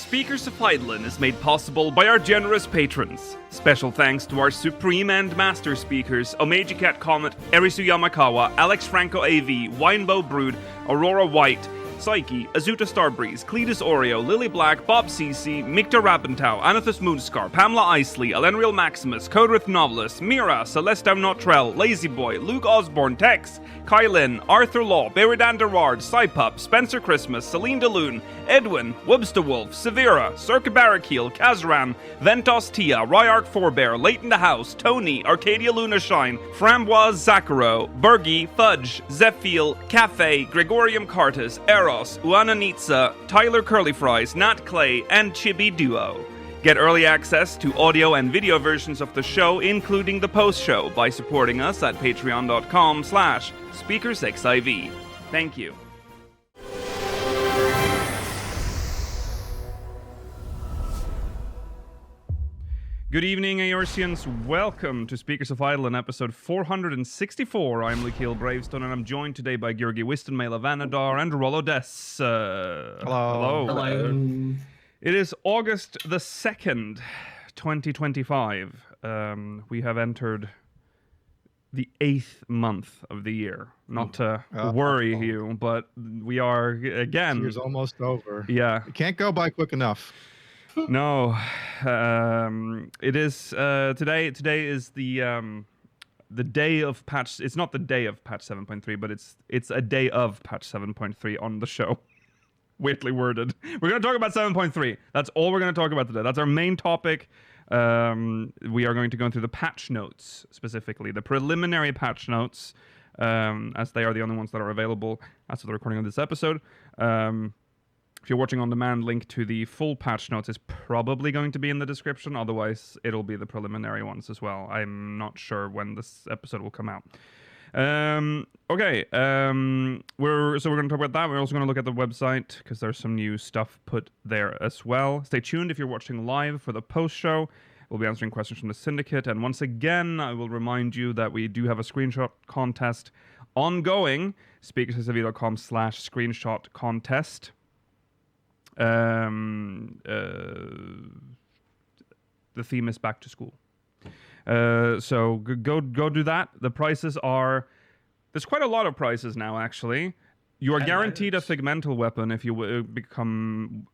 Speakers of Eidolon is made possible by our generous patrons. Special thanks to our supreme and master speakers, Omeji Cat Comet, Erisu Yamakawa, Alex Franco AV, Winebow Brood, Aurora White, Psyche, Azuta Starbreeze, Cletus Oreo, Lily Black, Bob CC, Mikta Rabentau, Anathus Moonscar, Pamela Isley, Elenriel Maximus, Codrith Novelist, Mira, Celesta Notrell, Lazy Boy, Luke Osborne, Tex, Kylin, Arthur Law, Beridan Derard, Cypup, Spencer Christmas, Celine DeLune, Edwin, Webster Wolf, Severa, Circa Barrakiel, Kazran, Ventos Tia, Ryark Forebear, Leighton the House, Tony, Arcadia Luna Shine, Framboise Zakaro, Bergie, Fudge, Zephiel, Cafe, Gregorium Cartus, Eros, Uananitsa, Tyler Curly Fries, Nat Clay, and Chibi Duo. Get early access to audio and video versions of the show, including the post-show, by supporting us at patreon.com/SpeakersXIV. Thank you. Good evening, Aorsians. Welcome to Speakers of Eidolon, episode 464. I'm Lukiel Bravestone, and I'm joined today by Georgi Wistonmail of Vanadar and Rollo Des. Hello. Hello. It is August the 2nd, 2025. We have entered the 8th month of the year. Not to worry you, but we are, again... This year's almost over. Yeah. It can't go by quick enough. No. It is... Today is the day of patch... It's not the day of patch 7.3, but it's a day of patch 7.3 on the show. Weirdly worded. We're going to talk about 7.3. That's all we're going to talk about today. That's our main topic. We are going to go through the patch notes, specifically. The preliminary patch notes, as they are the only ones that are available as of the recording of this episode. If you're watching on demand, link to the full patch notes is probably going to be in the description. Otherwise, it'll be the preliminary ones as well. I'm not sure when this episode will come out. Okay. We're going to talk about that. We're also going to look at the website because there's some new stuff put there as well. Stay tuned if you're watching live for the post show. We'll be answering questions from the syndicate. And once again, I will remind you that we do have a screenshot contest ongoing. speakersxv.com/screenshot contest. The theme is back to school. So go do that. The prices are... There's quite a lot of prices now, actually. You are guaranteed a segmental weapon if you come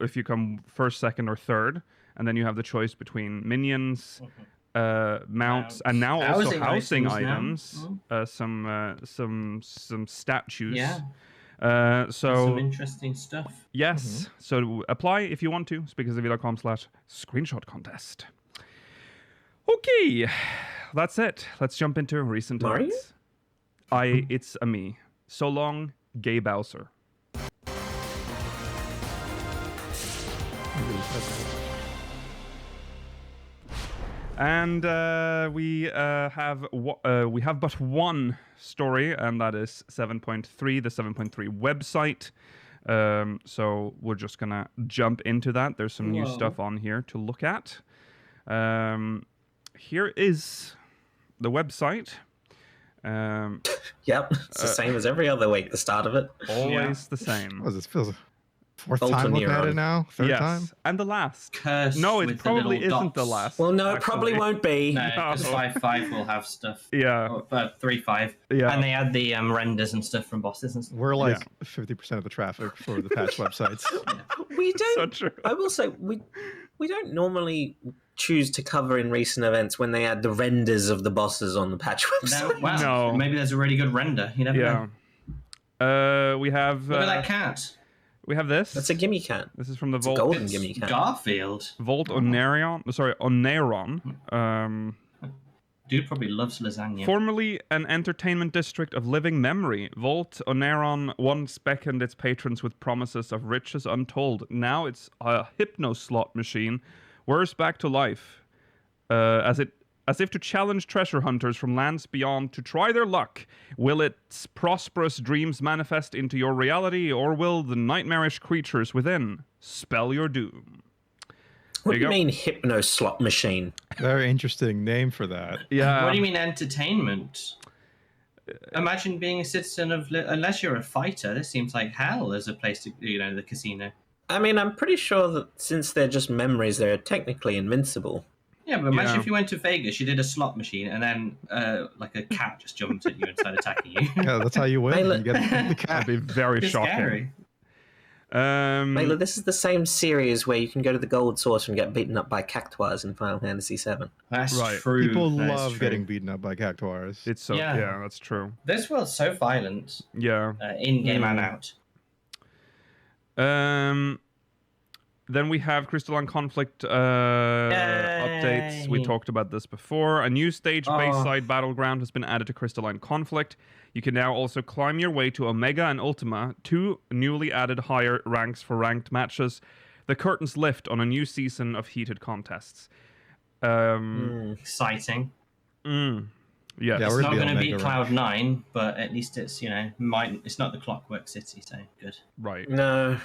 first, second, or third, and then you have the choice between minions, mounts, and now also housing items. Some statues. Yeah. So some interesting stuff. Yes. Mm-hmm. So apply if you want to. speakersxv.com/screenshot contest. Okay, that's it. Let's jump into recent events. It's a me. So long, Gay Bowser. And we have but one story, and that is 7.3, the 7.3 website. So we're just gonna jump into that. There's some new stuff on here to look at. Here is the website. Yep, it's the same as every other week, the start of it. Always the same. What does it feel? Fourth Bolt time looking at Neuron. it now? Third time? And the last. Cursed No, it with the probably little isn't the dots. last. Well, no, it actually. probably won't be. No, because 5.5 will have stuff. Yeah. 3.5. Yeah. And they add the renders and stuff from bosses and stuff. We're like 50% of the traffic for the patch websites. We don't. So true. I will say we don't normally choose to cover in recent events when they add the renders of the bosses on the patch website. Wow. No. Maybe there's a really good render. You never know. We have... Look at that cat. We have this. That's a gimme cat. This is from the It's a Vault. golden gimme cat. Garfield. Vault Onarion. Sorry, Oneron. Dude probably loves lasagna. Formerly an entertainment district of living memory, Vault Oneron once beckoned its patrons with promises of riches untold. Now it's a hypno slot machine, worse back to life, as if to challenge treasure hunters from lands beyond to try their luck. Will its prosperous dreams manifest into your reality, or will the nightmarish creatures within spell your doom? What do you mean hypno slot machine? Very interesting name for that. Yeah. What do you mean entertainment? Imagine being a citizen of... Unless you're a fighter, this seems like hell as a place to... the casino. I mean, I'm pretty sure that since they're just memories, they're technically invincible. Yeah, but imagine Yeah. if you went to Vegas, you did a slot machine, and then like a cat just jumped at you and started attacking you. Yeah, that's how you win. Mela- You get the That'd cat. be very It's shocking. scary. Mela, this is the same series where you can go to the Gold Saucer and get beaten up by cactuars in Final Fantasy VII. That's Right. true. People That is love true. getting beaten up by cactuars. It's so Yeah. yeah, that's true. This world's so violent, Yeah. in game and out. Then we have Crystalline Conflict updates. We Yay. talked about this before. A new stage Oh. Bayside Battleground has been added to Crystalline Conflict. You can now also climb your way to Omega and Ultima, 2 newly added higher ranks for ranked matches. The curtains lift on a new season of heated contests. Exciting. Yes. Yeah, It's we're not gonna going to be be Omega Cloud9, but at least it's it's not the Clockwork City, so good. Right. No,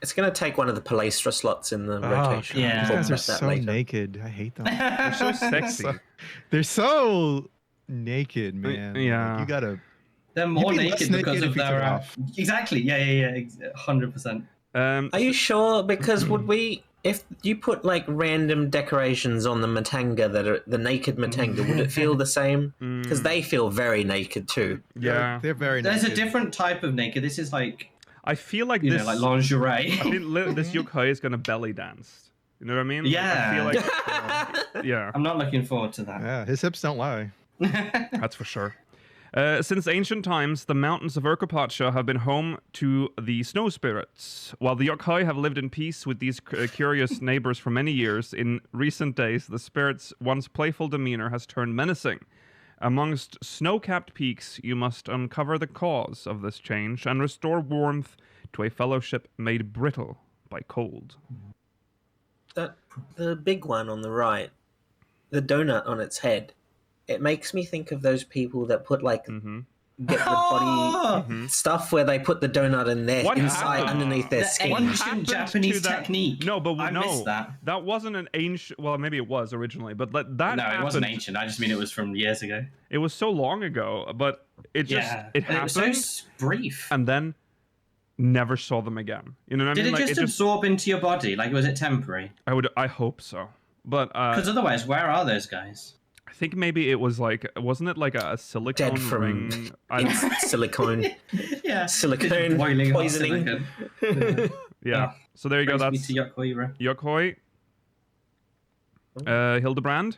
it's going to take one of the Palestra slots in the rotation. yeah. These We'll guys talk are about that so later. naked. I hate them. They're so sexy. They're so naked, man. yeah. Like, you gotta. They're more You'd be naked less because naked of if you their took off. exactly. Yeah. 100%. Are you sure? Because would we, if you put like random decorations on the Matanga that are the naked Matanga, would it feel the same? Because they feel very naked too. Yeah. They're very There's naked. a different type of naked. This is like I feel like you this. know, like lingerie. I think this Yokai is gonna belly dance. You know what I mean? Like, Yeah. I feel like. Yeah. I'm not looking forward to that. Yeah, his hips don't lie. That's for sure. Since ancient times, the mountains of Urkapacha have been home to the snow spirits. While the Yokai have lived in peace with these curious neighbors for many years, in recent days, the spirits' once playful demeanor has turned menacing. Amongst snow-capped peaks, you must uncover the cause of this change and restore warmth to a fellowship made brittle by cold. The big one on the right, the donut on its head, it makes me think of those people that put like get the body stuff where they put the donut in their What inside happened? underneath their The skin. ancient happened to Japanese that- technique. No, but I no, missed that. that wasn't an ancient. Well, maybe it was originally, but that No, happened. it wasn't ancient. I just mean it was from years ago. It was so long ago, but it just Yeah, it and it was happened, so brief. and then never saw them again. You know what I Did mean? it Like, just absorb into your body? Like, was it temporary? I hope so, but Because otherwise, where are those guys? I think maybe it was like, wasn't it like a silicone Dead from ring? I don't, It's silicone. Yeah, Silicone boiling hot poisoning. silicone. yeah. So there you go. Brings That's me to Yokohira. Yokoi. Hildebrand.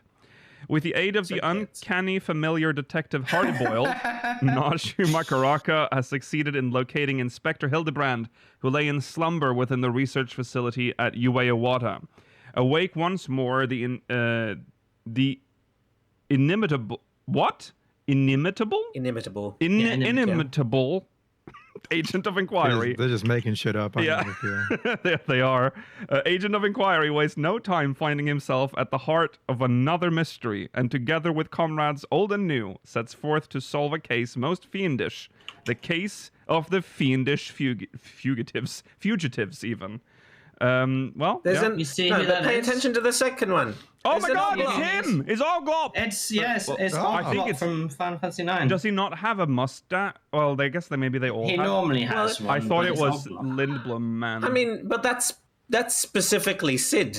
With the aid of the uncanny familiar detective Hardboiled, Nashu Makaraka has succeeded in locating Inspector Hildebrand, who lay in slumber within the research facility at Ueawata. Awake once more, the inimitable... What? Inimitable? Inimitable. Inimitable agent of inquiry. They're just making shit up. Yeah. they are. Agent of Inquiry wastes no time finding himself at the heart of another mystery, and together with comrades old and new, sets forth to solve a case most fiendish. The case of the fiendish fugitives even. Well, There's yeah. an, You see no, who but that pay is? attention to the second one. Oh There's my an god, it's Oglop. him! It's Oglop! It's I think Oglop it's- from Final Fantasy 9. Does he not have a mustache? Well, I guess maybe they all He have. normally has Well, one. I thought but it it's was Oglop. Lindblom, man. I mean, but that's specifically Sid.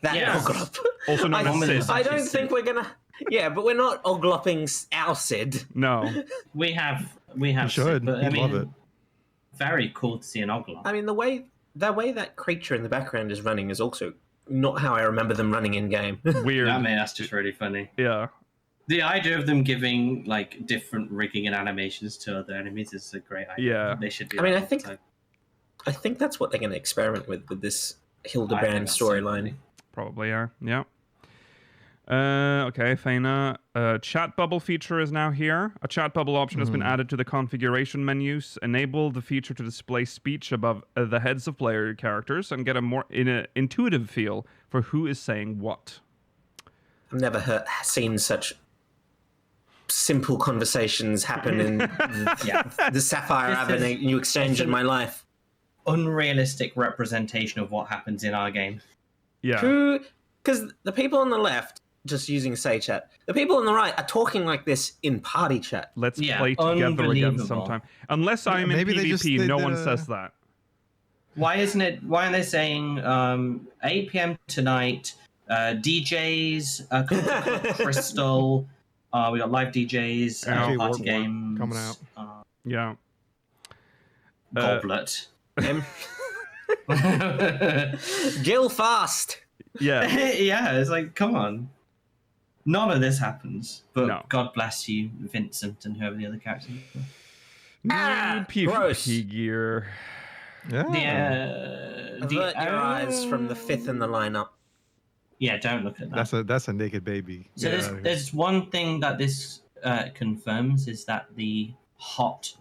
That Yes. Oglop. Also known as Sid. I don't Sid. think we're gonna. Yeah, but we're not oglopping our Sid. No. We have. You should. But, I You'd mean, love it. very cool to see an Oglop. I mean, the way that creature in the background is running is also not how I remember them running in game. Weird. I mean, that's just really funny. Yeah. The idea of them giving like different rigging and animations to other enemies is a great idea. Yeah. They should do I mean, that I all think- the time. I think that's what they're going to experiment with this I think Hildebrand that's so storyline. funny. Probably are. Yeah. Okay, Faina. Chat bubble feature is now here. A chat bubble option has been added to the configuration menus. Enable the feature to display speech above the heads of player characters and get a more intuitive feel for who is saying what. I've never seen such simple conversations happen in the Sapphire This is- Avenue exchange in my life. Unrealistic representation of what happens in our game. Yeah. Because the people on the left, just using say chat, the people on the right are talking like this in party chat. Let's Yeah, play together again unbelievable. sometime. Unless I'm in maybe they PvP, just- they no did one a- says that. Why isn't it? Why aren't they saying 8 p.m. tonight? DJs, Crystal. We got live DJs, DJ party Warpmore games coming out. Yeah. Goblet. Jill fast. Yeah. Yeah, it's like, come on. None of this happens, but No. God bless you, Vincent, and whoever the other characters are. Ah, PvP gross. gear. Yeah. Avert your eyes from the 5th in the lineup. Yeah, don't look at that. That's a naked baby. So Get outta here. there's one thing that this confirms is that the hot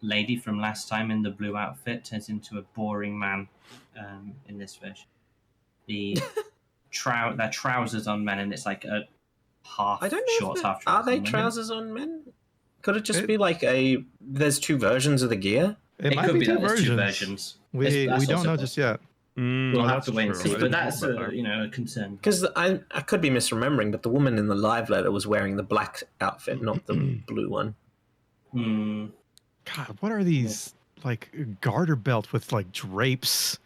lady from last time in the blue outfit turns into a boring man in this version. The their trousers on men, and it's like a half I don't know. shorts, If half are trousers. they on women. trousers on men? Could it just It- be like there's two versions of the gear? It might could be two that there's two versions. versions. We That's don't also know just yet. We'll have that's to wait and true. see, I but didn't that's think about that. a concern. Because I could be misremembering, but the woman in the live letter was wearing the black outfit, not the blue one. Hmm. God, what are these like garter belt with like drapes?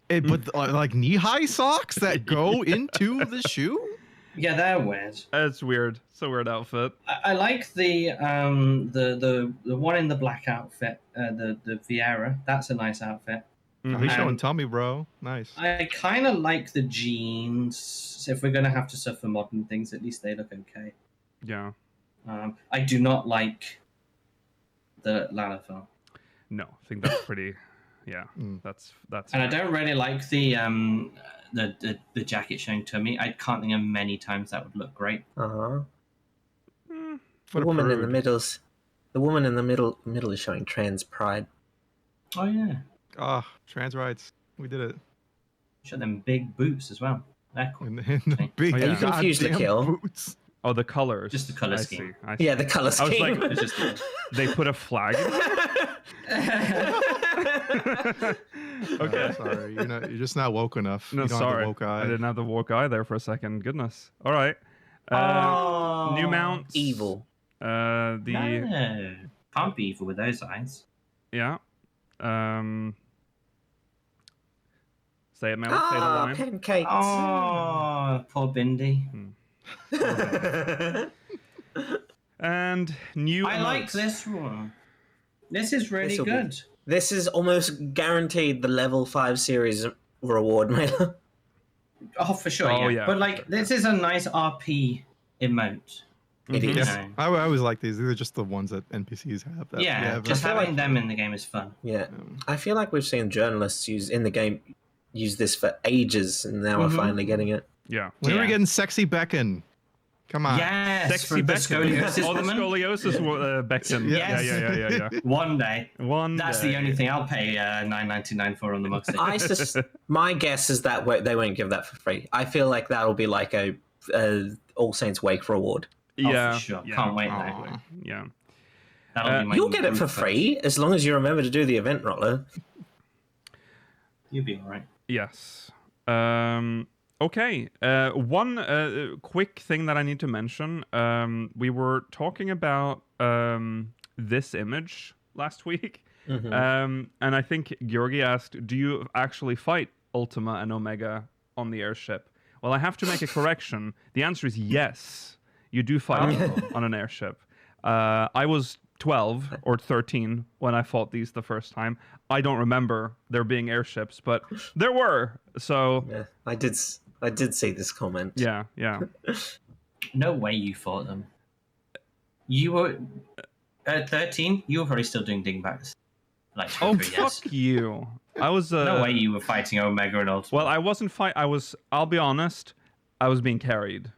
But like knee-high socks that go into the shoe? Yeah, they're weird. That's weird. It's a weird outfit. I like the one in the black outfit, the Vieira. That's a nice outfit. Oh, he's showing And- tummy, bro. Nice. I kind of like the jeans. If we're gonna have to suffer modern things, at least they look okay. Yeah. I do not like the Lalafell, No, I think that's pretty. Yeah, that's. and I don't really like the jacket showing tummy. I can't think of many times that would look great. Uh-huh. Mm, The What a woman in the prude. middle's the woman in the middle is showing trans pride. Oh yeah, Ah, trans rights. We did it. show them big boots as well. They're cool. In the big Are you confused, goddamn Nikhil? boots. Oh, the colors. Just the colour I scheme. See, I see. Yeah, the color I was scheme. like, It's just they put a flag. Okay. Sorry, you're just not woke enough. No, you don't sorry. have the woke eye. I didn't have the woke eye there for a second. Goodness. All right. New mounts. Evil. The No, can't be evil with those eyes. yeah. Say it, Mel. Say the Ah, line. pancakes. Oh, poor Bindi. And new. I like emotes. this one. This is really This'll be- good. This is almost guaranteed the level 5 series reward mailer. Oh, for sure. Oh, yeah. yeah. But like, this is a nice RP emote. It Mhm. is. Yes, I always like these. These are just the ones that NPCs have. That we Yeah, haven't. just I feel having like- them in the game is fun. Yeah. I feel like we've seen journalists use this for ages, and now we're finally getting it. Yeah. When are we Yeah. getting sexy Beckon? Come on. Yes, Sexy from the Beckton. scoliosis Oh, the woman. scoliosis Beckton. Yes. Yeah. One day. One. That's day. the only thing I'll pay $9.99 for on the Mug Stick. My guess is that they won't give that for free. I feel like that'll be like a All Saints Wake reward. Yeah. for sure. Yeah. Can't wait though. Aw. Yeah. That'll be my You'll get it for group free as long as you remember to do the event roller. You'll be alright. Yes. Okay. One quick thing that I need to mention. We were talking about this image last week. And I think Georgi asked, do you actually fight Ultima and Omega on the airship? Well, I have to make a correction. The answer is yes. You do fight them on an airship. I was 12 or 13 when I fought these the first time. I don't remember there being airships, but there were. So Yeah, I did see this comment. yeah. No way you fought them. You were at 13. You were probably still doing dingbats. Like Oh, 3 years. fuck you. I was No way you were fighting Omega and Ultima. Well, I wasn't I'll be honest, I was being carried.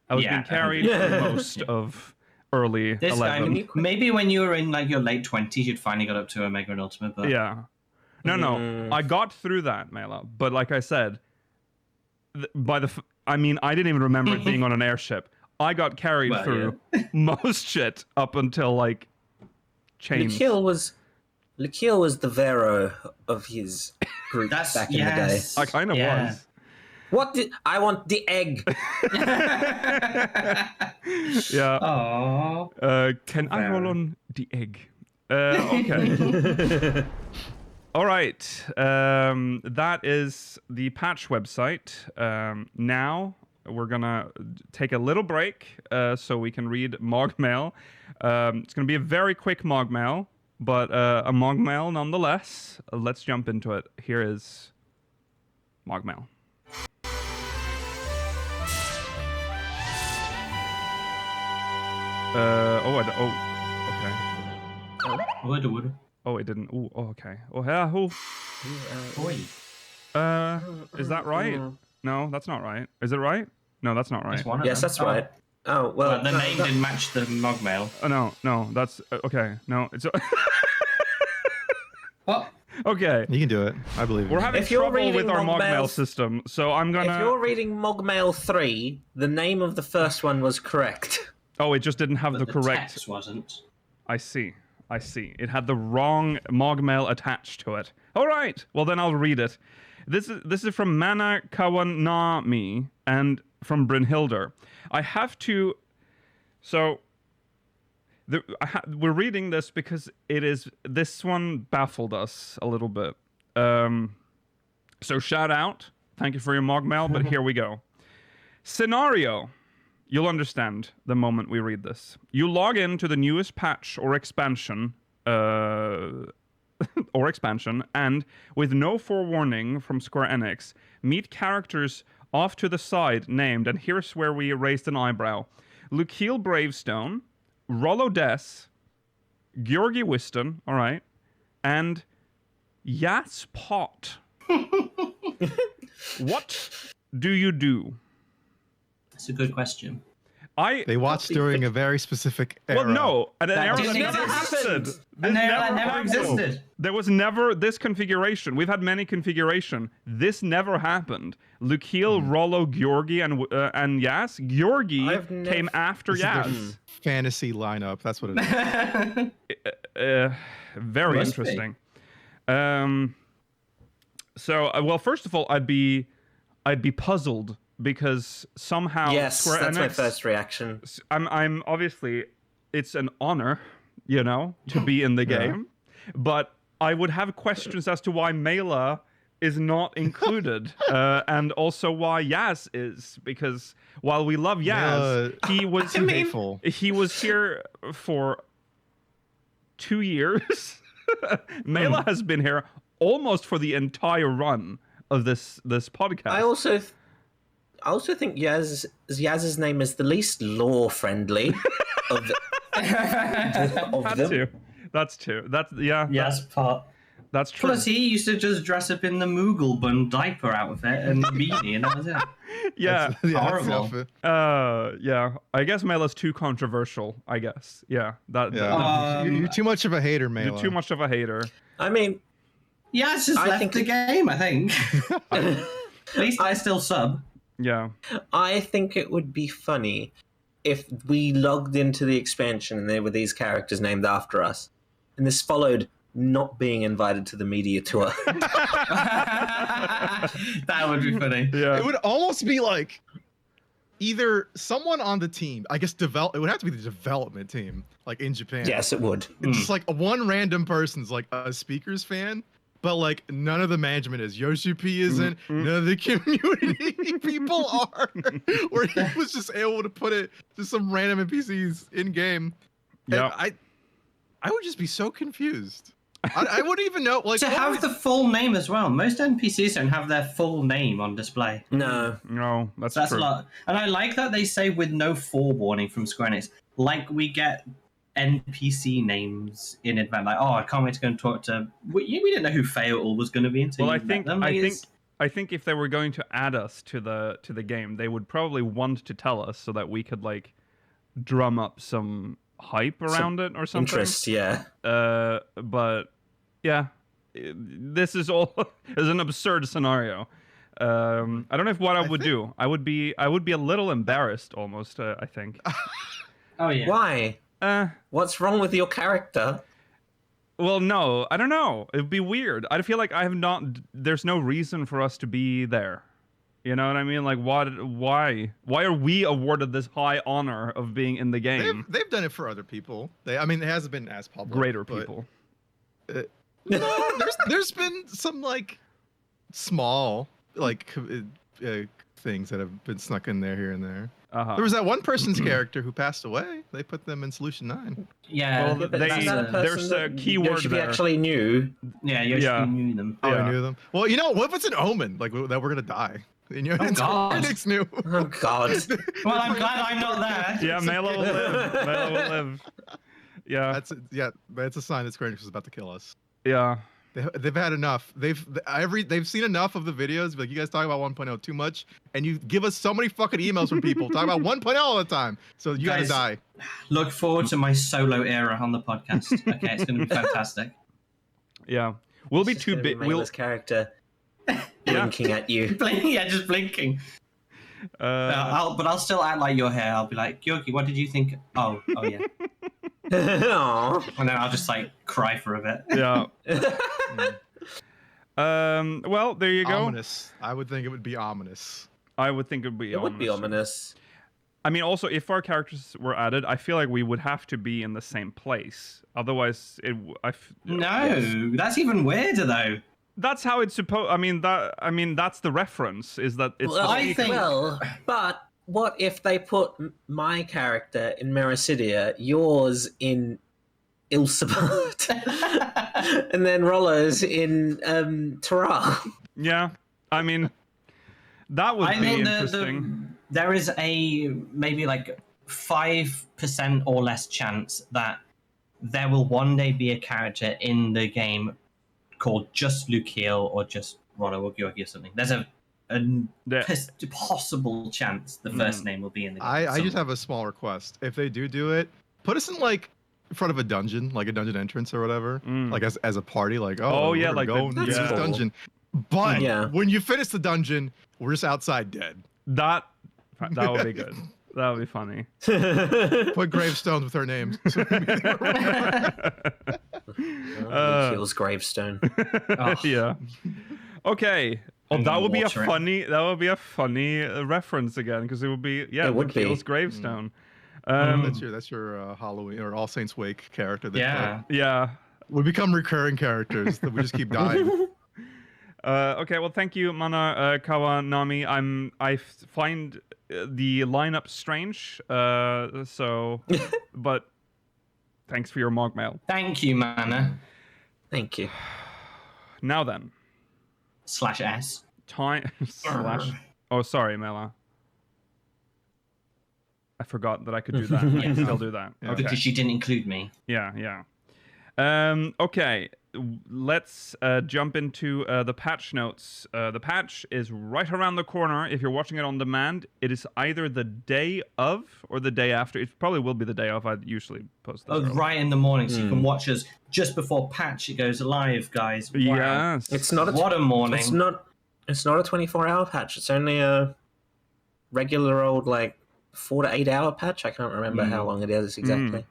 I was Yeah, being carried for most of early This guy, 11. maybe when you were in like your late 20s, you'd finally got up to Omega and Ultima. But Yeah. No. I got through that, Mela. But like I said, I didn't even remember it being on an airship. I got carried Well, through most shit up until like chains. Lakil was the Vero of his group That's back in the day. I kind of was. I want the egg. Yeah. Aww. Can I Fair. roll on the egg? Okay. All right. That is the patch website. Now we're gonna take a little break so we can read MogMail. It's gonna be a very quick MogMail, but a MogMail nonetheless. Let's jump into it. Here is MogMail. Okay. Oh, it didn't. Oh, okay. Oh, yeah. Oh. Boy. Is that right? No, that's not right. Is it right? No, that's not right. That's one of Yes, them. that's right. Oh, well. The name didn't match the MogMail. No, that's okay. No, it's What? okay. You can do it. I believe We're you. having If you're trouble with reading our MogMail MogMail system, so I'm If gonna. you're reading MogMail 3, the name of the first one was correct. Oh, it just didn't have But the correct. text wasn't. I see. It had the wrong MogMail attached to it. All right. Well, then I'll read it. This is from Mana Kawanami and from Brynhilder. I have to. So. We're reading this because this one baffled us a little bit. So shout out. Thank you for your MogMail, but here we go. Scenario. You'll understand the moment we read this. You log in to the newest patch or expansion, and with no forewarning from Square Enix, meet characters off to the side named, and here's where we raised an eyebrow: Lukiel Bravestone, Rollo Des, Georgi Whiston, all right, and Yas Pot. What do you do? That's a good question. They watched during a very specific era. Well, no, an era that didn't never exist. happened. An era that never happened. existed. There was never this configuration. We've had many configuration. This never happened. Lukiel, Rollo, Georgi, and Yas. Georgi came after This is their Yas. fantasy lineup. That's what it is. Very Must be. interesting. So, well, first of all, I'd be puzzled because somehow Yes, Square that's my Enix, first reaction. I'm obviously, it's an honor, to be in the game, but I would have questions as to why Mela is not included, and also why Yaz is, because while we love Yaz, he was Hateful. he was here for 2 years. Mela has been here almost for the entire run of this podcast. I also think Yaz's name is the least law friendly of them. That's true. Yes, Pot. That's true. Plus, he used to just dress up in the Moogle bun diaper outfit and beanie, and that was it. Yeah. That's horrible. outfit. Yeah. I guess Mela's too controversial. I guess. Yeah. Yeah. You're too much of a hater, man. You're too much of a hater. I mean, Yeah, it's just I left think the game, I think. At least I still sub. Yeah. I think it would be funny if we logged into the expansion and there were these characters named after us, and this followed not being invited to the media tour. That would be funny. Yeah. It would almost be like either someone on the team, I guess it would have to be the development team, like in Japan. Yes, it would. It's just like one random person's like a speakers fan, but like none of the management is. Yoshi P isn't, none of the community people are. Where he was just able to put it to some random NPCs in game. Yeah. I would just be so confused. I wouldn't even know. Like To have the full name as well. Most NPCs don't have their full name on display. No. No, that's That's true. a lot. And I like that they say with no forewarning from Square Enix. Like we get NPC names in advance. Like, oh, I can't wait to go and talk to. We didn't know who Fayetteville was going to be until Well, you met them. I think if they were going to add us to the game, they would probably want to tell us so that we could like drum up some hype around it or something. Interest, yeah. But yeah, this is all is an absurd scenario. I don't know if what I would do. I would be a little embarrassed almost. I think. Oh yeah. Why? What's wrong with your character? Well, no, I don't know. It'd be weird. I feel like there's no reason for us to be there. You know what I mean? Like, why are we awarded this high honor of being in the game? They've done it for other people. It hasn't been as public. Greater but, people. There's been some like small like things that have been snuck in there here and there. Uh-huh. There was that one person's character who passed away. They put them in Solution 9. Yeah, Well, Yeah, but they- is that a there's person a that keyword Yoshi there. actually knew? yeah, Yoshi Yeah. knew them. Oh, Yeah. I knew them. Well, you know, what if it's an omen? Like that we're gonna die. You know, it's God. critics knew. Oh God. Well, I'm glad I'm not there. Yeah, Mela will live. Mela will live. Yeah, That's a sign that Square Enix is about to kill us. yeah. They've had enough. They've seen enough of the videos. Like, you guys talk about 1.0 too much, and you give us so many fucking emails from people talking about 1.0 all the time. So you Guys, gotta die. Look forward to my solo era on the podcast. Okay, it's going to be fantastic. Yeah. We'll be It's just too gonna be big. We'll Mela's character blinking at you. Yeah, just blinking. But I'll still act like you're here. I'll be like, Yogi, what did you think? Oh yeah. Aw. And then I'll just like cry for a bit. yeah. Well, there you go. Ominous. I would think it would be ominous. I would think it would be It would be ominous. I mean, also, if our characters were added, I feel like we would have to be in the same place. Otherwise, No, that's even weirder though. That's how it's supposed. I mean, that's the reference. Is that it's? Well, the I think- Well, but what if they put my character in Mericidia, yours in Ilsabard, and then Rollo's in Terral? Yeah. I mean, that would I be think interesting. there is a maybe like 5% or less chance that there will one day be a character in the game called just Lukiel or just Rollo or Georgi or something. There's a Yeah. possible chance the first name will be in the game. I just have a small request. If they do it, put us in like in front of a dungeon, like a dungeon entrance or whatever, like as a party, like Oh, yeah, we're like gonna go the- into this yeah. dungeon. But Yeah. when you finish the dungeon, we're just outside dead. That would be good. That would be funny. Put gravestones with our names. Kills gravestone. Yeah. Okay. Oh, I'm that gonna would be a water it. funny. That would be a funny reference again, because it would be It would be. Lukiel's gravestone. That's your Halloween or All Saints Wake character. That Yeah. Yeah. we become recurring characters that we just keep dying. Okay. Well, thank you, Mana Kawanami. I find the lineup strange. But thanks for your MogMail. Thank you, Mana. Thank you. Now then, /S. time slash. Oh, sorry, Mela. I forgot that I could do that. I can still do that. Yeah. Okay. Because you didn't include me. Yeah. Okay, let's jump into the patch notes. The patch is right around the corner. If you're watching it on demand, it is either the day of or the day after. It probably will be the day of. I usually post this. Oh, early. right in the morning, so you can watch us just before patch. It goes live, guys. Wow. Yes. It's not a What a morning. It's not a 24-hour patch. It's only a regular old 4 to 8 hour patch. I can't remember how long it is exactly.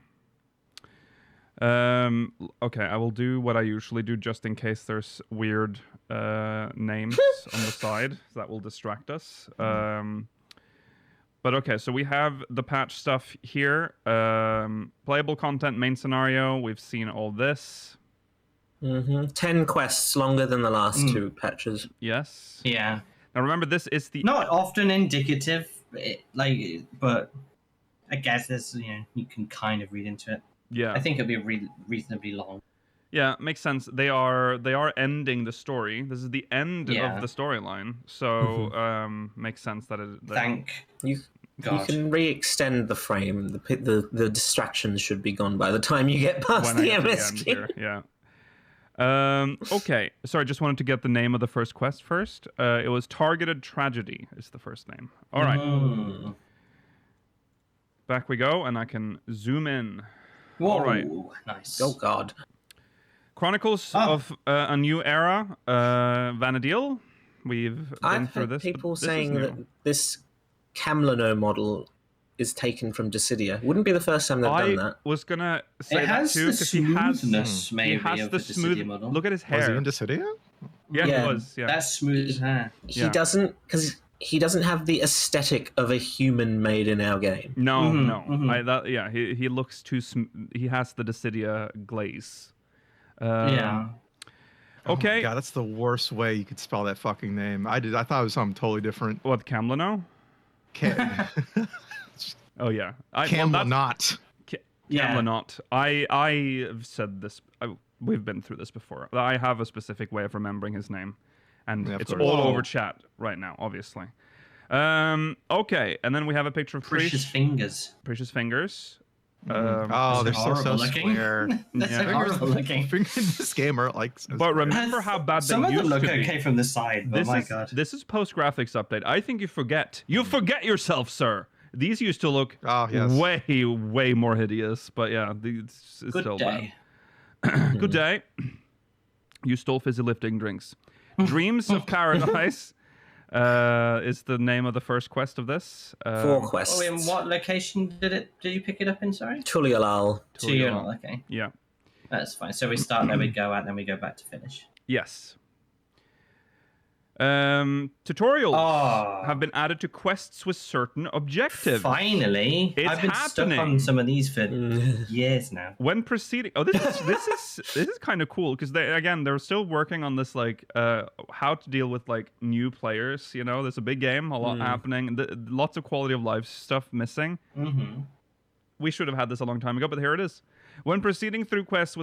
Okay, I will do what I usually do just in case there's weird names on the side. That will distract us. But okay, so we have the patch stuff here. Playable content, main scenario. We've seen all this. 10 quests longer than the last two patches. Yes. Yeah. Now remember, this is the Not often indicative, but I guess there's you can kind of read into it. yeah. I think it'll be reasonably long. Yeah, makes sense. They are ending the story. This is the end Yeah. of the storyline. So makes sense that it. Thank You God. can re-extend the frame. The distractions should be gone by the time you get past when the I get to MS end key. here, yeah. Okay, sorry, just wanted to get the name of the first quest first. It was Targeted Tragedy is the first name. All right, Mm. back we go, and I can zoom in. Whoa, All right. nice. Oh God. Chronicles of a New Era, Vanadil. We've been I've through heard this. but people this is saying new. that this Camlano model is taken from Dissidia. Wouldn't be the first time they've done that. was gonna say It that has too the because he has smoothness, maybe, he has of the the smooth. Dissidia model. Look at his Was he hair. in Dissidia? Yeah, Yeah. he was. Yeah. That's smooth as hair. He Yeah. doesn't, because he doesn't have the aesthetic of a human made in our game. No, Mhm, no. mhm. He looks too. He has the Dissidia glaze. Yeah. Okay. Oh my God, that's the worst way you could spell that fucking name. I thought it was something totally different. What, Camlano? Oh yeah, Camlanot. Camlanot. I've said this. We've been through this before. I have a specific way of remembering his name, and Yeah, of it's course. all Whoa. over chat right now, obviously. Okay, and then we have a picture of Precious fingers. Precious fingers. Oh, they're so horrible looking. square. That's so Yeah. horrible looking. Fingers in this game are like. So But square. remember how bad Some they of them used look to be. okay from the side, but my God. This is post graphics update. I think you forget. You forget yourself, sir. These used to look Oh, yes. way more hideous. But yeah, it's Good still day. bad. Good day. You stole fizzy lifting drinks. Dreams of Paradise is the name of the first quest of this. 4 quests. Oh, in what location did you pick it up in? Sorry. Tulialal. Tulialal. Okay, Yeah. that's fine. So we start there, we go out, then we go back to finish. Yes. Tutorials Oh. have been added to quests with certain objectives. Finally, It's I've been stuck happening. on some of these for years now. When proceeding, this is kind of cool because they're still working on this like how to deal with like new players. You know, there's a big game, a lot happening, lots of quality of life stuff missing. Mm-hmm. We should have had this a long time ago, but here it is. When proceeding through quests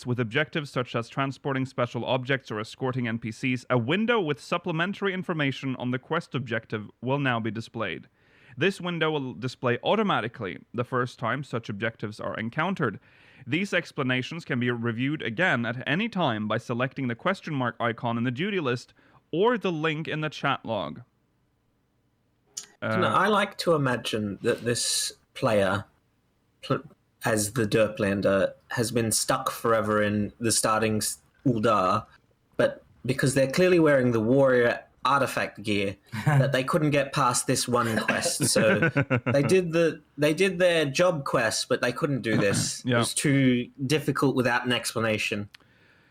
with objectives such as transporting special objects or escorting NPCs, a window with supplementary information on the quest objective will now be displayed. This window will display automatically the first time such objectives are encountered. These explanations can be reviewed again at any time by selecting the question mark icon in the duty list or the link in the chat log. I like to imagine that this player, as the Derplander, has been stuck forever in the starting Uldar, but because they're clearly wearing the warrior artifact gear, that they couldn't get past this one quest. So they did their job quest, but they couldn't do this. Yeah. It was too difficult without an explanation.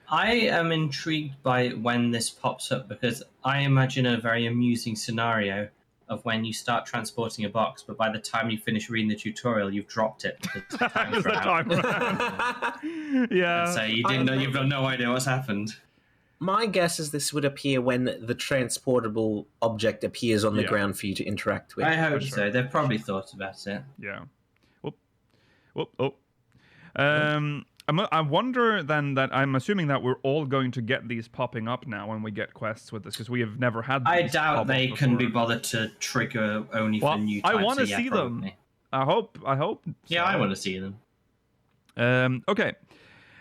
I am intrigued by when this pops up because I imagine a very amusing scenario of when you start transporting a box, but by the time you finish reading the tutorial, you've dropped it. because the time's The run out. time. Yeah. And so you didn't know, you've got no idea what's happened. My guess is this would appear when the transportable object appears on the Yeah. ground for you to interact with. I hope sure. so. They've probably thought about it. Yeah. Whoop. Oh. I wonder then that I'm assuming that we're all going to get these popping up now when we get quests with this because we have never had. I these doubt pop they up can be before. bothered to trigger only Well, for new I types. wanna so yeah, see them. probably. I hope. Yeah, so. I want to see them. Okay.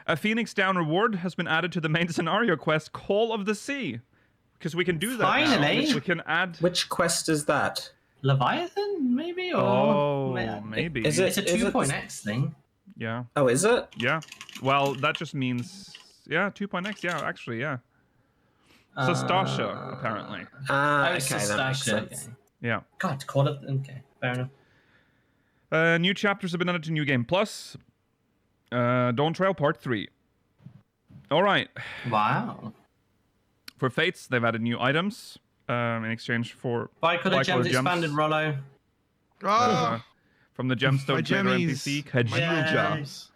A Phoenix Down reward has been added to the main scenario quest Call of the Sea. Because we can do that now. Finally! We can add... Which quest is that? Leviathan, maybe? Or Oh, maybe. Is it- It's a 2.x thing. Yeah. Oh, is it? Yeah. Well, that just means... Yeah, 2.x. Yeah, actually, yeah. Stasha, apparently. Ah, Oh, okay, that makes Stasha, sense. okay. Yeah. God, Call of... Okay, fair enough. New chapters have been added to New Game Plus. Dawn Trail Part 3. All right. Wow. For Fates, they've added new items in exchange for Bicolor Bicolor Gems Gems. expanded, Rollo. Oh, from the Gemstone my Trader jemmies. NPC, My Kajika. Yeah. jobs.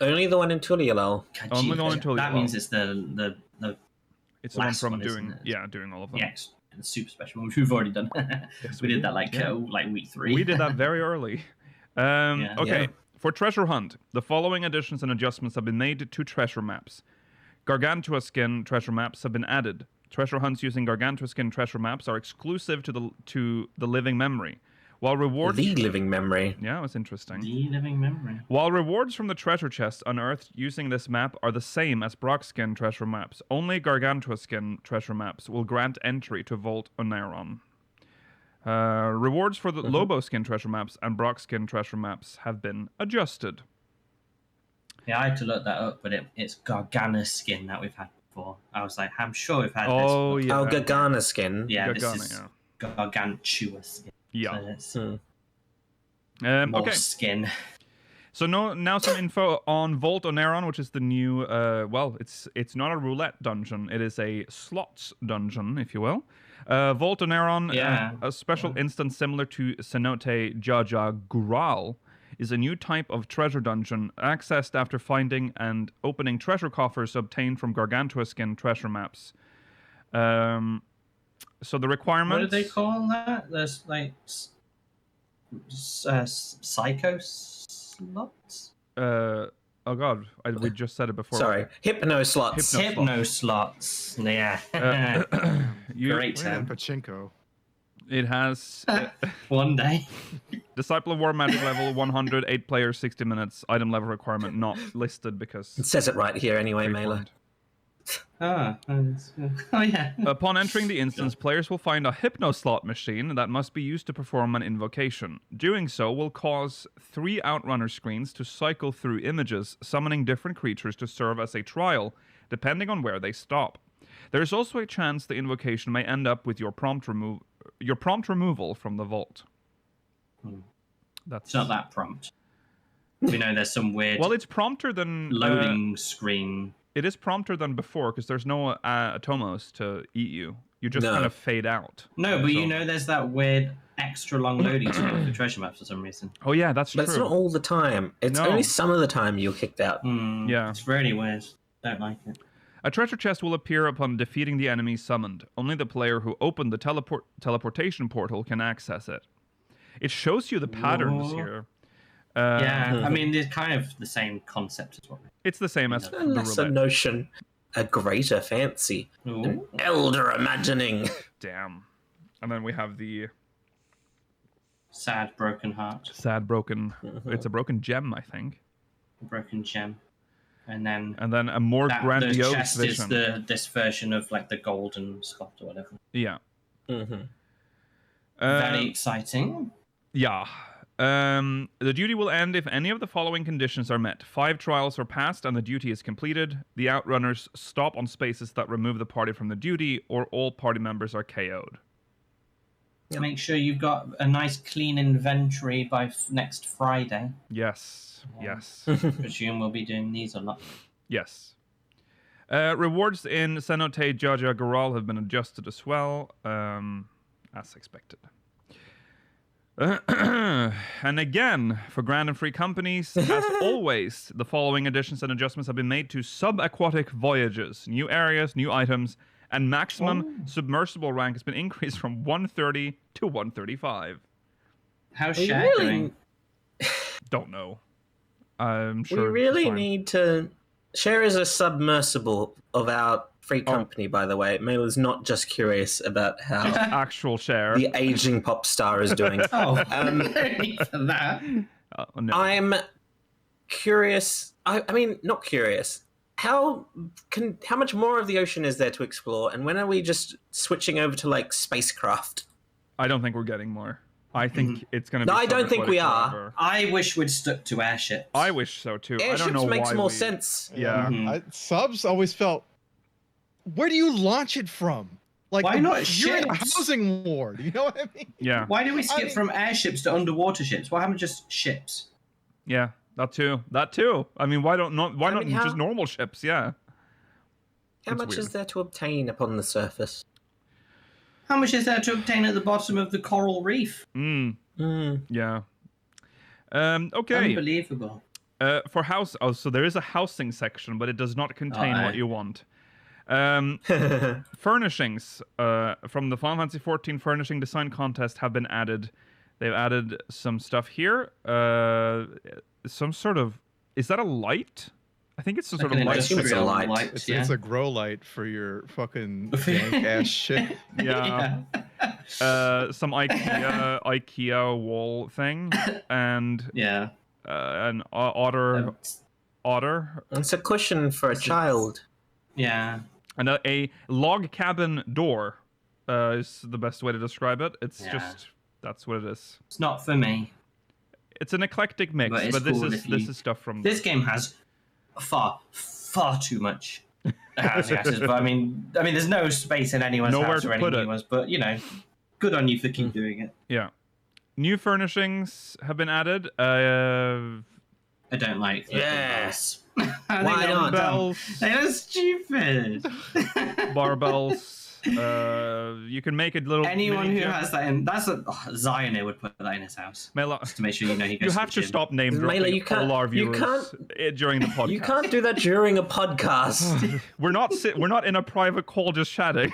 Only the one in Tulialal. Only the one in Tulialal. That means it's the It's the one last from one, doing, isn't it? doing all of them. the super special one, which we've already done. Yes, we did that Yeah. like week 3. We did that very early. Okay, Yeah. for Treasure Hunt, the following additions and adjustments have been made to treasure maps. Gargantua skin treasure maps have been added. Treasure hunts using Gargantua skin treasure maps are exclusive to the living memory. While rewards... The living memory. Yeah, it was interesting. The living memory. While rewards from the treasure chest unearthed using this map are the same as Brock skin treasure maps, only Gargantua skin treasure maps will grant entry to Vault Oneron. Rewards for the Lobo skin treasure maps and Brock skin treasure maps have been adjusted. Yeah, I had to look that up, but it's Gargana skin that we've had before. I was like, I'm sure we've had Oh, this. yeah. Oh, Gargana skin. Yeah, Gargana, this is yeah. Gargantua skin. Yeah. So it's more Okay. skin. So now some info on Vault Oneron, which is the new. It's not a roulette dungeon. It is a slots dungeon, if you will. Vault Oneron, Yeah. a special instance similar to Cenote Jaja Gural, is a new type of treasure dungeon accessed after finding and opening treasure coffers obtained from Gargantua-skin treasure maps. So the requirements... What do they call that? There's like psycho slots? oh god, we just said it before. Sorry, hypno slots. Hypno slots. Yeah. Great And term. pachinko. It has One day. Disciple of War magic level 100, 8 players, 60 minutes. Item level requirement not listed It because... says it right here anyway, Mailer. Oh yeah. Upon entering the instance, players will find a hypno slot machine that must be used to perform an invocation. Doing so will cause 3 outrunner screens to cycle through images, summoning different creatures to serve as a trial, depending on where they stop. There is also a chance the invocation may end up with your prompt removal from the vault. That's It's not that prompt. We know there's some weird well. It's prompter than loading screen. It is prompter than before because there's no atomos to eat you. You just No. kind of fade out. No, but So- you know there's that weird extra long loading time for treasure maps for some reason. Oh yeah, that's But true. it's not all the time. It's No. only some of the time you're kicked out. Yeah. It's really weird. Don't like it. A treasure chest will appear upon defeating the enemy summoned. Only the player who opened the teleportation portal can access it. It shows you the patterns Whoa. here. Yeah, I mean, it's kind of the same concept as what. It's the same as A the Lesser roulette. notion, a greater fancy, an Ooh. elder imagining. Damn. And then we have the Sad broken heart, sad broken... It's a broken gem, I think. broken gem, and then And then a more the grandiose chest vision. is this version of like the golden spot or whatever. Yeah. Mm-hmm. Very exciting. Yeah. The duty will end if any of the following conditions are met. 5 trials are passed and the duty is completed. The outrunners stop on spaces that remove the party from the duty, or all party members are KO'd. Yeah. Make sure you've got a nice clean inventory by next Friday. Yes. Yeah. Yes. Presume we'll be doing these a lot. Yes. Rewards in Cenote Jaja Goral have been adjusted as well, as expected. And again, for grand and free companies, as always, the following additions and adjustments have been made to subaquatic voyages. New areas, new items, and maximum submersible rank has been increased from 130 to 135. How's We Shaq really, doing? Don't know. I'm we sure. really fine. need to. Share is a submersible of our free company, by the way. Mailer's not just curious about how Actual share. the aging pop star is doing. Oh, no need for that. No. I'm curious. I mean, not curious. How much more of the ocean is there to explore, and when are we just switching over to like spacecraft? I don't think we're getting more. I think it's going to be. No, I don't think we subaquatic are. forever. I wish we'd stuck to airships. I wish so too. I Airships don't know makes why more we... sense. Yeah. Mhm. Subs always felt. Where do you launch it from? Like, Why not you're in a ships? housing war. Do you know what I mean? Yeah. Why do we skip mean- from airships to underwater ships? Why haven't just ships? Yeah. That too. That too. I mean, why not mean, how- just normal ships? Yeah. How It's much weird. is there to obtain upon the surface? How much is there to obtain at the bottom of the coral reef? Yeah. Okay. Unbelievable. For house. Oh, so there is a housing section, but it does not contain Oh, what you want. Furnishings from the Final Fantasy XIV Furnishing Design Contest have been added. They've added some stuff here. Some sort of... Is that a light? I think it's some Like sort of an light. assume it's a industrial light. It's a grow light for your fucking jank ass shit. Yeah. Some IKEA wall thing, and Yeah. an otter, It's a cushion for a child. Yeah. and a log cabin door is the best way to describe it. It's Yeah. just that's what it is. It's not for me. It's an eclectic mix, But it's but this cool is if you- this is stuff from This game has far too much housing access. But I mean, there's no space in anyone's Nowhere house to or put anything it. anyone's. But you know, good on you for keep doing it. yeah. New furnishings have been added. I don't like the Yes. bells. I think Why they're not? dumb. Bells, They are stupid. barbells. You can make a little. Anyone mini who gym. has that in, Zion would put that in his house. Mela, Just to make sure you know he goes you to have the to gym. stop name Mela, dropping you can't- all our you viewers during the podcast. You can't do that during a podcast. We're not in a private call just chatting.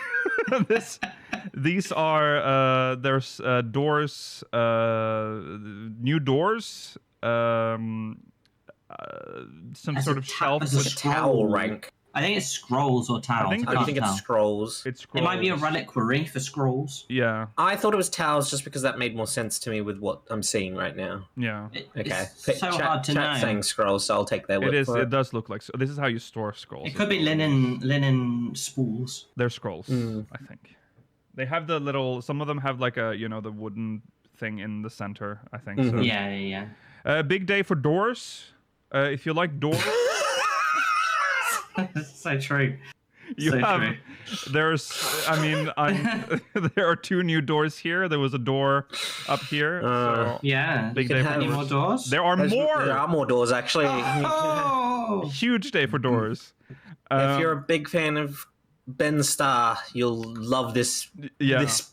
These are there's doors, new doors, some As sort a of ta- shelf as a with s- Towel rank. I think it's scrolls or towels. think I I can't think tell. it's scrolls. it's It might be a scrolls. reliquary for scrolls. Yeah, I thought it was towels just because that made more sense to me with what I'm seeing right now. yeah. Okay. It's so hard to know. saying scrolls, so I'll take their word It is. for It does look like. So this is how you store scrolls. It could be linen spools. They're scrolls, Mm. I think. They have the little. Some of them have like a the wooden thing in the center. I think so. Mhm. Yeah. Big day for doors. If you like doors, So true. you So have. true. There's. I mean, there are 2 new doors here. There was a door up here. So Yeah. Big you day can for have any doors. more doors? there are more. There are more doors, actually. Oh! Huge day for doors. If you're a big fan of Ben Starr, you'll love this Yeah. this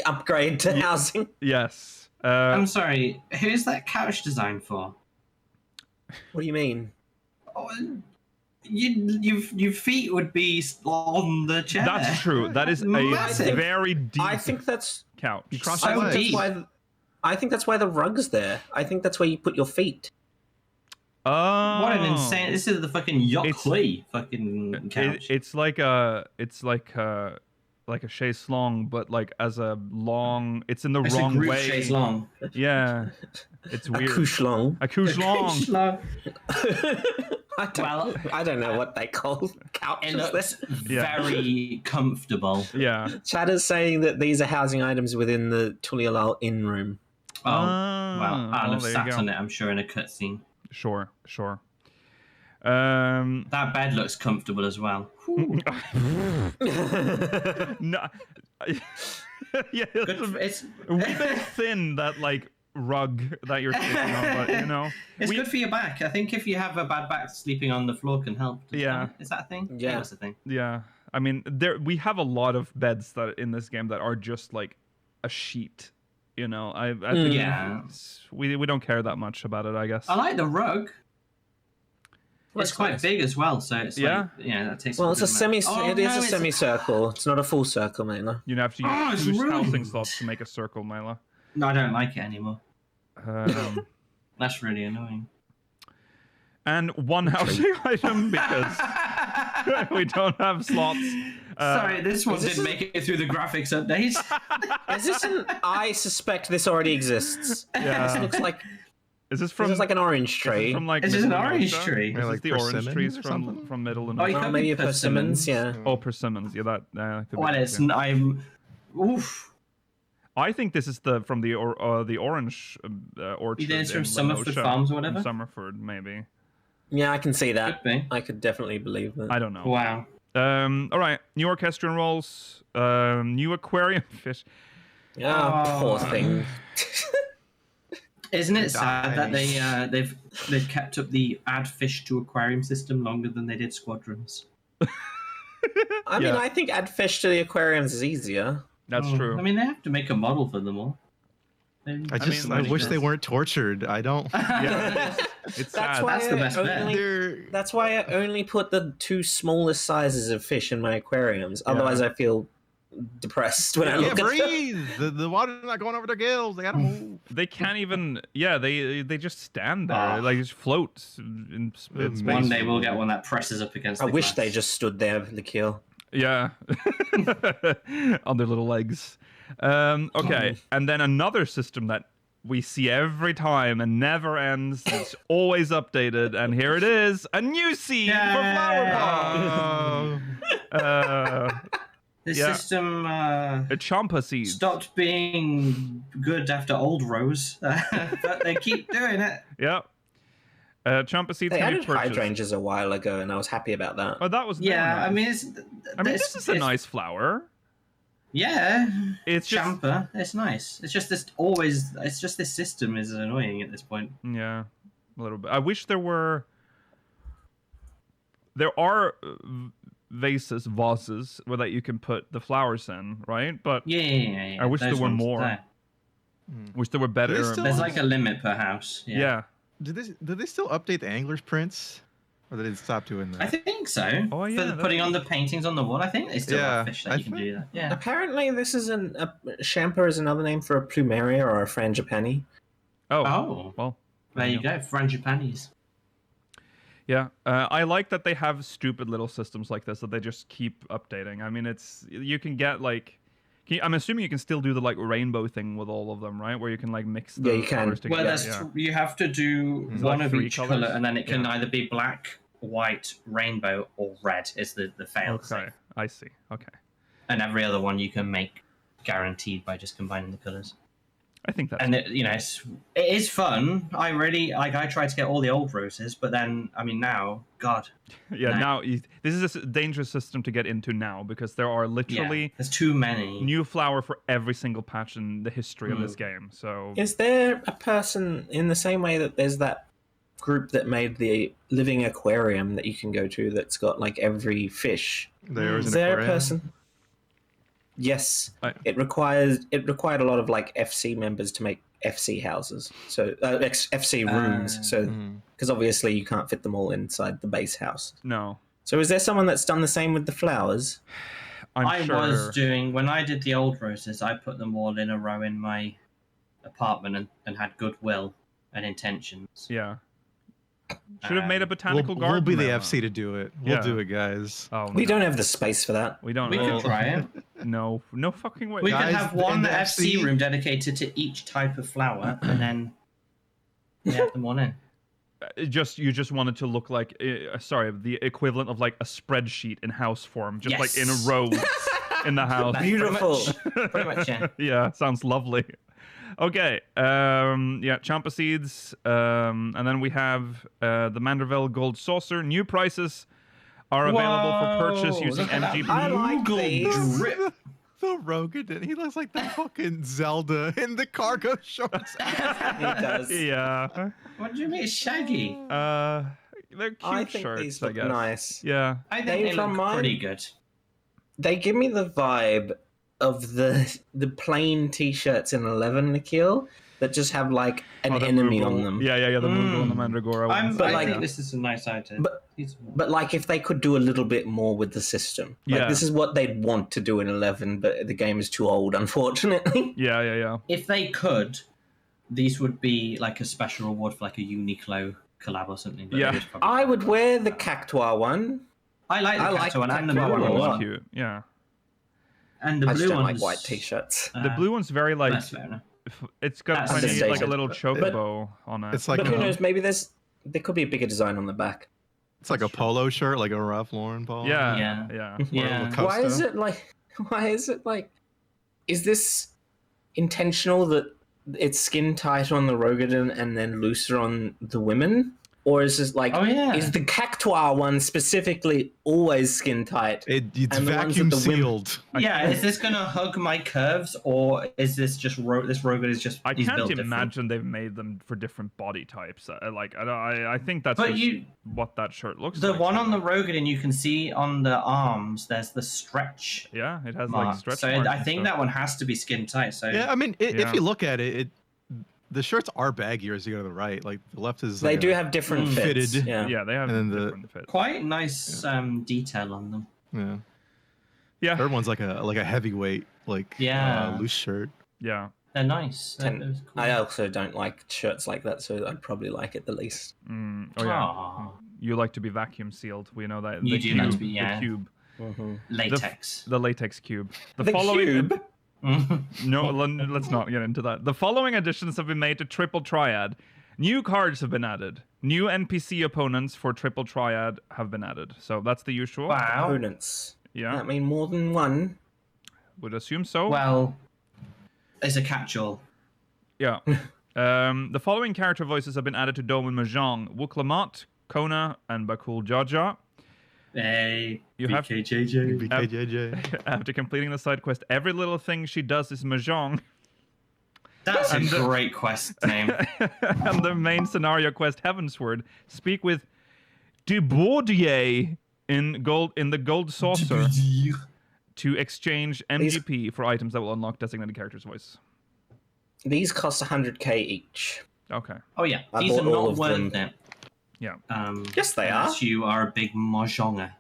upgrade to housing. Yes. I'm sorry. Who's that couch designed for? What do you mean? Oh, your feet would be on the chair. That's true. That is a Massive. very deep I think that's couch. You cross So your legs. deep. I think that's why the rug's there. I think that's where you put your feet. Oh. What an insane! This is the fucking It's- Yokli fucking couch. It's like a chaise longue, but like as a long. It's in the It's wrong a group way. chaise longue. Yeah, it's A weird. couche long. A couche longue. I don't know what they call It couches. looks Yeah. very comfortable. Yeah. Chad is saying that these are housing items within the Tulialal Inn room. Oh, well, I'll have there you sat go. on it, I'm sure, in a cutscene. Sure. That bed looks comfortable as well. Whew. No. Yeah, Good, it's it's a wee bit thin, that like rug that you're sleeping on, but it's we- good for your back. I think if you have a bad back, sleeping on the floor can help. Yeah. Is that a thing? Yeah. That's a thing. Yeah, I mean, we have a lot of beds that in this game that are just like a sheet. I think Yeah. we don't care that much about it, I guess. I like the rug. Well, It's it's quite nice. big as well, so it's Yeah. like, that takes. Well, it's a good amount- semi. Oh, It is no, a it's- semicircle. It's not a full circle, Mela. You have to Oh, it's use room. housing slots to make a circle, Mila. No, I don't like it anymore. Um, That's really annoying. and one housing item because we don't have slots. Sorry, this one is this didn't make it through the graphics update. Is this an? I suspect this already exists. Yeah. This looks like Is this this from is like an orange is this tree. from like This is an Middle orange Russia? tree. Is Yeah, this like the orange persimmons trees or from something? Middle and Oh, it Russia? could Maybe be a persimmons. Yeah. Oh, persimmons. Yeah, that could Well, be. it's Yeah. I'm. Oof. I think this is from the orange orchard. It's from in Summerford Lenosha. Farms or From whatever? Summerford, maybe. Yeah, I can see that. Could be. I could definitely believe that. I don't know. Wow. All right. New orchestrion rolls. New aquarium fish. Oh, poor Oh. thing. Isn't it sad that Nice. they've kept up the add fish to aquarium system longer than they did squadrons? I mean, Yeah. I think add fish to the aquariums is easier. That's Oh, true. I mean, they have to make a model for them all. I mean, wish they weren't tortured. I don't. Yeah. It's That's sad. why That's the I best bet. only, They're That's why I only put the 2 smallest sizes of fish in my aquariums. Otherwise, I feel depressed when I yeah, look at them. breathe. The water's not going over their gills. They gotta move. They can't even. Yeah, they just stand there, Ah. like just float in space. One day we'll get one that presses up against I the wish glass. they just stood there, Likil. Yeah, on their little legs. Okay, and then another system that we see every time and never ends. It's always updated, and here it is: a new seed for flower pot. This yeah. system A champa seed. stopped being good after Old Rose, but they keep doing it. Yep. Champa seeds They can be added purchased. hydrangeas a while ago, and I was happy about that. Oh, that was Yeah, I nice. mean, it's. this is a nice flower. Yeah, It's just Champa. It's nice. It's just this always. It's just this system is annoying at this point. yeah, a little bit. I wish there were. There are vases where that you can put the flowers in, right? But Yeah. I wish there those were ones more. there. Wish there were better. still- There's like a limit per house. yeah. Did they still update the angler's prints, or did they stop doing that? I think so. Oh, yeah, For that's- putting on the paintings on the wall, I think they still Yeah, have fish that I you can do think- that. Yeah. Apparently, this is a Champa is another name for a plumeria or a frangipani. Oh, Well, there you go. Frangipanis. yeah. I like that they have stupid little systems like this that they just keep updating. I mean, you can get like. I'm assuming you can still do the like rainbow thing with all of them, right? Where you can like mix the Yeah, you can. colors together. Well, you have to do Is it one like of 3 each colours? color, and then it can Yeah. either be black, white, rainbow, or red. Is the fail Okay, safe. I see. Okay, And every other one you can make guaranteed by just combining the colors. I think that's. And it is fun. I tried to get all the old roses, but then now, God, Yeah, no. now this is a dangerous system to get into now because there are literally there's too many. new flower for every single patch in the history of this Mm. game. So Is there a person in the same way that there's that group that made the living aquarium that you can go to that's got like every fish? There's Is an there a aquarium. person? Yes, I- it required a lot of like FC members to make FC houses, so FC rooms. So Mhm. because obviously you can't fit them all inside the base house. no, So is there someone that's done the same with the flowers? I'm sure. Was doing when I did the old roses. I put them all in a row in my apartment and had goodwill and intentions. Yeah. Should have made a botanical We'll garden. be the there. FC to do it. We'll Yeah. do it, guys. Oh, We no. don't have the space for that. We don't. We know. could try it. No fucking way. We could Guys, have in one the FC FC room dedicated to each type of flower, and then we have them all in. You just wanted to look like the equivalent of like a spreadsheet in house form, just like in a Yes. row in the house. Pretty Beautiful. Pretty much, yeah. Yeah, sounds lovely. Okay, Champa seeds, and then we have the Manderville Gold Saucer. New prices are available for purchase Whoa, using look at that MGP. I like Google these. drip. The Rogan, he looks like the fucking Zelda in the cargo shorts. He does. Yeah, What do you mean, Shaggy? they're cute I think shirts, these I look guess. nice. Yeah, I They think they from look mine? pretty good. They give me the vibe of the plain t-shirts in 11, Nikhil, that just have like an Oh, the enemy Moogle. on them. Yeah, the Moogle and the Mm. Mandragora. I ones. But think like- this is a nice item. But like if they could do a little bit more with the system. Like Yeah. this is what they'd want to do in 11, but the game is too old, unfortunately. Yeah. if they could, these would be like a special reward for like a Uniqlo collab or something. But Yeah. they would probably- I would wear the Cactuar one. I like the I like Cacto one and the Cactuar blue one a one. lot. One's cute. Yeah, And the I just blue don't ones. like white t-shirts. the blue one's very like That's fair enough. it's got That's tiny, like a understated. little chocobo on it. It's like But who a, knows? Maybe there could be a bigger design on the back. it's like a polo shirt, like a Ralph Lauren polo. yeah. Yeah. Or a Yeah. Lacoste. Why is it like? Is this intentional that it's skin tight on the Rogadin and then looser on the women, or is this like? Oh, yeah. Is the Cactuar one specifically always skin tight? It's And the ones vacuum with the women- sealed. Yeah, is this gonna hug my curves, or is this just this Rogan is just? I he's can't built different? imagine they've made them for different body types. I think that's But just what that shirt looks The like. one on the Rogan, you can see on the arms. There's the stretch Yeah, it has mark. like stretch So marks I and think stuff. that one has to be skin tight. So Yeah, I mean, Yeah. if you look at it, the shirts are baggier as you go to the right. Like the left is. They like do a- have different Mm. fits. Fitted. Yeah. They have And then the- different fits. quite nice detail on them. Yeah. Yeah, Third one's like a heavyweight, Yeah. loose shirt. yeah. They're nice. They're cool. I also don't like shirts like that, so I'd probably like it the least. Oh yeah. Aw. You like to be vacuum sealed. We know that. You the do cube, like to be, yeah. The cube. Latex. The latex cube. The cube? No, let's not get into that. The following additions have been made to Triple Triad. New cards have been added. New NPC opponents for Triple Triad have been added. So that's the usual. Wow. Opponents. Yeah, That mean more than one. would assume so. Well, it's a catch-all. Yeah. The following character voices have been added to Doman Mahjong, Wuklamat, Kona, and Bakul Jaja. Hey, You have- BKJJ. BKJJ. After completing the side quest, every little thing she does is Mahjong. That's a And the- great quest name. And the main scenario quest, Heavensward, speak with Debaudier in the gold saucer to exchange MGP for items that will unlock designated character's voice. These cost 100k each. Okay. Oh yeah, I these are bought all not of worth them. it. Yeah. Yes, they unless are. you are a big mahjonger.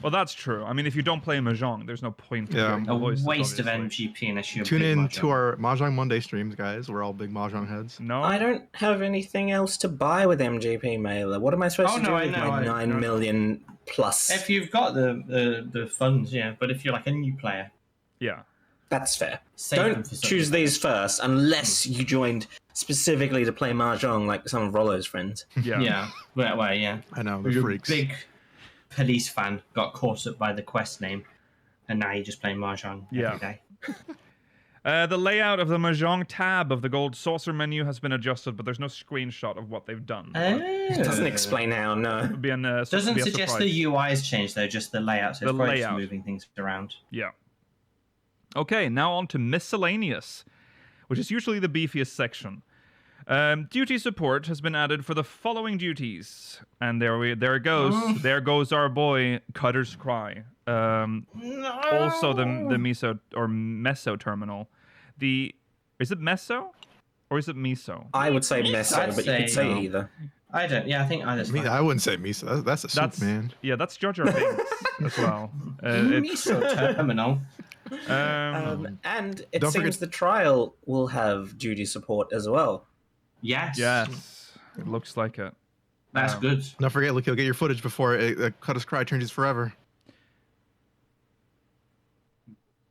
Well, that's true. I mean, if you don't play Mahjong, there's no point in Yeah. getting the A voices, waste of obviously. MGP unless you're a Tune big in mahjonger. to our Mahjong Monday streams, guys. We're all big Mahjong heads. No. I don't have anything else to buy with MGP mailer. What am I supposed Oh, to no, do I with know, my I- 9 million plus? If you've got the funds, yeah. But if you're like a new player, Yeah. That's fair. save them Don't for something choose like these first unless you joined specifically to play Mahjong like some of Rollo's friends. Yeah. Yeah, well, yeah. I know, the You're freaks. a big police fan, got caught up by the quest name, and now you're just playing Mahjong Yeah. every day. The layout of the Mahjong tab of the gold saucer menu has been adjusted, but there's no screenshot of what they've done. It doesn't explain how, no. It'd be an, Doesn't be a suggest surprise. the UI has changed though, just the layout. So The it's probably just layout. moving things around. Yeah. Okay, now on to miscellaneous, which is usually the beefiest section. Duty support has been added for the following duties, and there it goes. There goes our boy Cutter's Cry. Also the meso or meso terminal. Is it meso or is it miso? I would say meso, I'd but you could say say no. either. I don't. Yeah, I think either's I mean, fine. I wouldn't say Misa. That's a soup, man. Yeah, that's Jar Jar Binks as well. It's, Miso terminal. And it Don't seems forget- the trial will have duty support as well. Yes. yes, it looks like it. That's good. Don't forget, look, you'll get your footage before Cut Us Cry changes forever.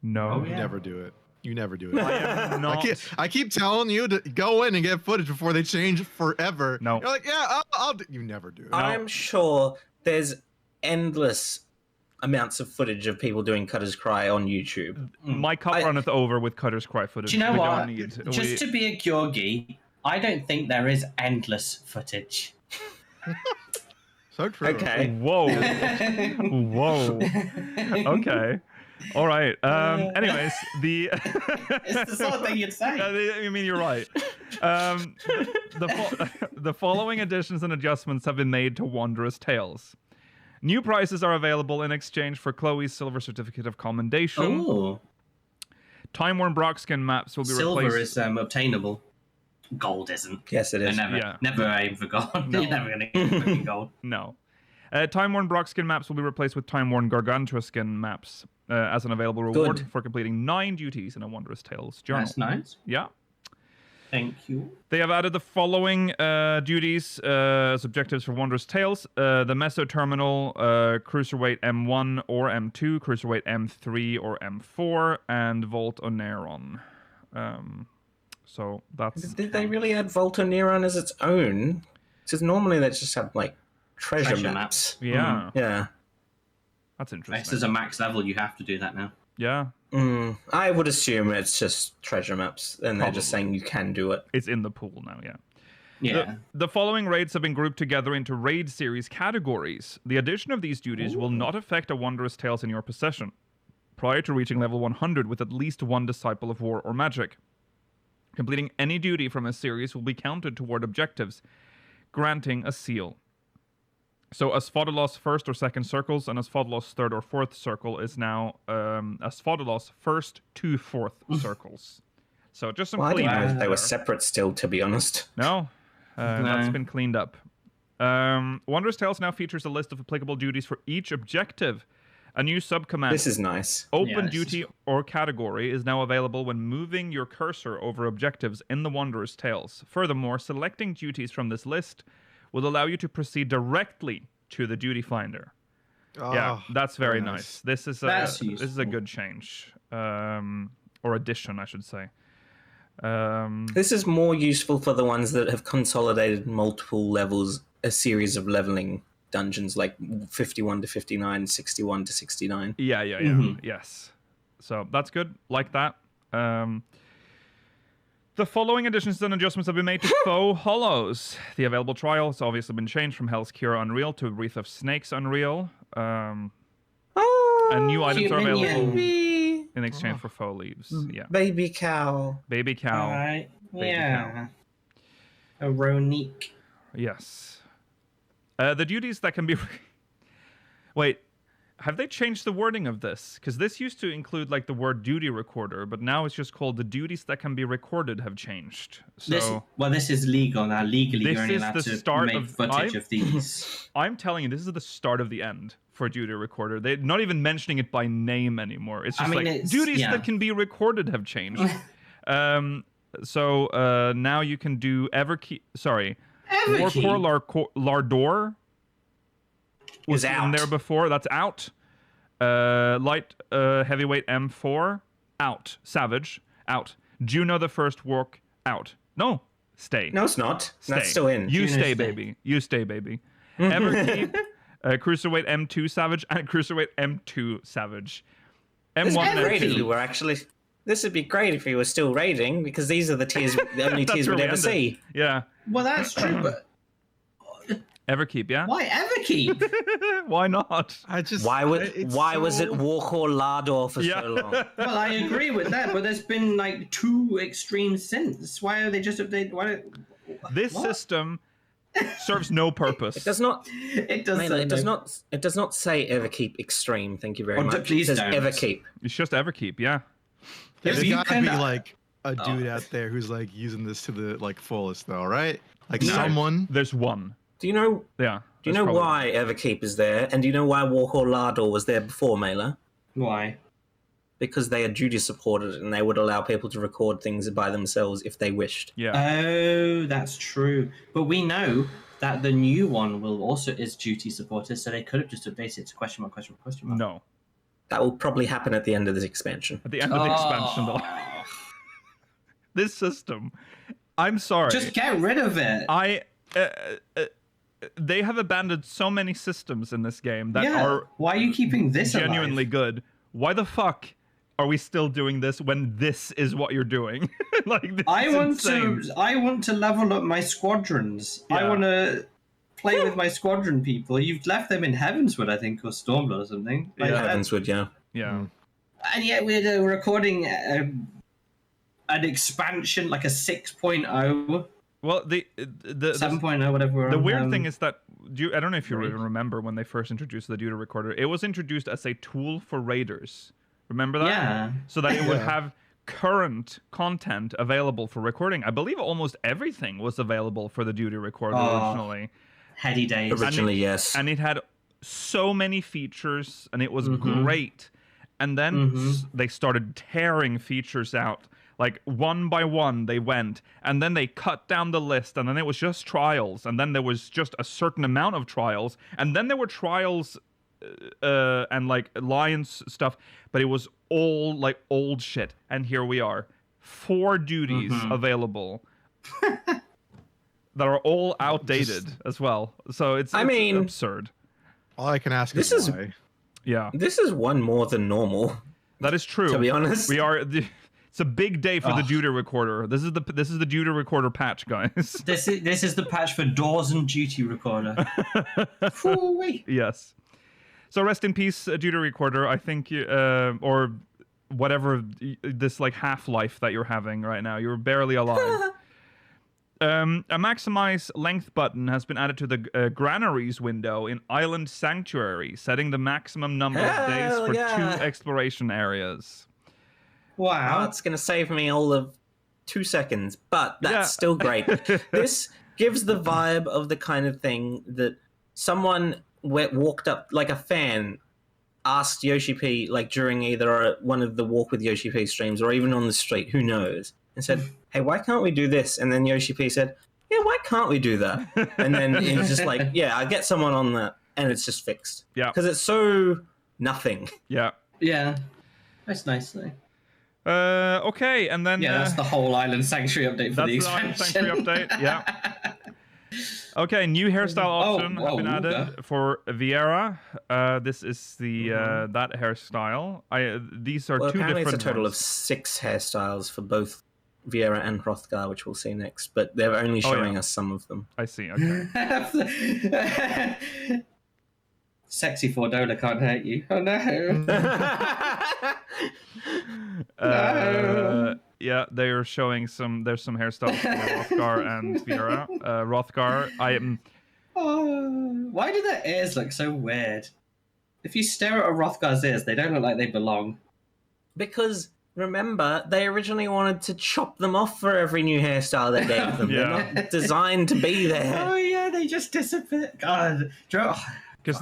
No, Oh, You yeah. never do it. You never do it. I am not. I keep telling you to go in and get footage before they change forever. No. You're like, yeah, I'll do. You never do it. I'm sure there's endless amounts of footage of people doing Cutter's Cry on YouTube. My cup runneth over with Cutter's Cry footage. Do you know we what? Don't need, Just to be a Gyorgi, I don't think there is endless footage. So true. Okay. Whoa. Whoa. Okay. All right. Anyways, It's the sort of thing you'd say. I mean, you're right. The following additions and adjustments have been made to Wondrous Tales. New prices are available in exchange for Chloe's Silver Certificate of Commendation. Oh, Time-worn Brockskin maps will be silver replaced. is obtainable. Gold isn't. Yes, it is. Never aim for gold. You're never gonna get fucking gold. No. Time-worn Brockskin maps will be replaced with Time-worn Gargantua skin maps as an available reward Good. for completing 9 duties in a Wondrous Tales journal. That's nice. Yeah. Thank you. They have added the following duties as objectives for Wondrous Tales. The Meso Terminal, Cruiserweight M1 or M2, Cruiserweight M3 or M4, and Volt Oneron. So that's... Did they really add Volta Neuron as its own? Because normally they just have, like, treasure maps. Yeah, Yeah. that's This interesting. is a max level. You have to do that now. Yeah, I would assume it's just treasure maps, and they're just saying you can do it. it's in the pool now, yeah. Yeah. The following raids have been grouped together into raid series categories. The addition of these duties will not affect a Wondrous Tales in your possession prior to reaching level 100 with at least one Disciple of War or Magic. Completing any duty from a series will be counted toward objectives, granting a seal. So Asphodelos first or second circles and Asphodelos third or fourth circle is now Asphodelos first to fourth circles. So just some Well, I didn't cleanup know they were there. separate still, to be honest. No, that's No. been cleaned up. Wondrous Tales now features a list of applicable duties for each objective. A new subcommand, This is nice. Open Yeah, this Duty or Category, is now available when moving your cursor over objectives in the Wondrous Tales. Furthermore, selecting duties from this list will allow you to proceed directly to the Duty Finder. Yeah, Oh, that's very nice. This is That's a useful. good change, or addition, I should say. This is more useful for the ones that have consolidated multiple levels, a series of leveling dungeons, like 51 to 59, 61 to 69. Yeah, Mhm. yes. So that's good. Like that. The following additions and adjustments have been made to Faux Hollows. The available trial has obviously been changed from Hell's Cure Unreal to Wreath of Snakes Unreal. And new items are cute available Baby, in exchange for faux leaves. Yeah. baby cow. Baby cow. All right. Baby Yeah. A Ronique. Yes. The duties that can be... Wait. Have they changed the wording of this? Because this used to include like the word duty recorder, but now it's just called the duties that can be recorded have changed. So this is legal now. Legally, this you're only is allowed the to start make of- footage I'm- of these. I'm telling you, this is the start of the end for duty recorder. They're not even mentioning it by name anymore. It's just duties that can be recorded have changed. So now you can do Warcore Lardor was Is in out. there before. That's out. Light heavyweight M4 out. Savage out. Juno the First Walk out. No, stay. No, it's not. Stay. That's still in. You Juno, stay, stay. baby. You stay, baby. Everkeep, Cruiserweight M2 Savage, and Cruiserweight M2 Savage. This M1 would be and great if we M2. were actually. This would be great if we were still raiding, because these are the tiers, the only That's tiers where we'd we ever ended. see. Yeah. Well, that's true, but Everkeep, yeah? why Everkeep? Why not? I just Why was it's it so- Warcore Lardor for Yeah. so long? Well, I agree with that, but there's been like 2 extremes since. Why are they just updated? This What? system serves no purpose. It does not. It does. Mela, it does not. It does not say Everkeep Extreme. Thank you very Oh, much. please it says don't. Everkeep. It's just Everkeep, yeah. There's If you gotta can- be like a dude out there who's like using this to the like fullest, though, right? Like No. someone. There's one. Do you know? Yeah. Do you there's know probably why Everkeep is there? And do you know why Warcore Lardor was there before, Mela? Why? Because they are duty supported and they would allow people to record things by themselves if they wished. Yeah. Oh, that's true. But we know that the new one is duty supported, so they could have just updated it to question mark, question mark, question mark. No. That will probably happen at the end of this expansion. At the end of the expansion, though. This system. I'm sorry. Just get rid of it. They have abandoned so many systems in this game that yeah. are Why are you keeping this genuinely alive? good. Why the fuck are we still doing this when this is what you're doing? Like this I is want insane. to. I want to level up my squadrons. I Yeah. want to play with my squadron people. You've left them in Heavenswood, I think, or Stormblood or something. Like Yeah. that. Heavenswood, yeah. Yeah. And yet we're recording an expansion like a 6.0, Well, the 7.0, whatever. We're the on, weird thing is that I don't know if you Right. even remember when they first introduced the duty recorder. It was introduced as a tool for raiders. Remember that? Yeah. So that it would Yeah. have current content available for recording. I believe almost everything was available for the duty recorder Oh. originally. Heady days. Originally, yes. And it had so many features and it was Mhm. great. And then Mhm. they started tearing features out. Like one by one they went, and then they cut down the list, and then it was just trials, and then there was just a certain amount of trials, and then there were trials and like alliance stuff, but it was all like old shit. And here we are, 4 duties Mhm. available that are all outdated as well. So it's I mean- absurd. All I can ask This is is- why. Yeah, This is one more than normal, that is true. to be honest. We are. It's a big day for the Ugh. duty recorder. This is the duty recorder patch, guys. This is the patch for doors and duty recorder. Phoo-wee. Yes. So rest in peace, duty recorder. I think you, or whatever this like half-life that you're having right now. You're barely alive. A maximize length button has been added to the granaries window in Island Sanctuary, setting the maximum number of days Hell for yeah. 2 exploration areas. Wow. That's going to save me all of 2 seconds, but that's Yeah. still great. This gives the vibe of the kind of thing that someone walked up, like a fan, asked Yoshi P, like during either one of the Walk with Yoshi P streams or even on the street, who knows, and said, hey, why can't we do this? And then Yoshi P said, yeah, why can't we do that? And then it's just like, yeah, I get someone on that, and it's just fixed. Yeah. Because it's so nothing. Yeah. Yeah. That's nice though. Okay, and then Yeah, that's the whole Island Sanctuary update for the that's the Island expansion. Sanctuary update. Yeah. Okay, new hairstyle option have been added okay. for Vieira. This is the that hairstyle. These are Well, 2 apparently different it's a total ones. of 6 hairstyles for both Vieira and Hrothgar, which we'll see next, but they're only Oh, showing yeah. us some of them. I see. Okay. Sexy Fordola can't hurt you. Oh no. Yeah, they are showing some. There's some hairstyles for Hrothgar and Vieira. Hrothgar, I am. Oh, why do their ears look so weird? If you stare at a Rothgar's ears, they don't look like they belong. Because remember, they originally wanted to chop them off for every new hairstyle they gave them. Yeah. They're not designed to be there. Oh yeah, they just disappear. God, Because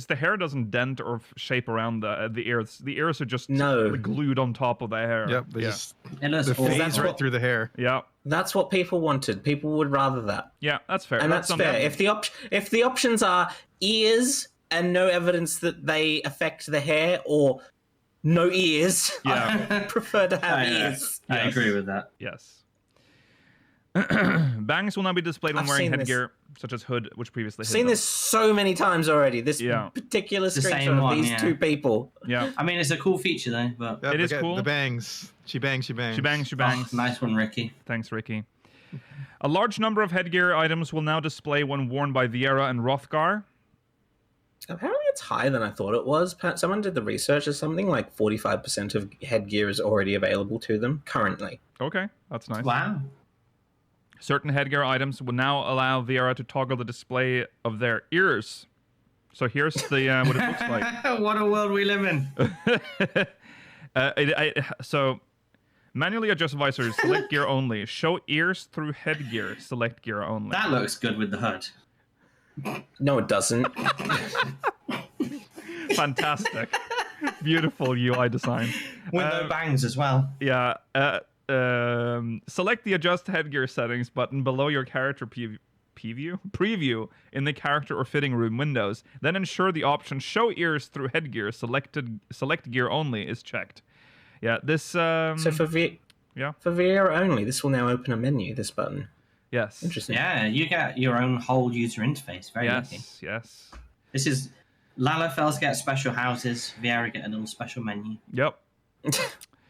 the hair doesn't dent or shape around the ears. The ears are just No. glued on top of the hair. Yep, they yeah. just it looks the awful. phase right through the hair. Yeah. That's what people wanted. People would rather that. Yeah, that's fair. And that's fair. If the options are ears and no evidence that they affect the hair, or no ears, Yeah. I prefer to have ears. I Yes. agree with that. Yes. Bangs will now be displayed when I've wearing seen this. headgear, such as hood, which previously I've hid seen them. this so many times already. This Yeah. particular The same screenshot of one, these yeah. two people. Yeah. I mean, it's a cool feature though. But Yep, It is look at cool. The bangs. She bangs. She bangs. She bangs, she oh, bangs. nice one, Ricky. Thanks, Ricky. A large number of headgear items will now display when worn by Viera and Rothgar. Apparently, it's higher than I thought it was. Someone did the research. There's something like 45% of headgear is already available to them currently. Okay, that's nice. Wow. Certain headgear items will now allow Viera to toggle the display of their ears. So here's the what it looks like. What a world we live in. So manually adjust visors, select gear only. Show ears through headgear, select gear only. That looks good with the hood. No, it doesn't. Fantastic. Beautiful UI design. With no bangs as well. Yeah. Select the adjust headgear settings button below your character preview in the character or fitting room windows. Then ensure the option show ears through headgear select gear only is checked. Yeah, this So for Viera only, this will now open a menu, this button. yes. Interesting. Yeah, you get your own whole user interface. Very lucky. Yes. This is Lalafels get special houses. Viera get a little special menu. Yep.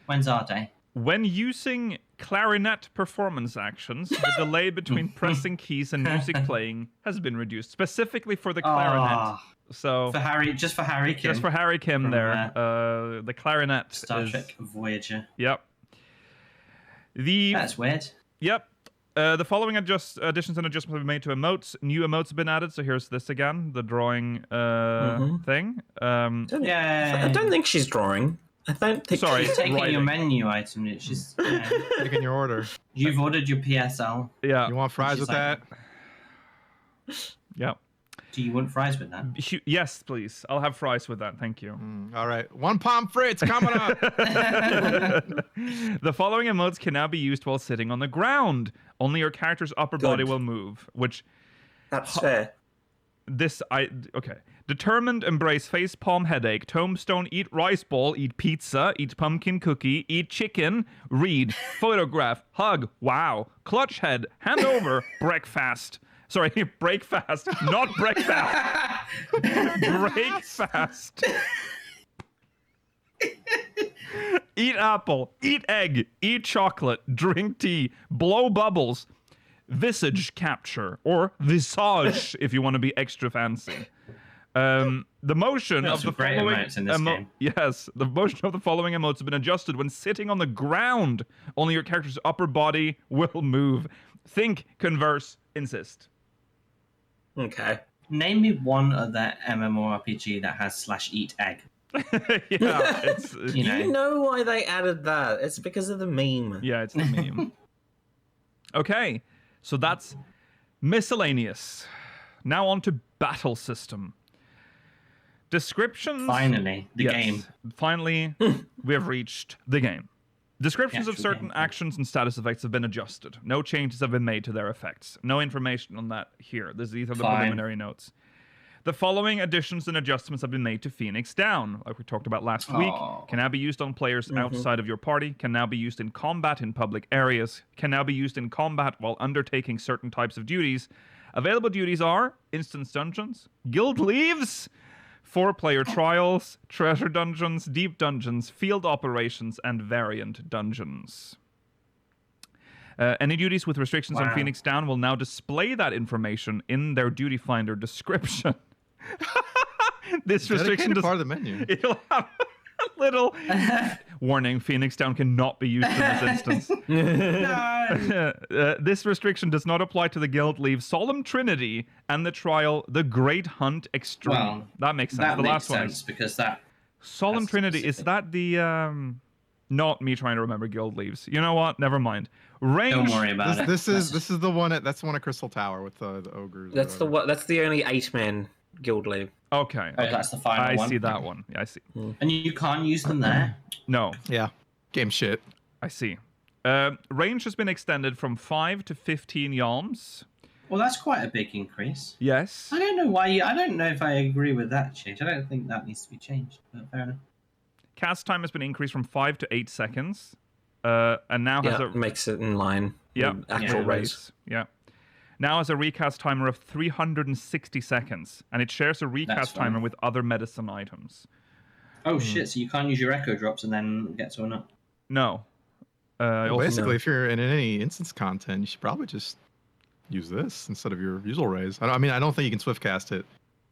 When's our day? When using clarinet performance actions, the delay between pressing keys and music playing has been reduced, specifically for the clarinet. Ah, So for Harry Kim. just for Harry Kim From, there, the clarinet Star is Trek Voyager. yep. That's weird. Yep. The following additions and adjustments have been made to emotes. New emotes have been added. So here's this again, the drawing thing. Yeah. I don't think she's drawing. I don't think. Sorry. She's taking writing. your menu item. She's, Taking your order. you've ordered your PSL. Yeah. You want fries She's with like- that? Yeah. Do you want fries with that? Yes, please. I'll have fries with that. Thank you. All right. One pommes frites coming up. The following emotes can now be used while sitting on the ground. Only your character's upper body will move, which That's fair. okay. Determined, embrace facepalm headache, tombstone, eat rice ball, eat pizza, eat pumpkin cookie, eat chicken, read, photograph, hug, wow, clutch head, hand over, breakfast. Sorry, break fast, not breakfast. Break fast. Eat apple, eat egg, eat chocolate, drink tea, blow bubbles, visage capture, or visage if you want to be extra fancy. The motion Got of the some great following emotes in this game. yes, the motion of the following emotes have been adjusted when sitting on the ground. Only your character's upper body will move. Think, converse, insist. Okay. Name me one other MMORPG that has /eat egg. Yeah, it's You know. You know why they added that? It's because of the meme. yeah, it's the meme. Okay, so that's miscellaneous. Now on to battle system. Descriptions. Finally, the Yes, game. Finally, we have reached the game. Descriptions of actual certain game. actions and status effects have been adjusted. No changes have been made to their effects. No information on that here. These are the Fine. preliminary notes. The following additions and adjustments have been made to Phoenix Down, like we talked about last week. Aw. Can now be used on players outside of your party. Can now be used in combat in public areas. Can now be used in combat while undertaking certain types of duties. Available duties are instance dungeons, guild leaves, 4-player trials, treasure dungeons, deep dungeons, field operations, and variant dungeons. Any duties with restrictions on Wow. Phoenix Down will now display that information in their duty finder description. This restriction Dedicated does part of the menu. It'll have little warning: Phoenix Down cannot be used in this instance. No. This restriction does not apply to the guild leave Solemn Trinity and the trial The Great Hunt Extreme. Well, that makes sense. That The makes last one sense is because that. Solemn that's Trinity. Is specific. that the not me trying to remember guild leaves? You know what? Never mind. Range. Don't worry about it. This is the one. That's the one at Crystal Tower with the ogres. or That's the whatever. That's the only 8-man guild leave. Okay. Oh, that's the final I one. see that one. Yeah, I see. And you can't use them there. No, Yeah, game shit. I see. Range has been extended from 5 to 15 yalms. Well, that's quite a big increase. Yes. I don't know why. I don't know if I agree with that change. I don't think that needs to be changed. But fair enough. Cast time has been increased from 5 to 8 seconds. And now has Yeah, a makes it in line yeah, with actual Yeah. race. Yeah. Now has a recast timer of 360 seconds, and it shares a recast fine. timer with other medicine items. Oh shit! So you can't use your echo drops and then get to a nut. No. Well, Also, basically, if you're in any instance content, you should probably just use this instead of your usual raise. I mean, I don't think you can swift cast it.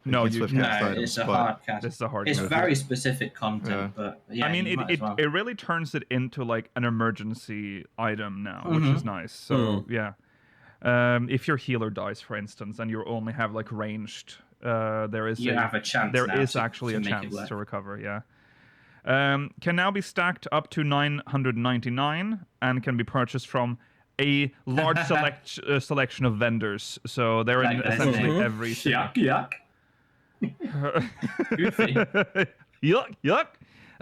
No, can't you swift can't. cast No, items, it's a but- hard cast. this is a hard It's cast. very specific content, Yeah. but yeah. I mean, you might as well. it really turns it into like an emergency item now, which Mhm. is nice. So yeah, if your healer dies, for instance, and you only have like ranged, there is You have a chance There now is to- actually to a make it chance work. to recover. Yeah. Can now be stacked up to 999 and can be purchased from a large selection of vendors. So they're in Like this. essentially every city. yuck. Goofy. Yuck, yuck.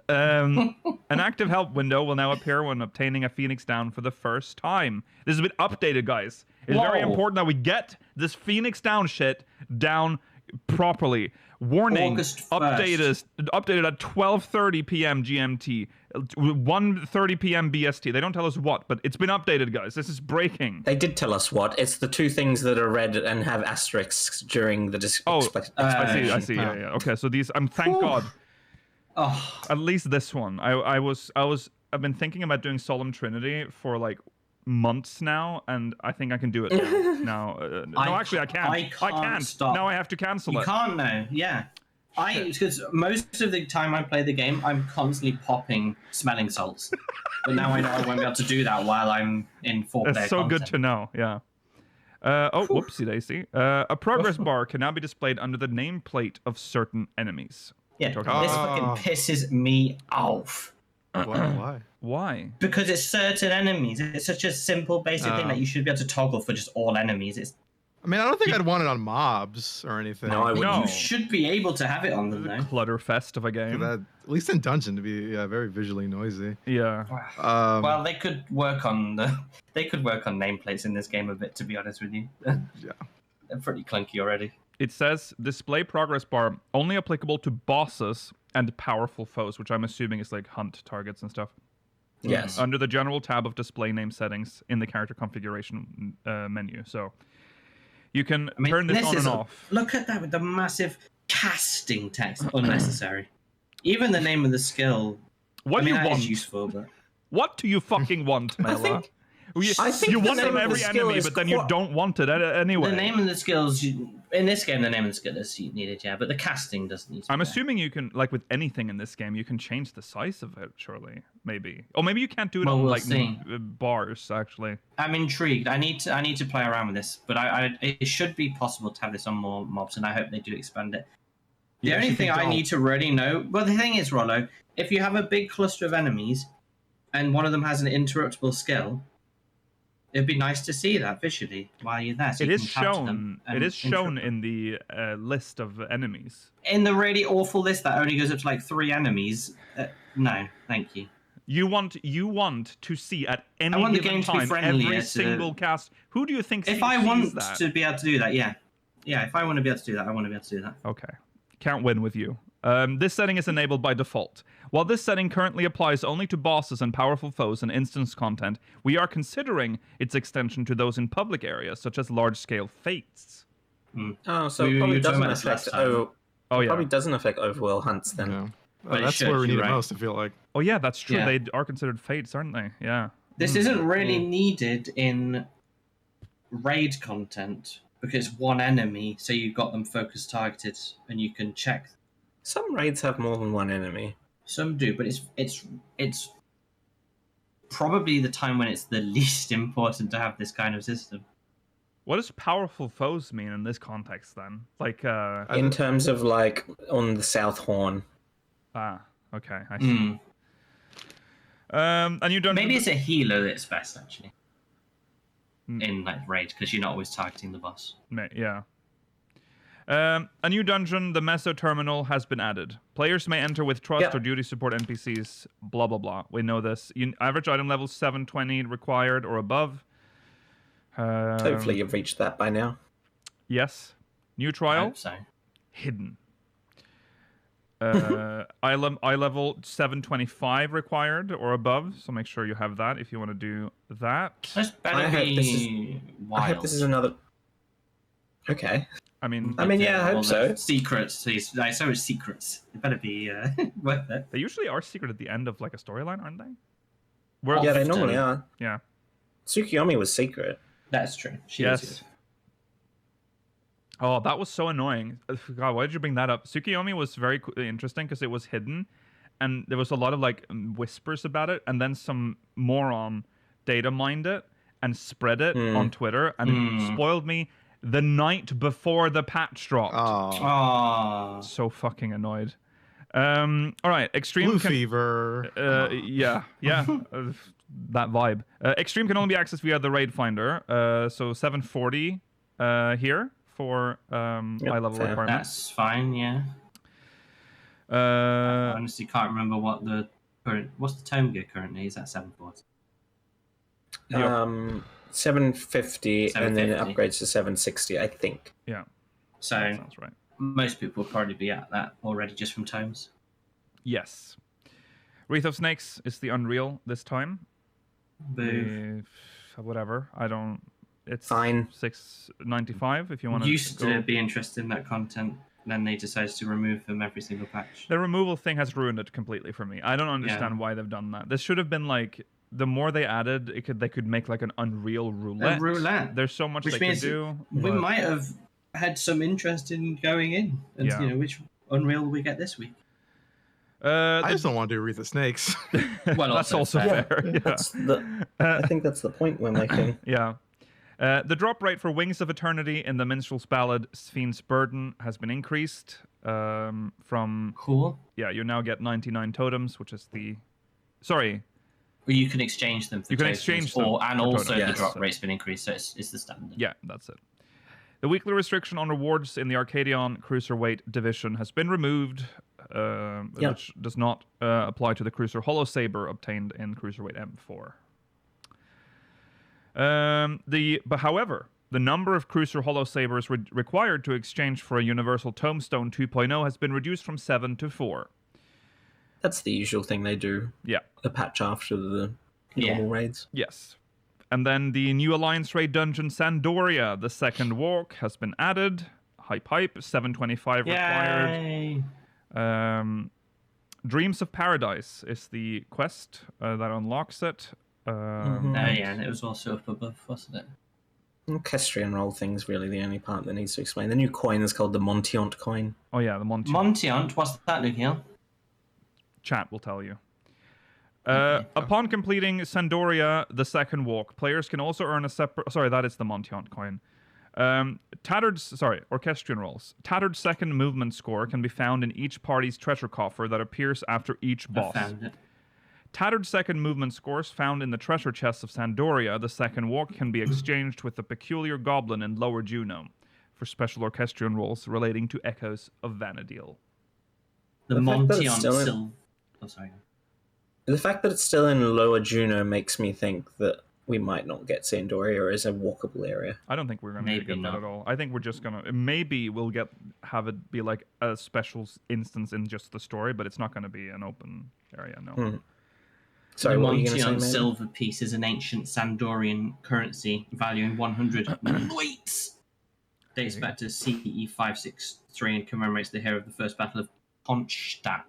An active help window will now appear when obtaining a Phoenix down for the first time. This has been updated, guys. It's very Whoa. important that we get this Phoenix down shit down properly. Warning, August 1st. updated at 12:30 p.m. GMT, 1:30 p.m. BST. They don't tell us what, but it's been updated, guys. This is breaking. They did tell us what. It's the two things that are red and have asterisks during the I see. Yeah. Okay, so these. Thank God. Oh, At least this one. I've been thinking about doing Solemn Trinity for like months now, and I think I can do it now. No, actually, I can't. I can't stop. Now I have to cancel you it. can't know. Yeah. Because most of the time I play the game, I'm constantly popping smelling salts. But now I know I won't be able to do that while I'm in 4-player It's so good content. to know. Yeah. Whoopsie daisy. A progress bar can now be displayed under the nameplate of certain enemies. Yeah, Talking this about- fucking pisses me off. Why? Why? Because it's certain enemies. It's such a simple, basic thing that you should be able to toggle for just all enemies. It's I mean, I don't think I'd want it on mobs or anything. No, I wouldn't. No. You should be able to have it on them, though. Clutterfest of a game. That, at least in dungeon to be very visually noisy. Yeah. Well, they could work on nameplates in this game a bit. To be honest with you, Yeah. they're pretty clunky already. It says display progress bar only applicable to bosses and powerful foes, which I'm assuming is like hunt targets and stuff. Yes. Under the general tab of display name settings in the character configuration menu. So you can I mean, turn this on is and off. Look at that with the massive casting text. Unnecessary. Even the name of the skill. What I mean, do you that is want? useful, but What do you fucking want, Mela? I think you the want name from of the every skill enemy, is but then you quite- don't want it anyway. the name of the skills in this game, the name of the skill is needed, yeah. But the casting doesn't need to. I'm be there. assuming you can, like with anything in this game, you can change the size of it, surely. Maybe. Or maybe you can't do it Well, on we'll like see. bars, actually. I'm intrigued. I need to play around with this, but it should be possible to have this on more mobs, and I hope they do expand it. The Yeah, only you thing think I don't. need to really know, well, the thing is, Rollo, if you have a big cluster of enemies, and one of them has an interruptible skill, it'd be nice to see that visually while you're there. So It you is can capture shown. them It and is shown interrupt in the list of enemies. them. In the really awful list that only goes up to like 3 enemies. No, thank you. You want to see at any want the given game to be time friendlier every to- single cast. Who do you think If sees I want that? to be able to do that, yeah. If I want to be able to do that, I want to be able to do that. Okay. Can't win with you. This setting is enabled by default. While this setting currently applies only to bosses and powerful foes and instance content, we are considering its extension to those in public areas, such as large-scale fates. Oh, so We it were probably talking doesn't about this last affect. time. Oh yeah. Probably doesn't affect overworld hunts then. Yeah. But it That's should, where we need you're it right. most. I feel like. Oh yeah, that's true. Yeah. They are considered fates, aren't they? Yeah. This isn't really needed in raid content because it's one enemy, so you've got them focus targeted and you can check. Some raids have more than one enemy. Some do, but it's probably the time when it's the least important to have this kind of system. What does powerful foes mean in this context then? Like, In terms of like on the South Horn. okay, I see. And you don't. Maybe it's a healer that's best actually. In like raid, because you're not always targeting the boss. Yeah. A new dungeon, the Meso Terminal, has been added. Players may enter with trust or duty support NPCs, blah, blah, blah. We know this. Average item level 720 required or above. Hopefully you've reached that by now. Yes. New I trial. hope so. Hidden. Eye level 725 required or above, so make sure you have that if you want to do that. This better be wild. I hope this is another... Okay. I mean, yeah, I hope so. Secrets. Like, so much secrets. It better be worth it. they usually are secret at the end of like a storyline, aren't they? Yeah, they normally are. Yeah. Tsukiyomi was secret. That's true. She Yes. is good. Oh, that was so annoying. God, why did you bring that up? Tsukiyomi was very interesting because it was hidden, and there was a lot of like whispers about it, and then some moron data mined it and spread it on Twitter, and it spoiled me the night before the patch dropped. Oh. So fucking annoyed. All right, Extreme Blue Fever. yeah, that vibe. Extreme can only be accessed via the raid finder. So 740 here for high level requirement. That's fine, yeah. I honestly can't remember what the current. What's the tome gear currently? Is that 740? 750, and then it 750. upgrades to 760, I think. Yeah, So that sounds right. most people will probably be at that already just from tomes. Yes. Wreath of Snakes is the Unreal this time. Boo. Whatever. I don't. It's Fine. 695 if you want to. Used to be interested in that content, then they decided to remove them every single patch. The removal thing has ruined it completely for me. I don't understand why they've done that. This should have been like the more they added, they could make like an Unreal roulette. A roulette. There's so much Which they could means do. We but- might have had some interest in going in and Yeah. which Unreal we get this week. I just don't want to do Wreath of Snakes. Well, that's also also fair. fair. Yeah. That's the, I think that's the point we're making. Yeah. The drop rate for Wings of Eternity in the Minstrel's Ballad Fiend's Burden has been increased from... Cool. Yeah, you now get 99 totems, which is the... Sorry. Or you can exchange them for You can tokens, exchange them and for also tokens, the yes. drop rate's been increased, so it's the standard. Yeah, that's it. The weekly restriction on rewards in the Arcadion Cruiserweight division has been removed, which does not apply to the Cruiser Hollow Saber obtained in Cruiserweight M4. However, the number of Cruiser Hollow Sabers required to exchange for a Universal Tombstone 2.0 has been reduced from 7 to 4. That's the usual thing they do. Yeah. A patch after the normal raids. Yes. And then the new Alliance raid dungeon Sandoria, the second walk, has been added. Hype, 725 required. Yay! Dreams of Paradise is the quest that unlocks it. And it was also up above, wasn't it? Orchestrion roll thing's really the only part that needs to explain. The new coin is called the Montiant coin. Oh yeah, the Montiant, what's that, Lukiel? Chat will tell you. Upon completing Sandoria, the second walk, players can also earn a separate... Sorry, that is the Montiant coin. Orchestrion rolls. Tattered second movement score can be found in each party's treasure coffer that appears after each boss. I found it. Tattered second movement scores found in the treasure chests of Sandoria, the second walk, can be exchanged with the peculiar goblin in Lower Juno for special Orchestrion rolls relating to Echoes of Vanadil. The Montiant Oh, sorry. The fact that it's still in Lower Juno makes me think that we might not get Sandoria as a walkable area. I don't think we're going to get that at all. I think we're just going to... Maybe we'll have it be like a special instance in just the story, but it's not going to be an open area, no. Sorry, the what were you going to say, Montiant man? silver piece is an ancient Sandorian currency valuing 100 weights. Dates back to CE 563 and commemorates the hero of the first battle of Kronstadt.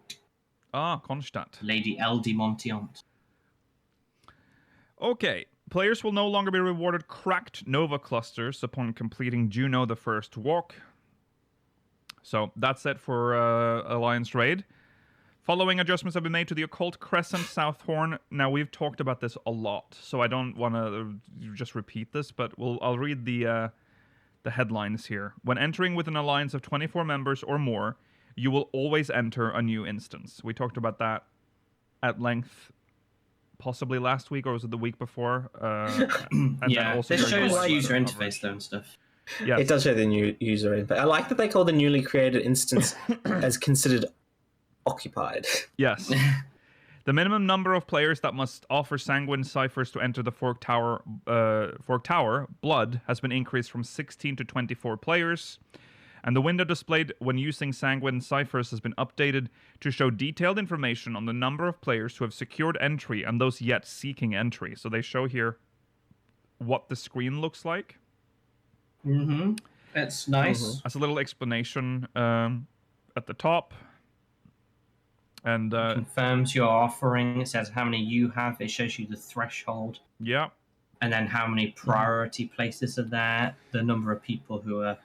Ah, Kronstadt. Lady Elde Montiant. Okay. Players will no longer be rewarded cracked Nova clusters upon completing Juno the first walk. So that's it for Alliance Raid. Following adjustments have been made to the Occult Crescent South Horn. Now, we've talked about this a lot, so I don't want to just repeat this, but I'll read the headlines here. When entering with an alliance of 24 members or more, you will always enter a new instance. We talked about that at length, possibly last week, or was it the week before? And yeah, also this during shows the user coverage. interface though and stuff. Yes. It does show the new user input. I like that they call the newly created instance as considered occupied. Yes. The minimum number of players that must offer sanguine ciphers to enter the Fork Tower Blood has been increased from 16 to 24 players. And the window displayed when using sanguine ciphers has been updated to show detailed information on the number of players who have secured entry and those yet seeking entry. So they show here what the screen looks like. Mm-hmm. That's nice. As a little explanation at the top. And Confirms your offering. It says how many you have. It shows you the threshold. yeah. And then how many priority places are there, the number of people who are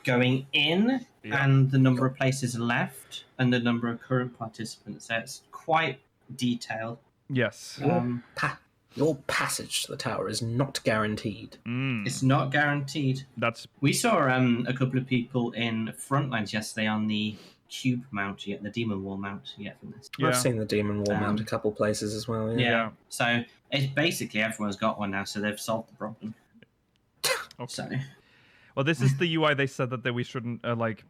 going in, and the number of places left, and the number of current participants. So it's quite detailed. Yes. Your passage to the tower is not guaranteed. It's not guaranteed. We saw a couple of people in Frontlines yesterday on the cube mount, the demon wall mount you get from this. Yeah. I've seen the demon wall mount a couple places as well. Yeah. So it's basically everyone's got one now, so they've solved the problem. Okay. So. Well, this is the UI they said that we shouldn't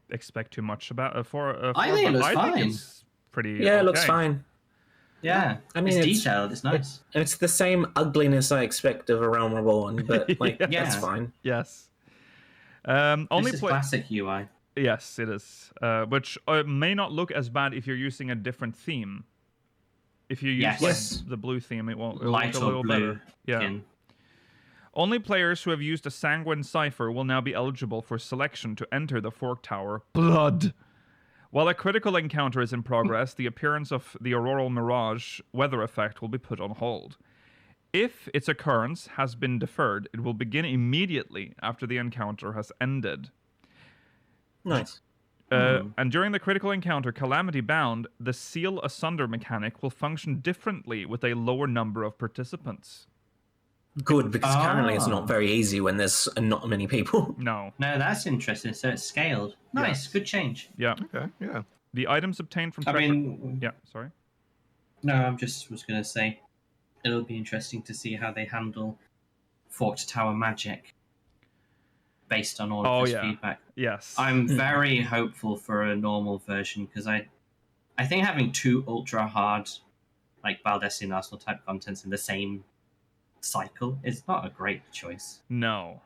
expect too much about I think it looks fine. think it's pretty. Yeah, it looks okay. fine. Yeah, I mean, it's detailed. It's nice. It's the same ugliness I expect of A Realm Reborn, but like Yeah. that's fine. Yes. Only This is classic UI. Yes, it is. Which may not look as bad if you're using a different theme. If you use like, the blue theme, it won't. It'll Light look a or little blue better. Yeah. skin. Only players who have used a sanguine cipher will now be eligible for selection to enter the Fork Tower Blood. While a critical encounter is in progress, the appearance of the auroral mirage weather effect will be put on hold. If its occurrence has been deferred, it will begin immediately after the encounter has ended. Nice. And during the critical encounter, Calamity Bound, the Seal Asunder mechanic will function differently with a lower number of participants. Good, because currently it's not very easy when there's not many people. No. No, that's interesting. So it's scaled. Nice. Yes. Good change. Yeah. Okay, yeah. The items obtained from Yeah, sorry. No, I'm just was going to say it'll be interesting to see how they handle Forked Tower magic based on all of this feedback. Yes. I'm very hopeful for a normal version because I think having two ultra hard, like Baldessian Arsenal type contents in the same cycle is not a great choice. No.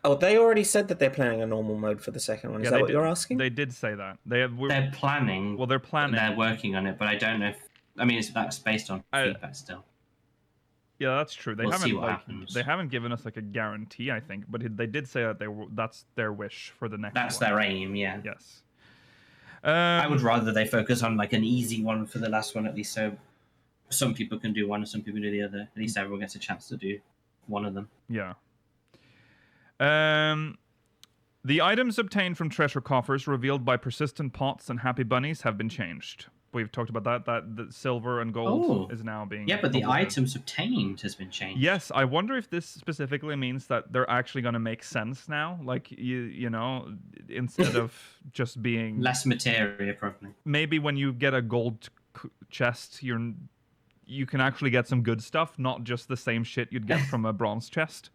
Oh, they already said that they're planning a normal mode for the second one. Is that what you're asking? They did say that. They're planning. Well, they're planning. They're working on it, but I don't know if... I mean, that's based on feedback still. Yeah, that's true. We'll see what happens. They haven't given us like a guarantee, I think, but they did say that that's their wish for the next one. That's their aim, yeah. Yes. I would rather they focus on like an easy one for the last one, at least, so some people can do one and some people do the other. At least everyone gets a chance to do one of them. Yeah. The items obtained from treasure coffers revealed by persistent pots and happy bunnies have been changed. We've talked about that. That the silver and gold is now being... Yeah, but the items obtained has been changed. Yes, I wonder if this specifically means that they're actually going to make sense now. Like, you know, instead of just being... Less materia, probably. Maybe when you get a gold chest, you can actually get some good stuff, not just the same shit you'd get from a bronze chest.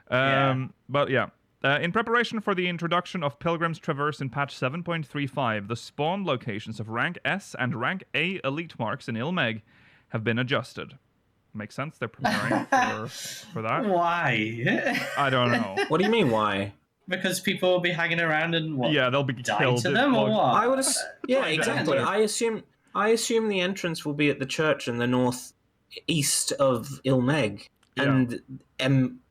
But yeah. In preparation for the introduction of Pilgrim's Traverse in patch 7.35, the spawn locations of rank S and rank A elite marks in Ilmeg have been adjusted. Makes sense, they're preparing for that. Why? I don't know. What do you mean, why? Because people will be hanging around and what? Yeah, they'll be die killed. to them or what? I would yeah, Kinda. exactly. I assume the entrance will be at the church in the northeast of Ilmeg. And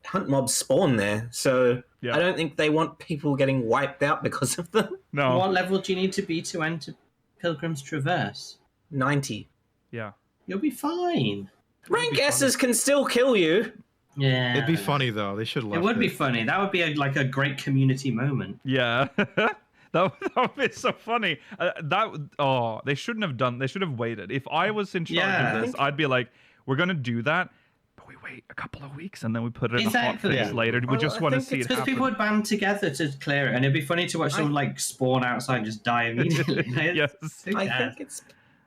hunt mobs spawn there, so I don't think they want people getting wiped out because of them. No. What level do you need to be to enter Pilgrim's Traverse? 90. Yeah. You'll be fine. Rank S's can still kill you. Yeah. It'd be funny though. They should. It would be funny. That would be like a great community moment. Yeah. That would be so funny. They shouldn't have done. They should have waited. If I was in charge of this, I'd be like, we're gonna do that, but we wait a couple of weeks and then we put it in a hotfix later. We just want to see it happen. Because people would band together to clear it, and it'd be funny to watch someone like spawn outside and just die immediately. Yes.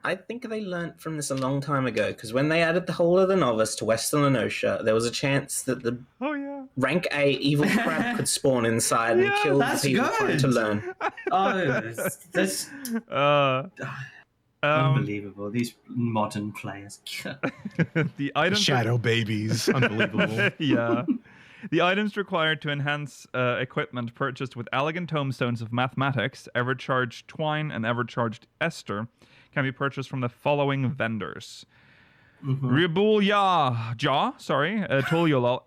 I think they learnt from this a long time ago, because when they added the whole of the novice to Western Inertia, there was a chance that the rank A evil crab could spawn inside and kill the people trying to learn. That's unbelievable. These modern players. The items Shadow babies. Unbelievable. Yeah. The items required to enhance equipment purchased with elegant tomestones of mathematics, ever-charged twine, and ever-charged ester can be purchased from the following vendors. Ribul Tulyolol,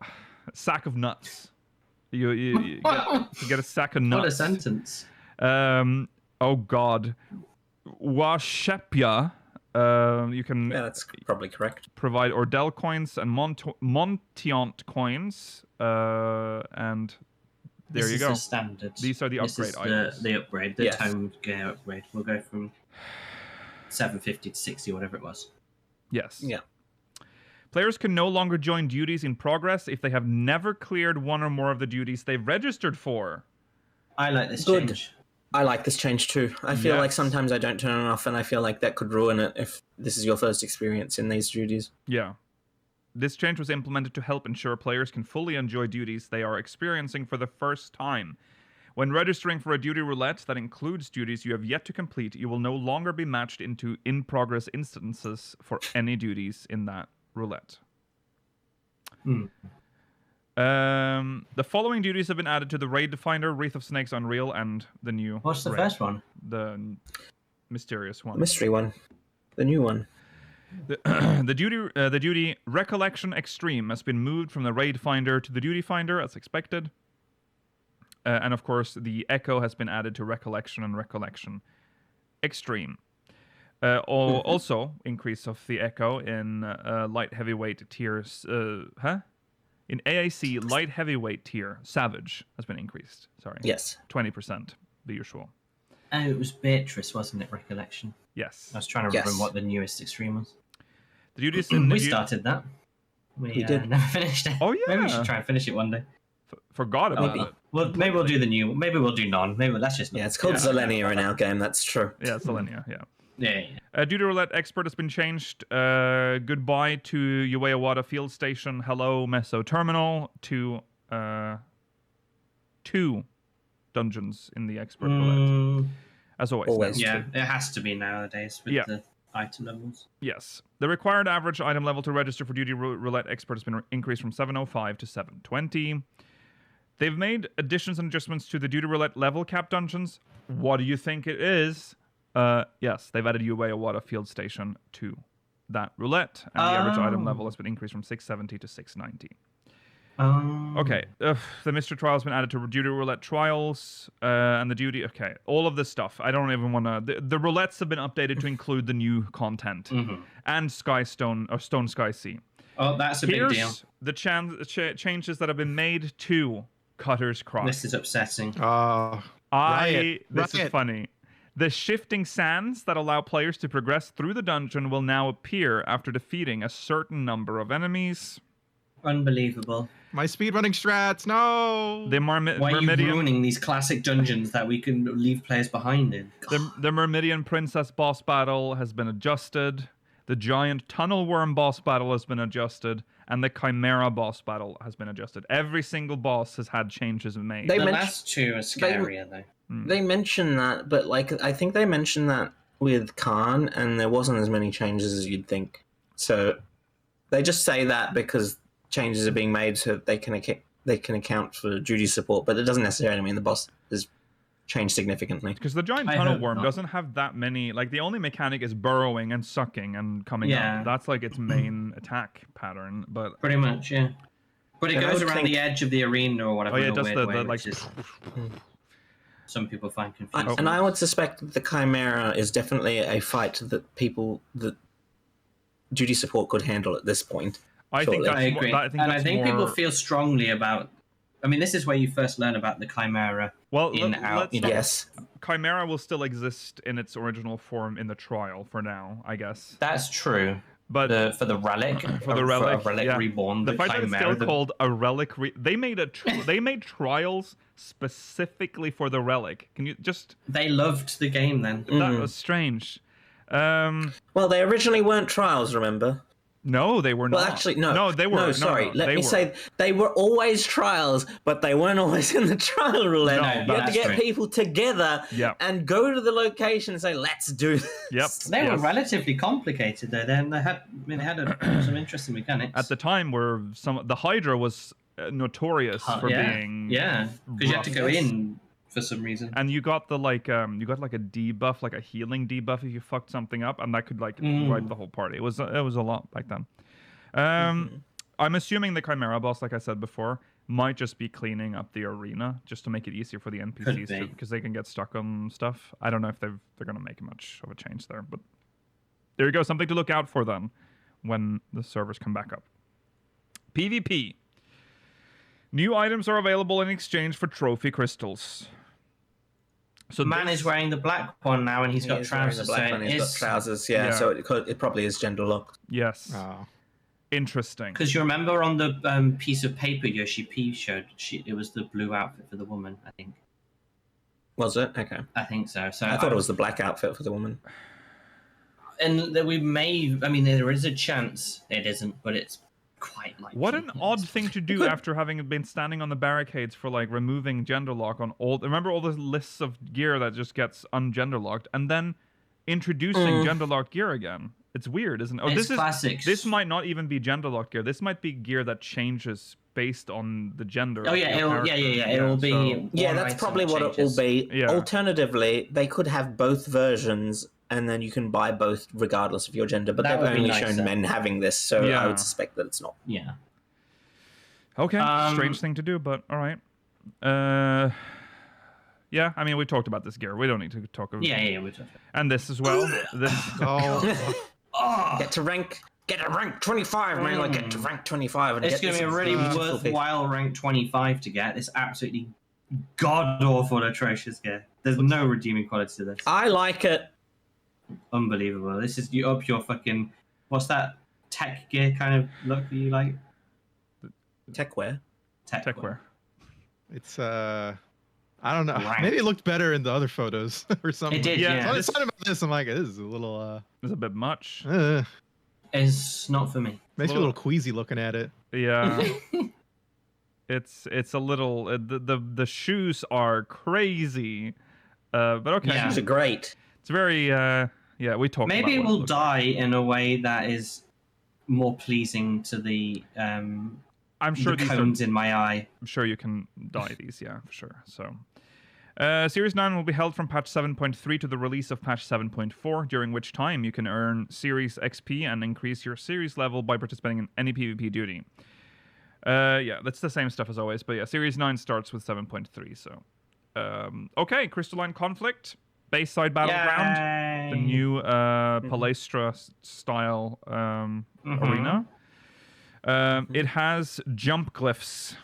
sack of nuts. You get a sack of nuts. What a sentence. Oh God. Washepia. You can. Yeah, that's probably correct. Provide Ordel coins and Montiant coins, and there you go. This is the standard. These are the upgrade items. The upgrade, the tome gear upgrade. We'll go from 750 to 60, whatever it was. Yes. Yeah. Players can no longer join duties in progress if they have never cleared one or more of the duties they've registered for. I like this change. I like this change too. I feel like sometimes I don't turn it off, and I feel like that could ruin it if this is your first experience in these duties. Yeah. This change was implemented to help ensure players can fully enjoy duties they are experiencing for the first time. When registering for a duty roulette that includes duties you have yet to complete, you will no longer be matched into in-progress instances for any duties in that roulette. The following duties have been added to the Raid Finder, Wreath of Snakes Unreal, and the new... What's the first one? The mysterious one. Mystery one. The new one. The duty Recollection Extreme has been moved from the Raid Finder to the Duty Finder, as expected. And of course, the Echo has been added to Recollection and Recollection Extreme. Also, increase of the Echo in light heavyweight tiers. In AAC, light heavyweight tier, Savage has been increased. Sorry. Yes. 20%, the usual. Oh, it was Beatrice, wasn't it? Recollection. Yes. I was trying to remember what the newest extreme was. The duties in we started that. We did. Never finished it. Oh yeah. Maybe we should try and finish it one day. Forgot about it. Well, maybe we'll do the new. Maybe we'll do none. Maybe that's just. Yeah, it's called Zilenia in our game. That's true. Yeah, Zilenia. Yeah. Yeah. Duty Roulette Expert has been changed. Goodbye to Ueawada Field Station. Hello, Meso Terminal. To 2 dungeons in the Expert Roulette. As always. Yeah, it has to be nowadays with the item levels. Yes. The required average item level to register for Duty Roulette Expert has been increased from 705 to 720. They've made additions and adjustments to the Duty Roulette level cap dungeons. What do you think it is? Yes, they've added Ueawada Field Station to that roulette, and the average item level has been increased from 670 to 690. Okay, the Mystery Trial has been added to Duty Roulette Trials, and the Duty... Okay, all of this stuff. I don't even want to... The roulettes have been updated to include the new content, and Stone Sky Sea. Oh, that's a big deal. The changes that have been made to Cutter's Cross. This is upsetting. This is funny. The shifting sands that allow players to progress through the dungeon will now appear after defeating a certain number of enemies. Unbelievable. My speedrunning strats, no! Why are you ruining these classic dungeons that we can leave players behind in? The Myrmidian Princess boss battle has been adjusted. The giant tunnel worm boss battle has been adjusted. And the Chimera boss battle has been adjusted. Every single boss has had changes made. The last two are scarier, though. They mentioned that, but I think they mentioned that with Khan, and there wasn't as many changes as you'd think. So they just say that because changes are being made so they can account for duty support, but it doesn't necessarily mean the boss has changed significantly. Because the giant tunnel worm doesn't have that many. Like, the only mechanic is burrowing and sucking and coming up. That's like its main attack pattern. But pretty much, yeah. But it goes around the edge of the arena or whatever. Oh yeah, it does the like. Some people find confusing. And I would suspect that the Chimera is definitely a fight that duty support could handle at this point. I think I agree. I think people feel strongly about I mean, this is where you first learn about the Chimera. Well, out. Yes. Chimera will still exist in its original form in the trial for now, I guess. That's true. But For the relic, for the relic, for a relic yeah. reborn, the fact that it's Chimera, still called a relic, they made they made trials specifically for the relic. Can you just? they loved the game then. That was strange. Well, they originally weren't trials, remember? No, they were not. Well, actually, no. No, they were. No, sorry. Let me were. say they were always trials, but they weren't always in the trial roulette. No, you had to that's get true. people together and go to the location and say, "Let's do this." Yep. They were relatively complicated though. Then they had some interesting mechanics. At the time, where the Hydra was notorious for being because you had to go Yes. in for some reason. and you got a debuff, like a healing debuff if you fucked something up, and that could wipe the whole party. It was a lot back then. I'm assuming the Chimera boss, like I said before, might just be cleaning up the arena just to make it easier for the NPCs because they can get stuck on stuff. I don't know if they're going to make much of a change there, but there you go, something to look out for then when the servers come back up. PvP. New items are available in exchange for trophy crystals. So Man is wearing the black one now, and he's got trousers. He's got trousers. Yeah, so it probably is gender locked. Yes. Oh. Interesting. Because you remember on the piece of paper Yoshi P showed, it was the blue outfit for the woman. I think. Was it? Okay. I think so. So I thought it was the black outfit for the woman. And that we may. I mean, there is a chance it isn't, but it's quite likely. What an odd thing to do after having been standing on the barricades for like removing gender lock on all. Remember all the lists of gear that just gets ungender locked, and then introducing gender locked gear again. It's weird, isn't it? Oh, It's classics. This might not even be gender locked gear. This might be gear that changes based on the gender. Oh yeah, it will be. So, Yeah, that's probably what it will be. Yeah. Alternatively, they could have both versions, and then you can buy both regardless of your gender. But That they've would be only nicer. shown men having this, so Yeah. I would suspect that it's not. Yeah. okay, strange thing to do, but all right. Yeah, I mean we talked about this gear. We don't need to talk about. Yeah, we talked. And this as well. This. Oh. Get to rank 25, man. Like get to rank 25. And It's going to be a really worthwhile rank 25 to get this absolutely god awful atrocious gear. There's no redeeming quality to this. I like it. Unbelievable. This is you up your fucking. What's that tech gear kind of look that you like? Techwear. Techwear. It's I don't know. Rank. Maybe it looked better in the other photos or something. It did, Yeah, yeah. So I was talking about this. I'm like, this is a little It's a bit much. It's not for me. makes me a little queasy looking at it. Yeah. it's a little the shoes are crazy. But okay. Yeah. These are great. It's very yeah, we talked Maybe it about what will looks die in a way that is more pleasing to the I'm sure the these cones in my eye. I'm sure you can dye these, yeah, for sure. So Series 9 will be held from patch 7.3 to the release of patch 7.4, during which time you can earn Series XP and increase your Series level by participating in any PvP duty. Yeah, that's the same stuff as always, but yeah, Series 9 starts with 7.3, so... okay, Crystalline Conflict, Bayside Battleground, Yay! the new Palestra-style arena. It has jump glyphs.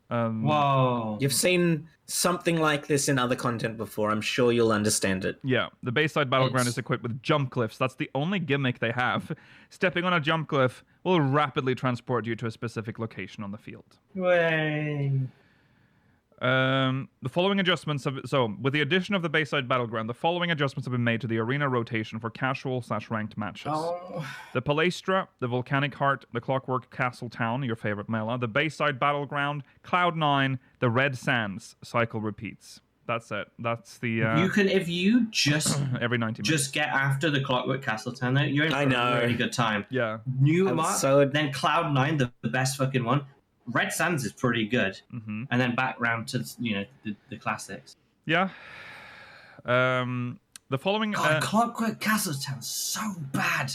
Whoa. You've seen something like this in other content before. I'm sure you'll understand it. Yeah, the Bayside Battleground It's- is equipped with jump glyphs. That's the only gimmick they have. Stepping on a jump glyph will rapidly transport you to a specific location on the field. Way. The following adjustments have... So, with the addition of the Bayside Battleground, the following adjustments have been made to the arena rotation for casual/ranked matches. Oh. The Palestra, the Volcanic Heart, the Clockwork Castle Town, your favorite Mela, the Bayside Battleground, Cloud9, the Red Sands. Cycle repeats. That's it. That's the... You can, if you just every 90 minutes. just get after the Clockwork Castle Town, though, you're in for I know. a really good time. Yeah. New I'm Mark, so- then Cloud9, the best fucking one. Red Sands is pretty good, Mm-hmm. and then back round to the classics. Yeah. The following... God, Clockwork Castle Town's so bad.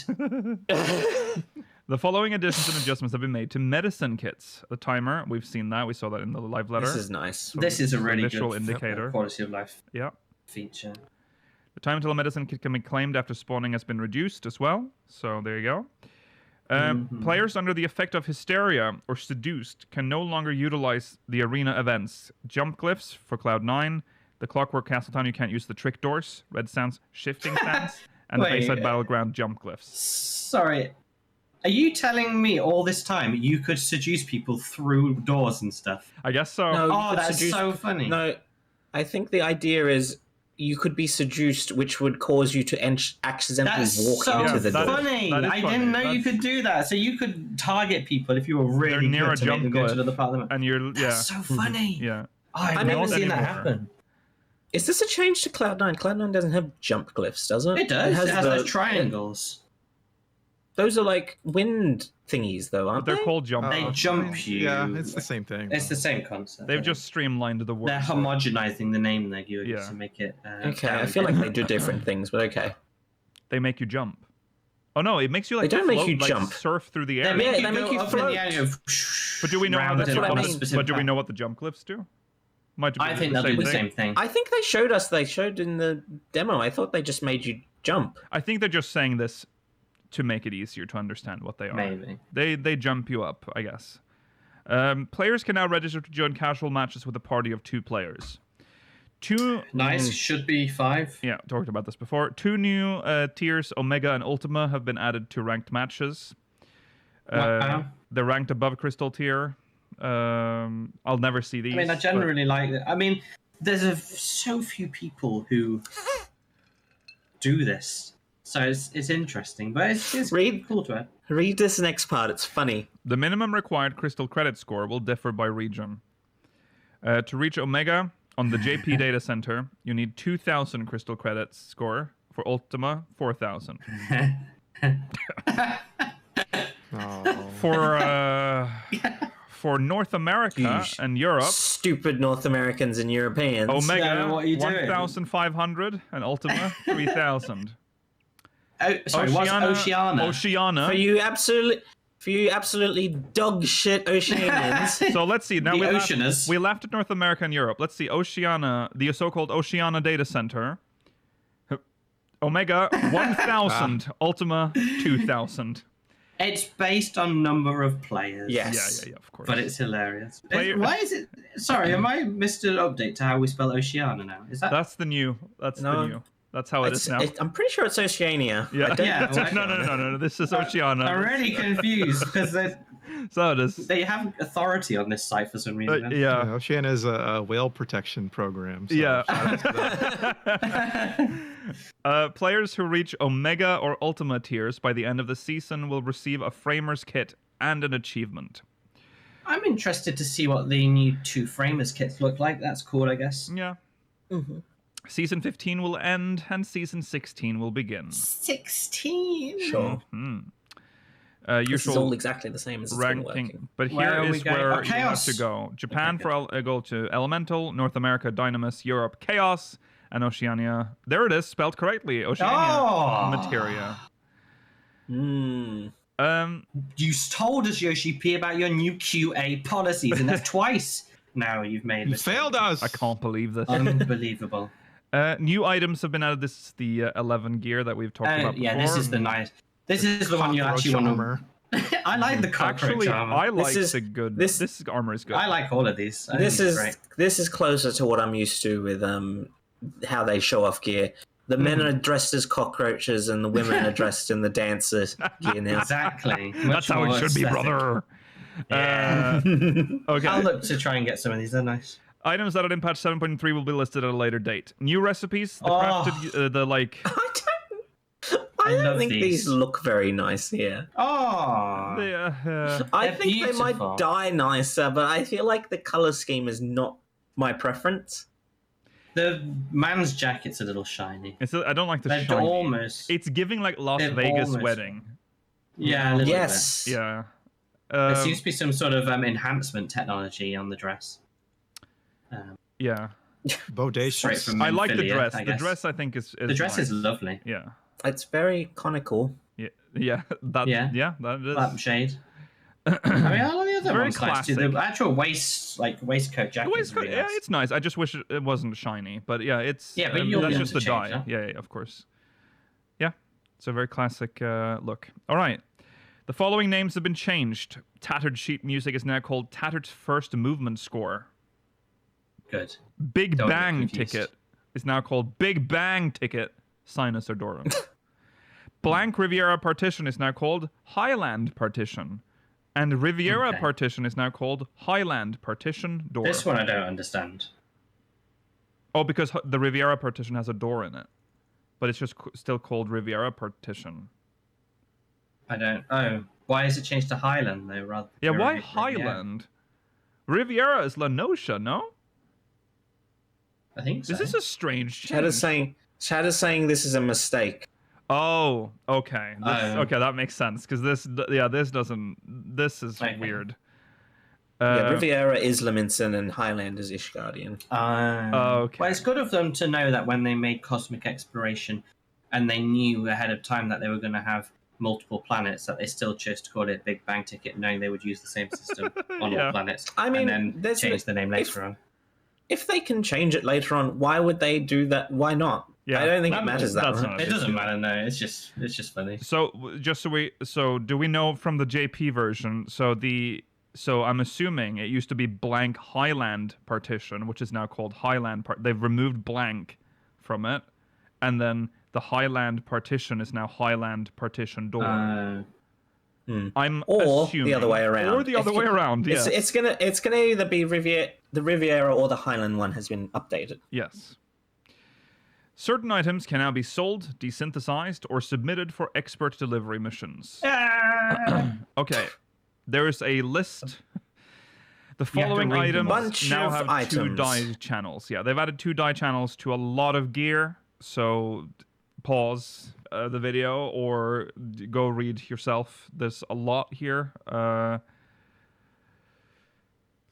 The following additions and adjustments have been made to medicine kits. The timer, we've seen that. We saw that in the live letter. This is nice. This is a really visual good indicator. quality of life Yeah. feature. The time until a medicine kit can be claimed after spawning has been reduced as well. So there you go. Players under the effect of hysteria or seduced can no longer utilize the arena events. Jump glyphs for Cloud 9. The Clockwork Castle Town, you can't use the trick doors, red sands, shifting sands, and the Wait, Bayside Battleground jump glyphs. Sorry. Are you telling me all this time you could seduce people through doors and stuff? I guess so. No, you Oh, could that's so funny. No, I think the idea is you could be seduced, which would cause you to accidentally That's walk so into the door. funny. that is I funny. didn't know you That's- could do that. So you could target people if you were They're really near good a to make jump them go to glyph, another part of the map. and you're That's so funny. yeah. Oh, I've I mean, never seen that anymore. happen. Is this a change to Cloud 9? Cloud 9 doesn't have jump glyphs, does it? It does. It has the- those triangles. Those are like wind thingies, though, aren't They're they? called jump. They glyphs. jump you. Yeah, it's the same thing. It's the same concept. They've just streamlined the word. They're homogenizing the name they're using Yeah. to make it. Okay, I feel like they do different things, but okay. They make you jump. Oh no, it makes you like They don't make float, you like, jump. surf through the They air. make Yeah, you they go make you up in float. the air. But do we know how round the That's what I jump? mean. But do we know what the jump glyphs do? Might be I think they'll do the same thing. I think they showed in the demo. I thought they just made you jump. I think they're just saying this to make it easier to understand what they are. Maybe. They jump you up, I guess. Players can now register to join casual matches with a party of 2 players. Nice. Should be 5. Yeah, talked about this before. 2 new tiers, Omega and Ultima, have been added to ranked matches. Wow. They're ranked above Crystal tier. I'll never see these. I mean, I but- generally like it. I mean, there's so few people who do this, so it's interesting, but it's Read- cool to it. Read this next part. It's funny. The minimum required Crystal credit score will differ by region. To reach Omega on the JP data center, you need 2,000 Crystal credits score. For Ultima, 4,000. Oh. For North America Yeesh. and Europe, Stupid North Americans and Europeans. Omega Yeah, what are you doing? 1,500 and Ultima 3,000. Oh, sorry, what's Oceania? Oceania. For you absolutely dog shit Oceanians. So let's see. Now The we Oceanus. left at North America and Europe. Let's see. Oceania, the so-called Oceania data center. Omega 1,000, Ultima 2,000. It's based on number of players. Yes. Yeah, of course. But it's hilarious. Player- Why is it? Sorry, am I missed an update to how we spell Oceania now? Is that? That's the new. No. That's how it is now. I'm pretty sure it's Oceania. Yeah. I don't- Yeah, well, No. This is Oceania. I'm really confused because So it is. they have authority on this site for some reason. Yeah. Oceania is a whale protection program. So Yeah. shout out to them. Players who reach Omega or Ultima tiers by the end of the season will receive a Framer's kit and an achievement. I'm interested to see what the new 2 framers kits look like. That's cool, I guess. Yeah. Mm-hmm. Season 15 will end and season 16 will begin. 16. Sure. Mm-hmm. This is all exactly the same as it's been working. Ranking, but Where here are we is going? where Oh, you have Chaos. to go. Japan Okay, go to Elemental, North America Dynamis, Europe Chaos, and Oceania. There it is, spelled correctly. Oceania Oh. Materia. Mm. You told us, Yoshi P, about your new QA policies, and that's twice now you've made You it. failed us. I can't believe this. Unbelievable. New items have been added. This is the 11 gear that we've talked about before. Yeah, this is the nice. This is the one you actually Cockroach want armor. to. I like the cockroach Actually, armor. I like is- the good. this- This armor is good. I like all of these. I This think it's is great. this is closer to what I'm used to with how they show off gear. The men are dressed as cockroaches and the women are dressed in the dancers gear now. Exactly. That's Much how it more should be, aesthetic. brother. Yeah. Okay. I'll look to try and get some of these. They're nice. Items added in patch 7.3 will be listed at a later date. New recipes. The Oh. crafted, the like. I don't love think these. these look very nice here. Oh. I They're think they beautiful. might die nicer, but I feel like the color scheme is not my preference. The man's jacket's a little shiny. I don't like the They're shiny. almost. It's giving like Las They're Vegas almost- wedding. Yeah, a little Yes. Yeah. bit. There seems to be some sort of enhancement technology on the dress. Yeah. Straight Bodacious. from I like the Amphilia, dress. I The guess. dress I think is The dress nice. is lovely. Yeah. It's very conical. Yeah. That. Yeah. Yeah. That is. Lampshade. I mean, all the other Very ones nice too. classic. The actual waistcoat jacket. The is waistcoat, really yeah, nice. it's nice. I just wish it wasn't shiny, but yeah, it's Yeah, but you'll that's be just able the to change dye. that. Yeah, of course. Yeah, it's a very classic look. All right, The following names have been changed. Tattered sheet music is now called Tattered First Movement Score. Good. Big Don't get Bang confused. Ticket is now called Big Bang Ticket, Sinus Ordorum. Blank Riviera Partition is now called Highland Partition. And Riviera Okay. Partition is now called Highland Partition Door. This one I don't understand. Oh, because the Riviera Partition has a door in it. But it's just still called Riviera Partition. I don't. Oh, why is it changed to Highland though? Rather. Yeah, than why Riviera? Highland? Riviera is La Nocia, no? I think so. This is a strange Chad is change. saying this is a mistake. Oh, okay. Oh. Okay, that makes sense because this doesn't. This is Okay. weird. Yeah, Riviera is Leminson and Highland is Ishgardian. Okay. Well, it's good of them to know that when they made Cosmic Exploration, and they knew ahead of time that they were going to have multiple planets, that they still chose to call it Big Bang Ticket, knowing they would use the same system on Yeah. all planets. I mean, and then there's change the name later on. If they can change it later on, why would they do that? Why not? Yeah. I don't think it That- matters that that's much. not- It doesn't matter. No, it's just funny. So just so do we know from the JP version? So I'm assuming it used to be blank Highland Partition, which is now called Highland They've removed blank from it, and then the Highland Partition is now Highland Partition Door. I'm Or assuming, the other way around. Or the other way around. Yes. It's gonna either be the Riviera or the Highland one has been updated. Yes. Certain items can now be sold, desynthesized, or submitted for expert delivery missions. Okay. There is a list. The following read them items all. Bunch now of have 2 items. die channels. Yeah, they've added 2 die channels to a lot of gear. So pause the video or go read yourself. There's a lot here. A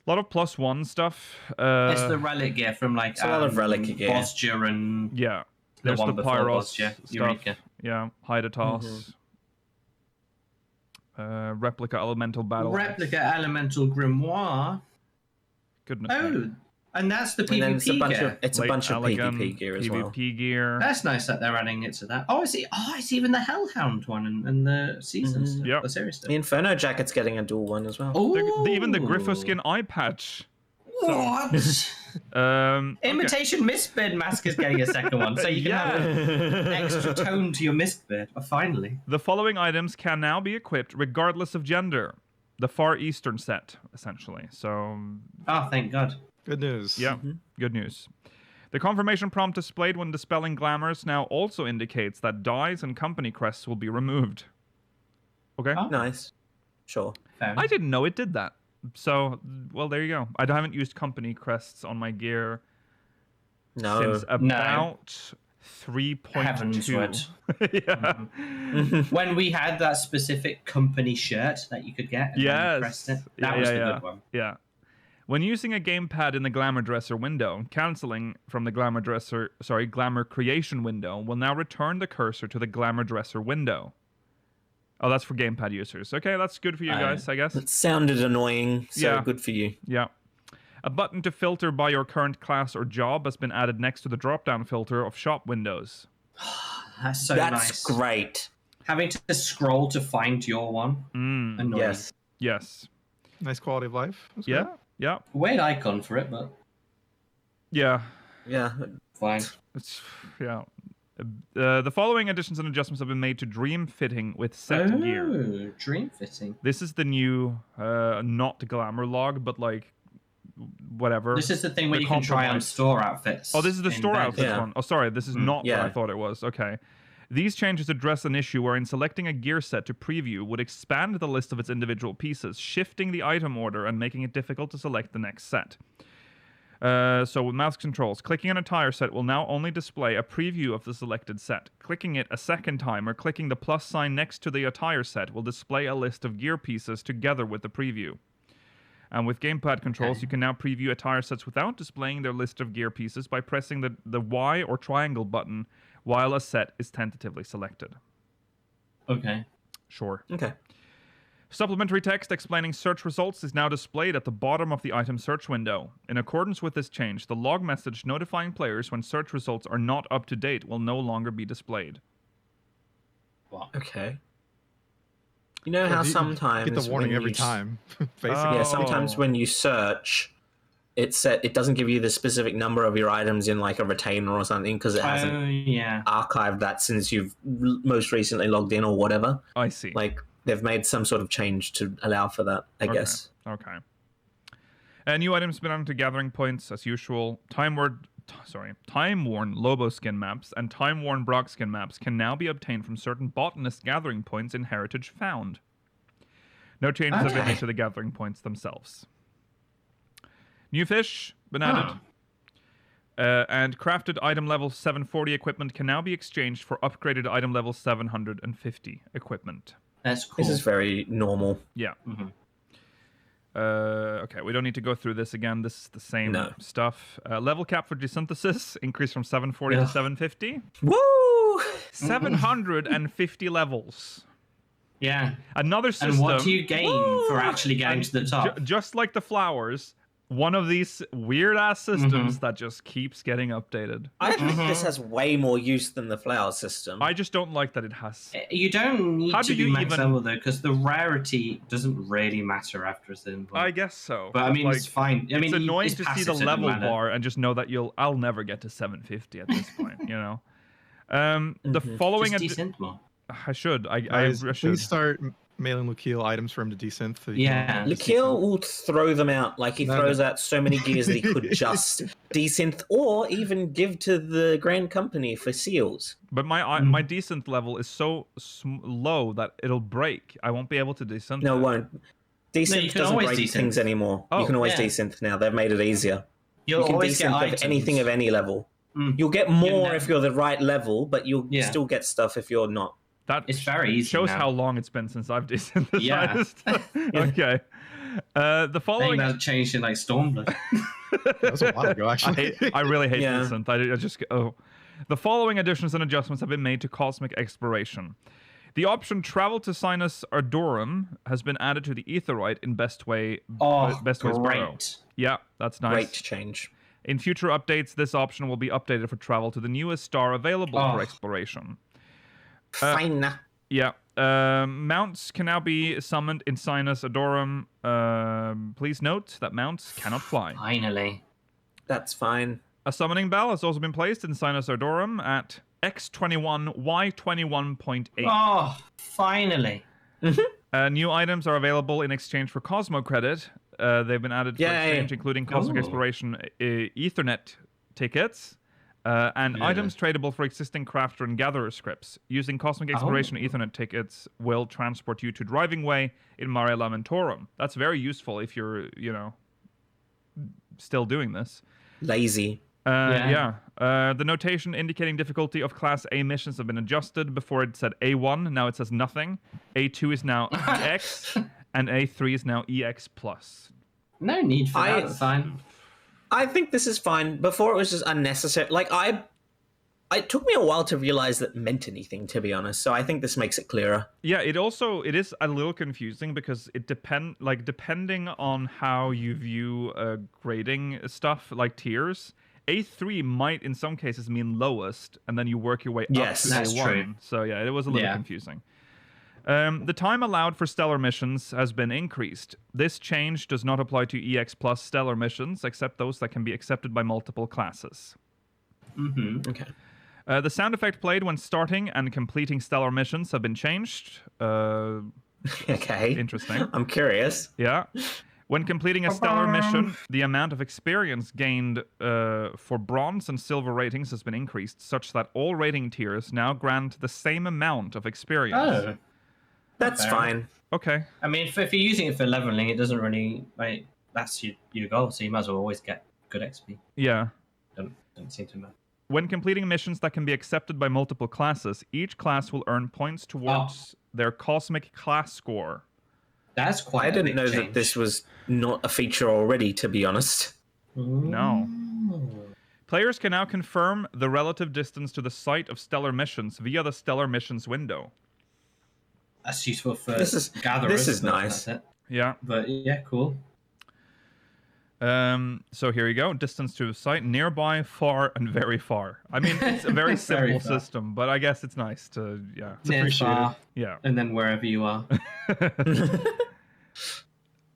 lot of +1 stuff. It's the relic gear from like It's a lot of relic gear. Bostia and Yeah. the There's one the before Pyros Bostia, stuff. Eureka. Yeah, Hydatos. Mm-hmm. Replica Elemental Battle. Replica Elemental Grimoire. Goodness me. Oh, and that's the And then it's a PvP bunch gear. of Late bunch of Elegant, PvP gear as well. PvP gear. That's nice that they're adding it to that. Oh, it's even the Hellhound one and the seasons. Mhm. Yep. The series stuff. The Inferno jacket's getting a dual one as well. Oh, Even the Griffoskin eye patch. What? Okay. Imitation Mistbeard mask is getting a second one, so you can have an extra tone to your Mistbeard. Oh, finally. The following items can now be equipped regardless of gender. The Far Eastern set, essentially. So, Oh, thank God. Good news. yeah, good news. The confirmation prompt displayed when dispelling glamours now also indicates that dies and company crests will be removed. Okay? Oh. Nice. Sure. Fair I didn't know it did that. So, well, there you go. I haven't used company crests on my gear No. since about 3.2. Heavens word. Yeah. When we had that specific company shirt that you could get, and then Yes. pressed it, Yeah, that was yeah, the yeah. good one. Yeah. When using a gamepad in the Glamour Dresser window, cancelling from the Glamour Creation window will now return the cursor to the Glamour Dresser window. Oh, that's for gamepad users. Okay, that's good for you guys, I guess. It sounded annoying, so Yeah. good for you. Yeah. A button to filter by your current class or job has been added next to the drop-down filter of shop windows. That's so That's nice. great. Having to scroll to find your one. Annoying. Yes. Yes. Nice quality of life. That's Yeah. good. Yeah. Weird icon for it, but Yeah. Yeah. fine. It's yeah. The following additions and adjustments have been made to Dream Fitting with set gear. Dream fitting. This is the new, not glamour log, but like, whatever. This is the thing where The you can try on compromise. store outfits. Oh, this is the in store bed. outfits Yeah. one. Oh, sorry, this is not yeah. what I thought it was. Okay. These changes address an issue wherein selecting a gear set to preview would expand the list of its individual pieces, shifting the item order and making it difficult to select the next set. So with mouse controls, clicking on a tire set will now only display a preview of the selected set. Clicking it a second time or clicking the plus sign next to the attire set will display a list of gear pieces together with the preview. And with gamepad controls, you can now preview attire sets without displaying their list of gear pieces by pressing the Y or triangle button while a set is tentatively selected. Okay. Sure. Okay. Supplementary text explaining search results is now displayed at the bottom of the item search window. In accordance with this change, the log message notifying players when search results are not up to date will no longer be displayed. What? Okay. You know how You sometimes get the warning when every you time, basically. Yeah, sometimes Oh. when you search, it doesn't give you the specific number of your items in like a retainer or something because it hasn't Oh, yeah. archived that since you've most recently logged in or whatever. I see. Like they've made some sort of change to allow for that, I guess. Okay. New items have been added to gathering points as usual. Time-worn Lobo skin maps and time-worn Brock skin maps can now be obtained from certain botanist gathering points in Heritage Found. No changes have been Okay. made to the gathering points themselves. New fish been added. And crafted item level 740 equipment can now be exchanged for upgraded item level 750 equipment. That's cool. This is very normal. Yeah. Mhm. Okay, we don't need to go through this again. This is the same No. stuff. Level cap for desynthesis increased from 740 to Ugh. 750. Woo! 750 levels. Yeah. Another system. And what do you gain for actually getting to the top? Just like the flowers, one of these weird ass systems that just keeps getting updated. I think this has way more use than the flower system. I just don't like that it has. You don't need How to do be you max even- level though, because the rarity doesn't really matter after a certain point. I guess so. But I mean, Like, it's fine. I mean, it's annoying it's to see passive, the so it doesn't level matter. bar and just know that I'll never get to 750 at this point. You know. The following. Just desynth more. I should. I Guys, should. please start mailing Lukiel items for him to desynth. so he Yeah. can- Lakil will throw them out. Like he No, throws no. out so many gears that he could just desynth or even give to the Grand Company for seals. But my desynth level is so low that it'll break. I won't be able to desynth. No, it it. won't. Desynth you can doesn't always break desynth. things anymore. Oh, you can always yeah. desynth now. They've made it easier. You'll You can always get desynth items. of anything of any level. You'll get You more know. if you're the right level, but you'll Yeah. still get stuff if you're not. That It's very easy shows now. how long it's been since I've desynthesized. Yeah. Okay. The I think following. that changed in like Stormblood. That was a while ago, actually. I really hate Yeah. desynth. I just The following additions and adjustments have been made to Cosmic Exploration. The option Travel to Sinus Ardorum has been added to the Aetherite in Best Ways Burrow. Great. Yeah, that's nice. Great change. In future updates, this option will be updated for travel to the newest star available for Oh. exploration. Fine. Yeah. Mounts can now be summoned in Sinus Adorum. Please note that mounts cannot fly. Finally. That's fine. A summoning bell has also been placed in Sinus Ardorum at X21Y21.8. Oh, finally. New items are available in exchange for Cosmo credit. They've been added for Yay. exchange, including Cosmic Ooh. Exploration Ethernet tickets. And Yeah. items tradable for existing crafter and gatherer scripts. Using Cosmic Exploration Ethernet tickets will transport you to Driving Way in Mare Lamentorum. That's very useful if you're, still doing this. Lazy. Yeah. The notation indicating difficulty of Class A missions have been adjusted. Before it said A1, now it says nothing. A2 is now EX, and A3 is now EX+. No need for that. I- That's fine. I think this is fine. Before it was just unnecessary. Like it took me a while to realize that meant anything, to be honest. So I think this makes it clearer. Yeah, it is a little confusing because it depending on how you view grading stuff like tiers. A3 might in some cases mean lowest, and then you work your way Yes, up to that's A1. true. So yeah, it was a little Yeah. confusing. The time allowed for stellar missions has been increased. This change does not apply to EX plus stellar missions, except those that can be accepted by multiple classes. Mm-hmm. Okay. The sound effect played when starting and completing stellar missions have been changed. Okay. Interesting. I'm curious. Yeah. When completing a stellar mission, the amount of experience gained for bronze and silver ratings has been increased, such that all rating tiers now grant the same amount of experience. Oh. That's Fair. fine. Okay. I mean, if you're using it for leveling, it doesn't really like that's your goal. So you might as well always get good XP. Yeah. Don't seem to matter. When completing missions that can be accepted by multiple classes, each class will earn points towards their cosmic class score. That's quite. I a didn't big know change. that this was not a feature already, to be honest. No. Ooh. Players can now confirm the relative distance to the site of stellar missions via the stellar missions window. That's useful for This is- gatherers. this is but nice. That's it. Yeah. But yeah, cool. So here you go. Distance to a site, nearby, far, and very far. I mean, it's a very simple far. system, but I guess it's nice to, yeah. Near, appreciated. far, Yeah. and then wherever you are.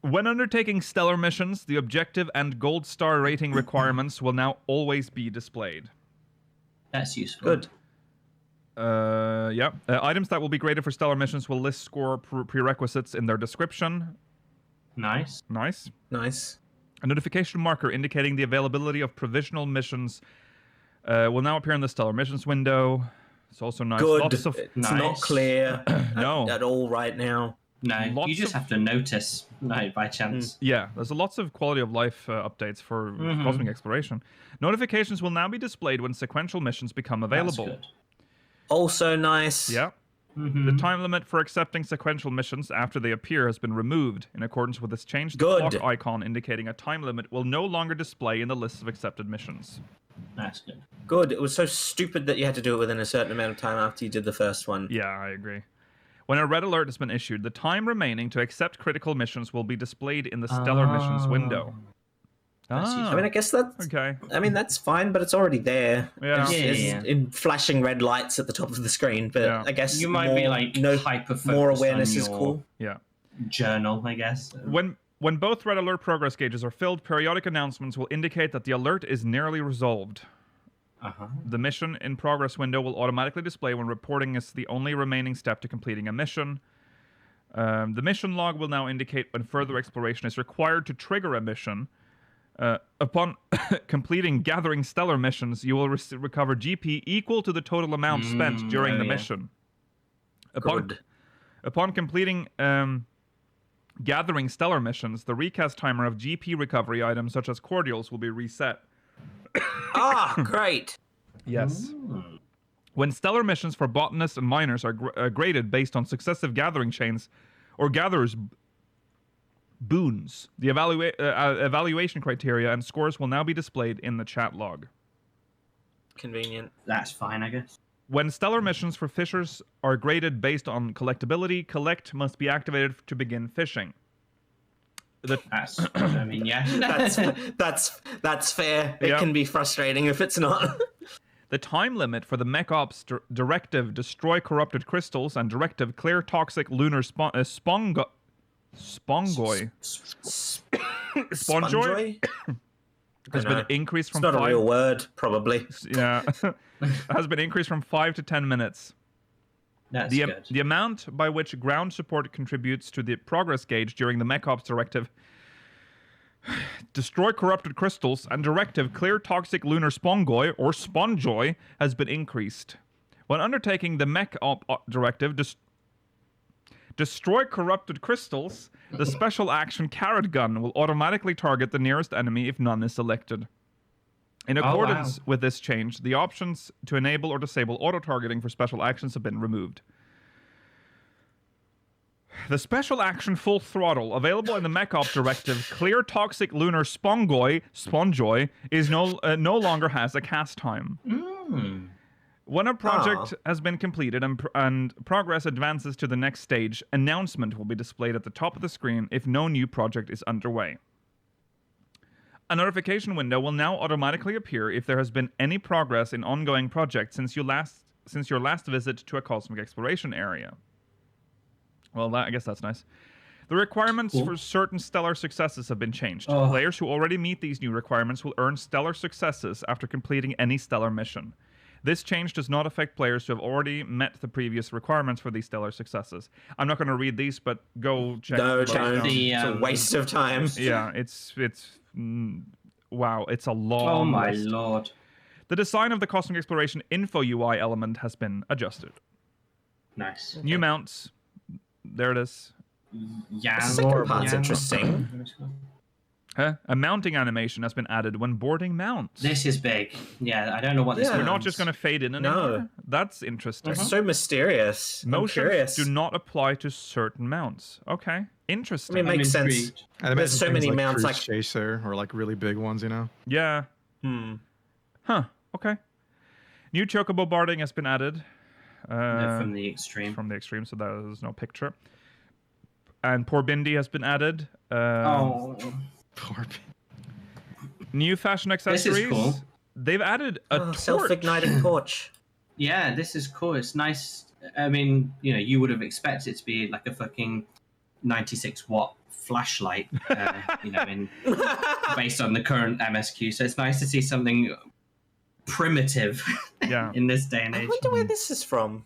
When undertaking stellar missions, the objective and gold star rating requirements will now always be displayed. That's useful. Good. Yeah. Items that will be graded for stellar missions will list score prerequisites in their description. Nice. Nice. Nice. A notification marker indicating the availability of provisional missions will now appear in the stellar missions window. It's also nice. Good. Lots of It's Nice. not clear No. at all right now. No, Lots you just of- have to notice, no, by chance. Yeah, there's lots of quality of life updates for cosmic exploration. Notifications will now be displayed when sequential missions become available. That's good. Also nice. Yeah. Mhm. The time limit for accepting sequential missions after they appear has been removed. In accordance with this change, the Good. clock icon indicating a time limit will no longer display in the list of accepted missions. That's good. Good. It was so stupid that you had to do it within a certain amount of time after you did the first one. Yeah, I agree. When a red alert has been issued, the time remaining to accept critical missions will be displayed in the stellar missions window. That's useful. I mean, I guess that's. Okay. I mean, that's fine, but it's already there. Yeah. It's in flashing red lights at the top of the screen. But Yeah. I guess You might more, be like hyper-focused more awareness on is your cool. Yeah. journal, I guess. When both red alert progress gauges are filled, periodic announcements will indicate that the alert is nearly resolved. Uh-huh. The mission in progress window will automatically display when reporting is the only remaining step to completing a mission. The mission log will now indicate when further exploration is required to trigger a mission. Upon completing gathering stellar missions, you will recover GP equal to the total amount spent during the mission. Good. Upon completing gathering stellar missions, the recast timer of GP recovery items such as cordials will be reset. Ah, great. Yes. When stellar missions for botanists and miners are graded based on successive gathering chains or gatherers' boons, the evaluation criteria and scores will now be displayed in the chat log. Convenient. That's fine, I guess. When stellar missions for fishers are graded based on collectability, collect must be activated to begin fishing. That's, I mean, yeah. That's fair. It Yeah. can be frustrating if it's not. The time limit for the Mech Ops Directive Destroy Corrupted Crystals and Directive Clear Toxic Lunar Spongoi. Sponjoy? Has been increased It's from not 5. a real word, probably. Yeah, has been increased from 5 to 10 minutes. That's The good. the amount by which ground support contributes to the progress gauge during the Mech Ops Directive Destroy Corrupted Crystals and Directive Clear Toxic Lunar Spongoi or Sponjoy has been increased. When undertaking the Mech Op Directive Destroy Corrupted Crystals, the special action Carrot Gun will automatically target the nearest enemy if none is selected. In accordance with this change, the options to enable or disable auto-targeting for special actions have been removed. The special action Full Throttle, available in the Mech Op Directive Clear Toxic Lunar Sponjoy, is no longer has a cast time. When a project has been completed and progress advances to the next stage, announcement will be displayed at the top of the screen if no new project is underway. A notification window will now automatically appear if there has been any progress in ongoing projects since your last visit to a cosmic exploration area. Well, I guess that's nice. The requirements for certain stellar successes have been changed. Players who already meet these new requirements will earn stellar successes after completing any stellar mission. This change does not affect players who have already met the previous requirements for these stellar successes. I'm not going to read these, but go check. No, both don't. out. It's a waste of time. Yeah, wow, it's a long Oh my list. lord. The design of the Cosmic Exploration Info UI element has been adjusted. Nice. New mounts. There it is. Yeah. The second part's interesting. A mounting animation has been added when boarding mounts. This is big. Yeah, I don't know what this Yeah. We're not means. just going to fade in No. anymore. That's interesting. It's so mysterious. I'm Motions curious. do not apply to certain mounts. Okay, interesting. I mean, I'm makes sense. intrigued. I'd imagine There's so things many like mounts, Cruise like- Chaser or like really big ones, you know? Yeah. Hmm. Huh. Okay. New chocobo barding has been added. From the extreme. From the extreme, so there's no picture. And Poor Bindi has been added. Oh. Poor New fashion accessories. This is cool. They've added a torch. Self-igniting torch. Yeah, this is cool. It's nice. I mean, you would have expected it to be like a fucking 96-watt flashlight, based on the current MSQ. So it's nice to see something primitive in this day and age. I wonder where this is from.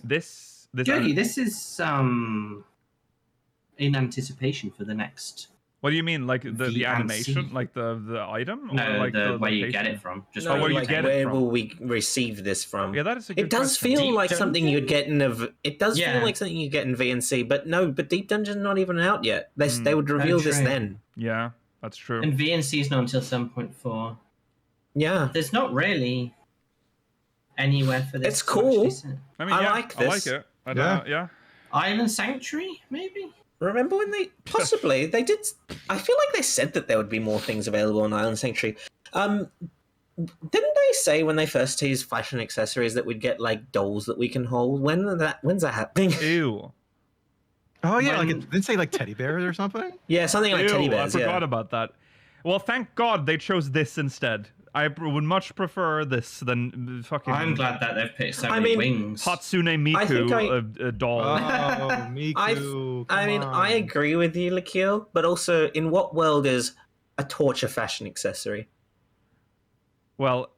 Jody, this is in anticipation for the next. What do you mean, like the animation, like the item? No, or like the where you location? get it from. Just No, where you like, get it where from. will we receive this from? Yeah, that is a good It does question. feel like Deep something you'd get in a. It does Yeah. feel like something you get in VNC, but no. But Deep Dungeon's not even out yet. They would reveal this true. then. Yeah, that's true. And VNC is not until 7.4. Yeah, There's not really anywhere for this. It's cool. is it? I mean, I yeah, like I like this. it. Yeah. Island Sanctuary, maybe. remember when they possibly they did? I feel like they said that there would be more things available on Island Sanctuary. Didn't they say when they first teased fashion accessories that we'd get like dolls that we can hold? When's that happening? Ew. Oh yeah, When- like it didn't say like teddy bears or something. Yeah, something like Ew, teddy bears. I forgot Yeah. about that. Well, thank God they chose this instead. I would much prefer this than fucking I'm glad that they've picked so I many mean, wings. Hatsune I think Miku, a doll. Oh, Miku. I mean, I agree with you, Lakil, but also, in what world is a torch a fashion accessory? Well,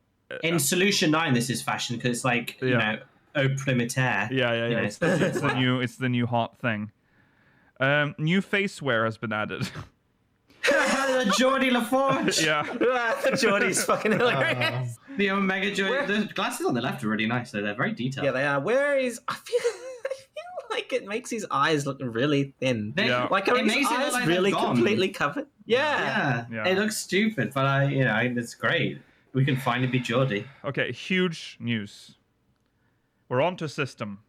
In Solution 9, this is fashion because it's like, au primitaire. yeah. You know, It's the new hot thing. New faceware has been added. Geordie LaForge. Yeah. Jordy's fucking hilarious. The Omega Geordie. The glasses on the left are really nice, though. They're very detailed. Yeah, they are. Where is? I feel like it makes his eyes look really thin. Yeah. Like, are It his makes it look eyes like really they're gone. completely covered? Yeah. Yeah. It looks stupid, but it's great. We can finally be Geordie. Okay, huge news. We're on to system.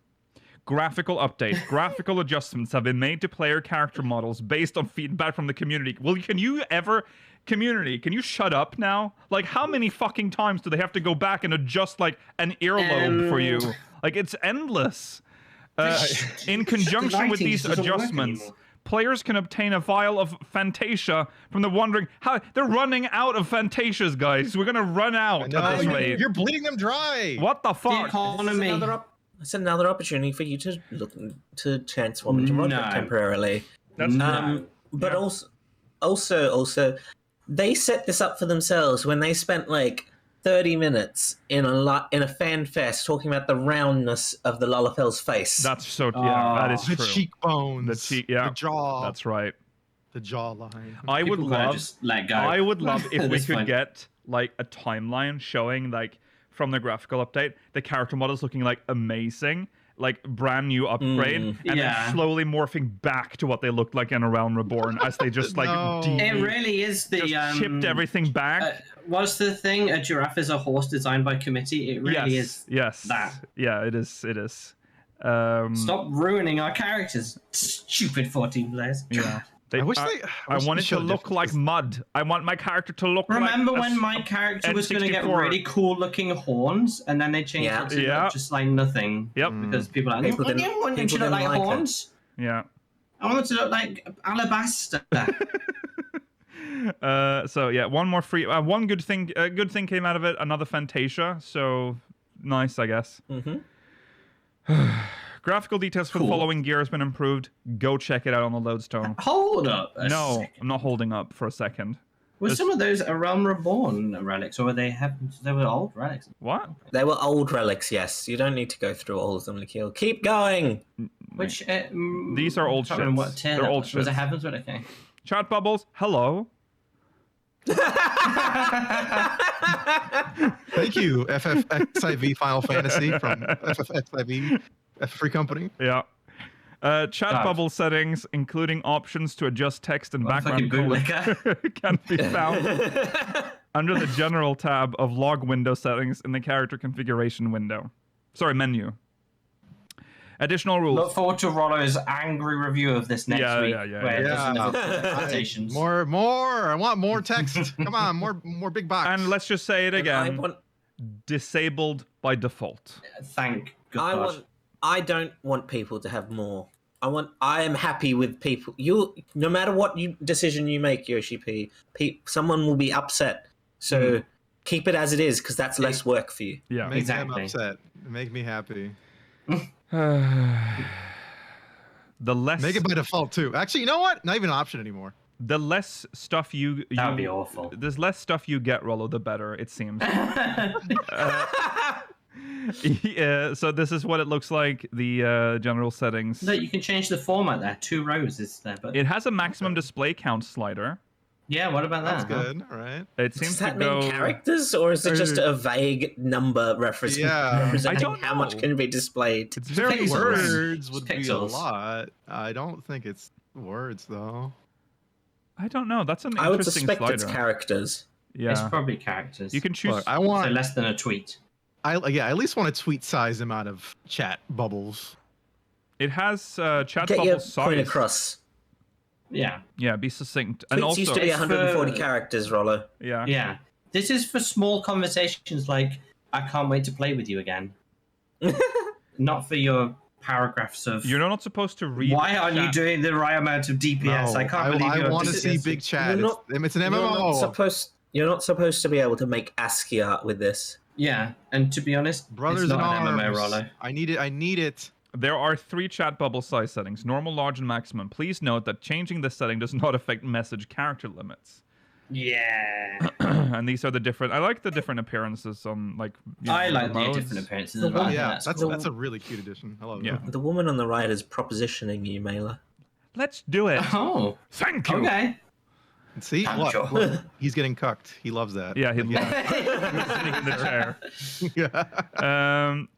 Graphical update. Graphical adjustments have been made to player character models based on feedback from the community. Well, can you shut up now? Like, how many fucking times do they have to go back and adjust, like, an earlobe for you? Like, it's endless. In conjunction with lighting these just doesn't work adjustments, anymore. players can obtain a vial of Fantasia from the wondering how they're running out of Fantasias, guys. We're gonna run out No, at this rate. you're bleeding them dry. What the The fuck? economy. It's another opportunity for you to look to transform into Roderick No. temporarily. That's But Yeah. also, they set this up for themselves when they spent like 30 minutes in a fan fest talking about the roundness of the Lullafel's face. That's so that is The true. cheekbones. The The jaw. That's right. the jawline. I would People gotta love. just let go. I would love if At we this could point. get like a timeline showing like from the graphical update the character models looking like amazing, like brand new upgrade, and Yeah. then slowly morphing back to what they looked like in A Realm Reborn as they just like No. It really is the just chipped everything back. What's the thing? A giraffe is a horse designed by committee. It really is. Yes. that. Yeah, it is. It is. Stop ruining our characters, stupid 14 players. Yeah. I wish I they want it to showed look like differences. mud. I want my character to look Remember like when my character was going to get N64. really cool looking horns, and then they changed Yeah. it to Yeah. look just like nothing? Yep. Because people are like, People I don't didn't- want them to people look like didn't like it. horns. Yeah. I want them to look like alabaster. So yeah, one more free. One good thing. Good thing came out of it. Another Fantasia. So nice, I guess. Mm-hmm. Graphical details for the Cool. following gear has been improved. Go check it out on the Lodestone. Hold up. No, Second. I'm not holding up for a second. Were some of those A Realm Reborn relics, or were they were old relics? What? They were old relics, yes. You don't need to go through all of them, Lakil. Keep going! Which These are old I can't remember shits. What tier They're that old was. Was it shits. Heavens? What? Okay. Chat bubbles. Hello. Thank you, FFXIV Final Fantasy from FFXIV, Free Company. Yeah. Chat God. bubble settings, including options to adjust text and What a background fucking color, bootlicker. can be found under the General tab of Log Window settings in the Character Configuration window. Sorry, menu. Additional rules. Look forward to Rollo's angry review of this next Yeah, week. yeah, yeah, where it yeah. doesn't live up to expectations. More. I want more text. Come on, more big box. And let's just say it again. Disabled by default. Thank God. I don't want people to have more I am happy with people. No matter what decision you make, Yoshi P, someone will be upset. So keep it as it is, because that's less work for you. Yeah. Make Exactly. them upset. Make me happy. The less Make it by default too. Actually, you know what? Not even an option anymore. the less stuff That would be awful. There's less stuff you get, Rollo, the better it seems. Yeah, so this is what it looks like, the general settings. No, you can change the format there. 2 rows is there, but It has a maximum display count slider. yeah, what about That's that? huh? good. All right. It seems Does that to mean go characters, or is it just a vague number representing Yeah. I don't how much know. can be displayed? It's very Pixels. weird. Words would be a Pixels. lot. I don't think it's words though. I don't know. That's an I would interesting suspect slider. it's characters. It's Yeah. probably characters. You can choose. Look, I so want. less than a tweet. I at least want a tweet-sized amount of chat bubbles. It has chat Get your bubble size. point across. Yeah, Yeah, be succinct. Tweets And also, used to be It's 140 for- characters, Rollo. yeah. yeah. This is for small conversations like, I can't wait to play with you again. Not for your paragraphs of, You're not supposed to read. why aren't you chat. doing the right amount of DPS? No, I can't believe I you're want to just- see big chat. You're not- It's an You're not MMO. You're not supposed to be able to make ASCII art with this. Yeah, and to be honest, Brothers it's in not an MMO, arms. Rollo. I need it. I need it. There are 3 chat bubble size settings: normal, large, and maximum. Please note that changing this setting does not affect message character limits. Yeah. And these are the different. I like the different appearances on like. you I know, like the modes. different appearances The as well. one- I think Yeah, that's that's cool. a really cute addition. I love Yeah. it. The woman on the right is propositioning you, Mailer. Let's do it. Oh, Thank you. okay. See, I'm look, sure. look, he's getting cucked. He loves that. Yeah, he yeah. sitting in the chair. Yeah.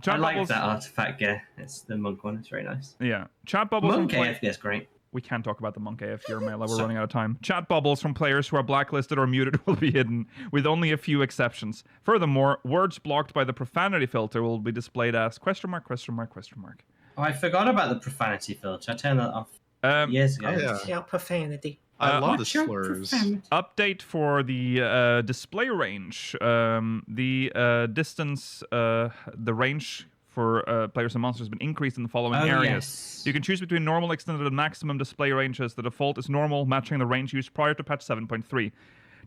Chat I like bubbles. that artifact gear. It's the monk one. It's very nice. Yeah, chat bubbles. Monk from AF gear is great. We can't talk about the monk AF here, Mela. We're Sorry. running out of time. Chat bubbles from players who are blacklisted or muted will be hidden, with only a few exceptions. Furthermore, words blocked by the profanity filter will be displayed as question mark, question mark, question mark. Oh, I forgot about the profanity filter. I turned that off Um, years ago. Oh, yeah. Watch out, profanity. I love the Watch your slurs. profanity. update for the display range. The distance, the range for players and monsters has been increased in the following Oh, areas. yes. You can choose between normal, extended, and maximum display ranges. The default is normal, matching the range used prior to patch 7.3.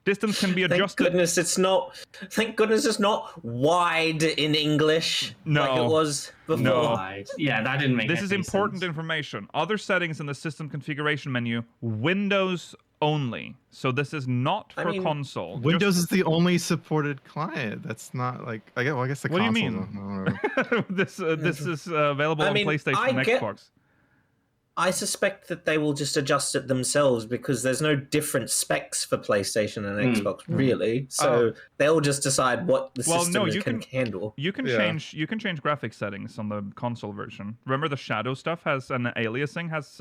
Distance can be Thank adjusted. goodness it's not. Thank goodness it's not wide in English like No. it was before. No. Right. Yeah, that didn't make This is any important sense. information. Other settings in the system configuration menu, Windows only. So this is not I for mean, console. Windows is the only supported client. That's not like I guess the What do you console. mean? Just, this is available I on mean, PlayStation I and get- Xbox. I suspect that they will just adjust it themselves because there's no different specs for PlayStation and Xbox, really. So they'll just decide what the Well, system no, you can handle. You can Yeah. change graphics settings on the console version. Remember the shadow stuff has an aliasing has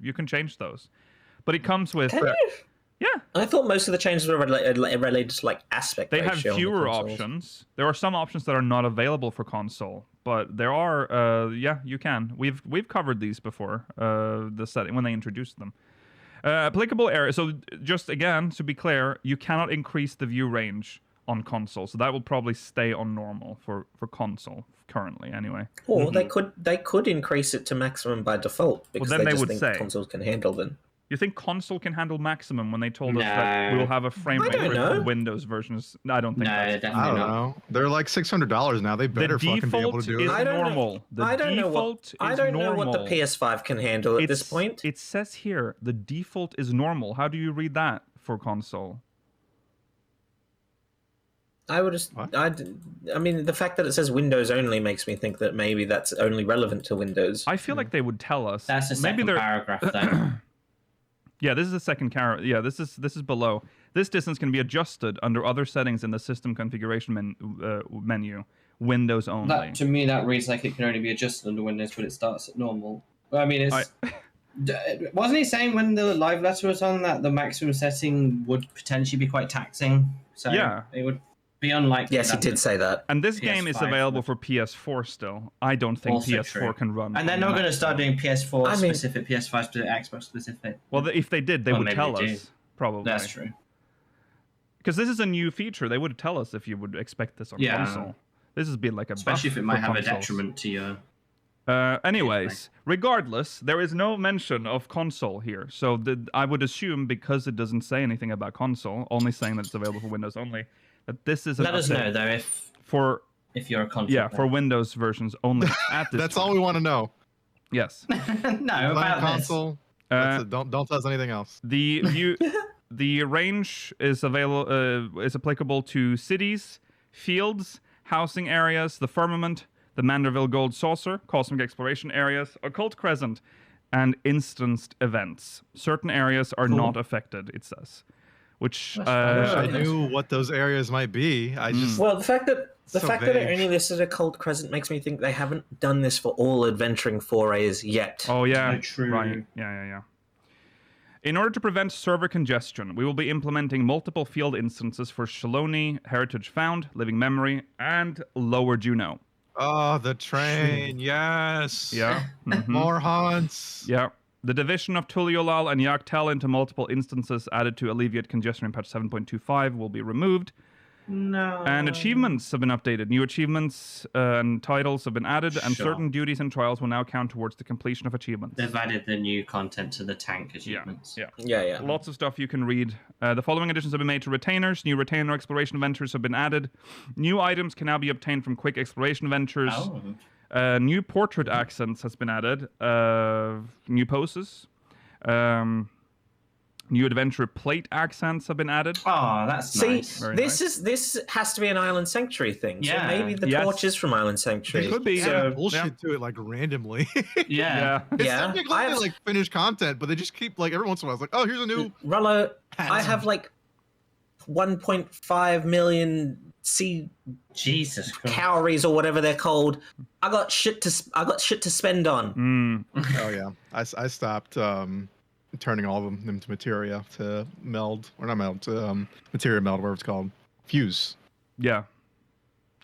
you can change those. But it comes with Can you? yeah, I thought most of the changes were related to like aspect they have ratio on the fewer consoles. options. There are some options that are not available for console, but there are you can. We've covered these before, the setting when they introduced them. Applicable areas. So just again to be clear, you cannot increase the view range on console. So that will probably stay on normal for console currently anyway. Or they could increase it to maximum by default because then they they just would think say. consoles can handle them. You think console can handle maximum when they told us that No. we will have a frame I rate don't for know. Windows versions? I don't think No, that's definitely I don't not. know. They're like $600 now. They better the fucking be able default to do is it. I don't know- normal. The I don't know default what is I don't normal. know what the PS5 can handle at this point. It says here the default is normal. How do you read that for console? I would just, What? I mean, the fact that it says Windows only makes me think that maybe that's only relevant to Windows. I feel like they would tell us. That's the Maybe second they're. paragraph, though. Yeah, this is the second Yeah, this is below. This distance can be adjusted under other settings in the system configuration menu. Windows only. That, to me, that reads like it can only be adjusted under Windows, but it starts at normal. Well, I mean, it's... Wasn't he saying when the live letter was on that the maximum setting would potentially be quite taxing? So Yeah. it would be unlikely. Yes, he that did say that. And this game is PS5 available for PS4 still. I don't think Also PS4 true. can run. And they're on not Mac. going to start doing PS4 I mean- specific, PS5 specific, Xbox specific. Well, if they did, they Well, would maybe tell they do. us. Probably. That's true. Because this is a new feature. They would tell us if you would expect this on Yeah. console. This has been like a Especially buff if it might for have a consoles. detriment to your Anyways, regardless, there is no mention of console here. So I would assume, because it doesn't say anything about console, only saying that it's available for Windows only, that this is an Let us update know though if you're a console. Yeah, for Windows versions only at this That's time. all we want to know. Yes. no, Playing about console. That's it. Don't tell us anything else. The range is is applicable to cities, fields, housing areas, the firmament, the Manderville Gold Saucer, cosmic exploration areas, occult crescent, and instanced events. Certain areas are not affected, it says. Which I knew what those areas might be. I just Well, the fact that So that it vague. only listed Occult Crescent makes me think they haven't done this for all adventuring forays yet. Oh yeah, So true. right. Yeah. In order to prevent server congestion, we will be implementing multiple field instances for Shaloni, Heritage Found, Living Memory, and Lower Juno. oh, the train. Yes. Yeah. Mhm. More hunts. Yeah. The division of Tuliolal and Yaktel into multiple instances added to alleviate congestion in patch 7.25 will be removed. No. And achievements have been updated. New achievements and titles have been added, and Sure. certain duties and trials will now count towards the completion of achievements. They've added the new content to the tank Yeah, achievements. yeah. Yeah. Lots of stuff you can read. The following additions have been made to retainers. New retainer exploration ventures have been added. New items can now be obtained from quick exploration ventures. Oh. New portrait accents has been added. New poses. New adventure plate accents have been added. Oh, that's See, nice. Very this has to be an Island Sanctuary thing. Yeah. So maybe the Yes. torch is from Island They Sanctuary. could be, add yeah. bullshit to it like randomly. Yeah. It's Yeah. technically I have- like finished content, but they just keep like every once in a while. It's like, oh, here's a new. Rollo, I Handsome. have like 1.5 million sea Jesus Christ. calories or whatever they're called. I got shit to spend on. Mm. Oh yeah, I stopped turning all of them into materia to meld, or not meld, to materia meld, whatever it's called, fuse. Yeah.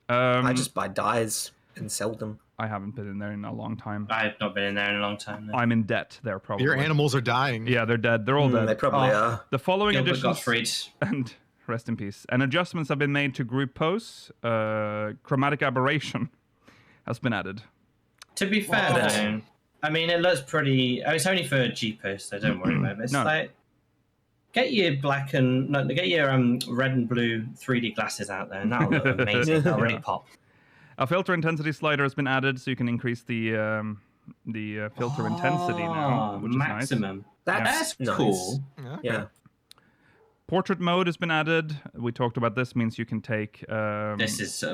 I just buy dyes and sell them. I haven't been in there in a long time. I've not been in there in a long time. I'm in debt there, probably. Your animals are dying. Yeah, they're dead. They're all dead. They probably Oh. are. The following Gilbert additions Gottfried. and rest in peace. And adjustments have been made to group pose. Chromatic aberration has been added. To be fair, Wow. though, I mean, it looks pretty. Oh, it's only for G-Post, so don't worry about it. It's No. like, get your red and blue 3D glasses out there, and that'll look amazing. That'll really pop. A filter intensity slider has been added, so you can increase the filter intensity now, which is nice. Maximum. That's That's nice. cool. Okay. Yeah. Portrait mode has been added. We talked about this. Means you can take This is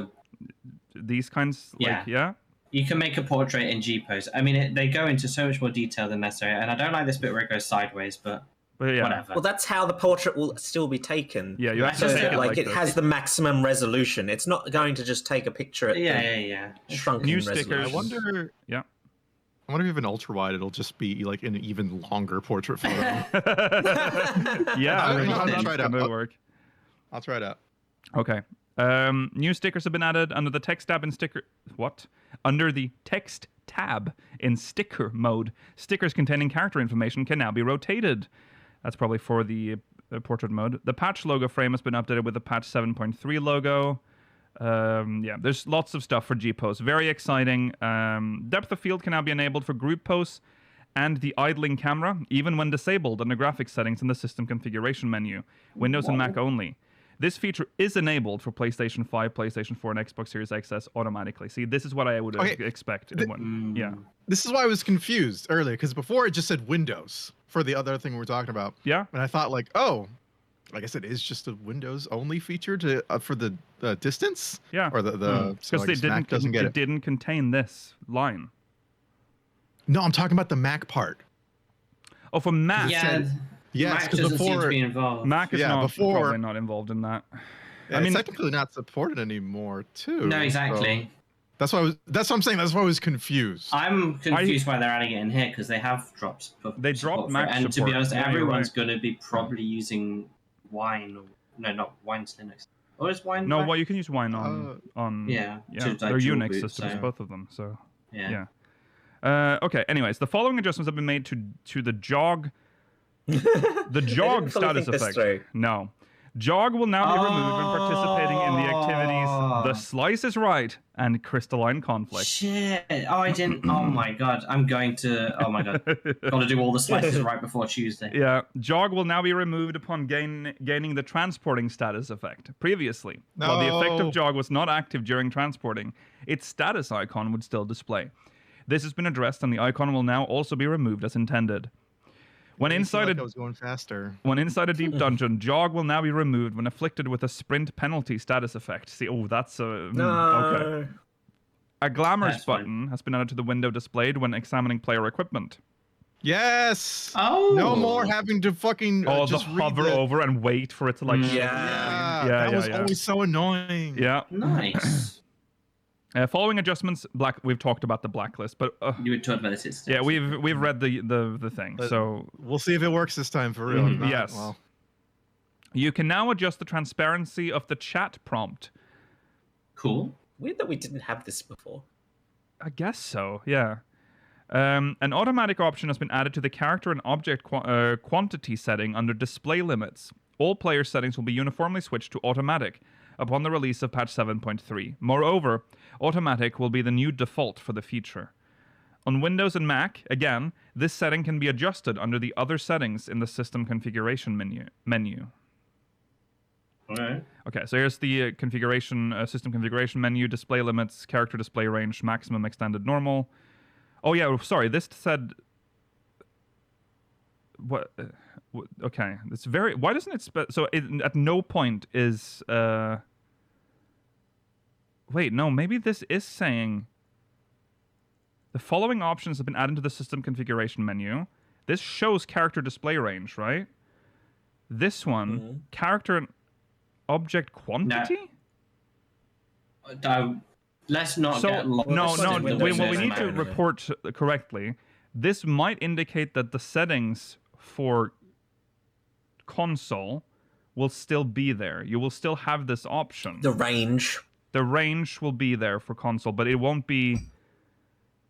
these kinds. Like, yeah. You can make a portrait in G-Pose. I mean, they go into so much more detail than necessary, and I don't like this bit where it goes sideways, but Yeah. whatever. Well, that's how the portrait will still be taken. Yeah, you have So to that, take it like like it this. has the maximum resolution. It's not going to just take a picture at yeah. the shrunken New resolution. stickers. I wonder. Yeah. I wonder if even ultra wide, it'll just be like an even longer portrait photo. Yeah, I I don't mean, know how to that's try it out. gonna work. I'll try it out. Okay. New stickers have been added under the text tab in sticker. What? Under the text tab in sticker mode, stickers containing character information can now be rotated. That's probably for the portrait mode. The patch logo frame has been updated with the patch 7.3 logo. Yeah, there's lots of stuff for G-Post. Very exciting. Depth of field can now be enabled for group posts and the idling camera, even when disabled under graphics settings in the system configuration menu. Windows and Mac only. This feature is enabled for PlayStation 5, PlayStation 4, and Xbox Series XS automatically. See, this is what I would expect. Yeah. This is why I was confused earlier, because before it just said Windows for the other thing we were talking about. Yeah. And I thought like, oh, I guess it is just a Windows only feature to for the distance. Yeah. Or the so Because I guess Mac doesn't get it. didn't contain this line. No, I'm talking about the Mac part. Oh, for Mac. Yeah, Yes, Mac because doesn't seem to before be involved. Mac is Yeah, probably not involved in that. I mean, it's technically not supported anymore too. No, exactly. So that's what I'm saying. That's why I was confused. I'm confused why they're adding it in here because they have dropped. They dropped Mac and to support. be honest, Yeah, you're everyone's right. going to be probably using Wine. No, not Wine's Linux. Or is Wine? No, Mac? well, you can use Wine on. Yeah, Yeah, to, they're like, dual Unix boot, systems, so- both of them. So Yeah. yeah. Okay. Anyways, the following adjustments have been made to the jog. The jog didn't fully status think this effect. through. No. Jog will now be removed when participating in the activities The Slice is Right and Crystalline Conflict. Shit. Oh, I didn't. Oh my god. I'm going to. Oh my god. Got to do all the slices right before Tuesday. Yeah, Jog will now be removed upon gaining the transporting status effect. Previously, while the effect of Jog was not active during transporting, its status icon would still display. This has been addressed, and the icon will now also be removed as intended. When inside I was going faster. When inside a deep dungeon, Jog will now be removed when afflicted with a sprint penalty status effect. See, that's a... Okay. A glamours button has been added to the window displayed when examining player equipment. Yes! Oh! No more having to fucking just hover over and wait for it to like... That was always so annoying. Yeah. Nice. Following adjustments, we've talked about the blacklist, but you would talk about this. Yeah, we've read the thing, so we'll see if it works this time for real. Mm-hmm. Yes. Well. You can now adjust the transparency of the chat prompt. Cool. Weird that we didn't have this before. I guess so. Yeah. An automatic option has been added to the character and object quantity setting under display limits. All player settings will be uniformly switched to automatic upon the release of patch 7.3. Moreover, automatic will be the new default for the feature. On Windows and Mac, again, this setting can be adjusted under the other settings in the system configuration menu. Alright. Okay, so here's the system configuration menu, display limits, character display range, maximum, extended, normal. Oh yeah, sorry, this said... What... Okay, it's very... Why doesn't it... at no point is... Wait, no, maybe this is saying... The following options have been added to the system configuration menu. This shows character display range, right? This one, character and object quantity? No. Let's not get lost. No, we need to report correctly. This might indicate that the settings for console will still be there. You will still have this option. The range. The range will be there for console, but it won't be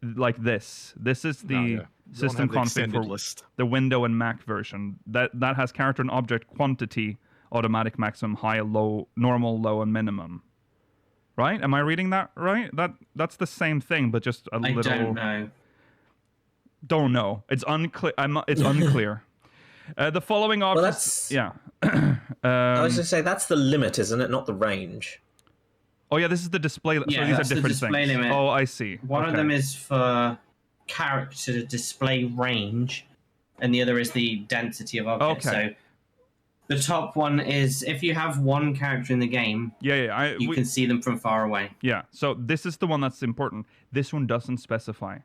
like this. This is the system config for the Windows and Mac version. That has character and object quantity, automatic, maximum, high, low, normal, low, and minimum. Right? Am I reading that right? That's the same thing, but just a little... I don't know. Don't know. It's unclear. It's unclear. The following options... Well, yeah. I was going to say, that's the limit, isn't it? Not the range. Oh, yeah, this is the display... Yeah, so these that's are different the display things. limit. Oh, I see. One of them is for character display range, and the other is the density of objects. Okay. So the top one is if you have one character in the game, you can see them from far away. Yeah, so this is the one that's important. This one doesn't specify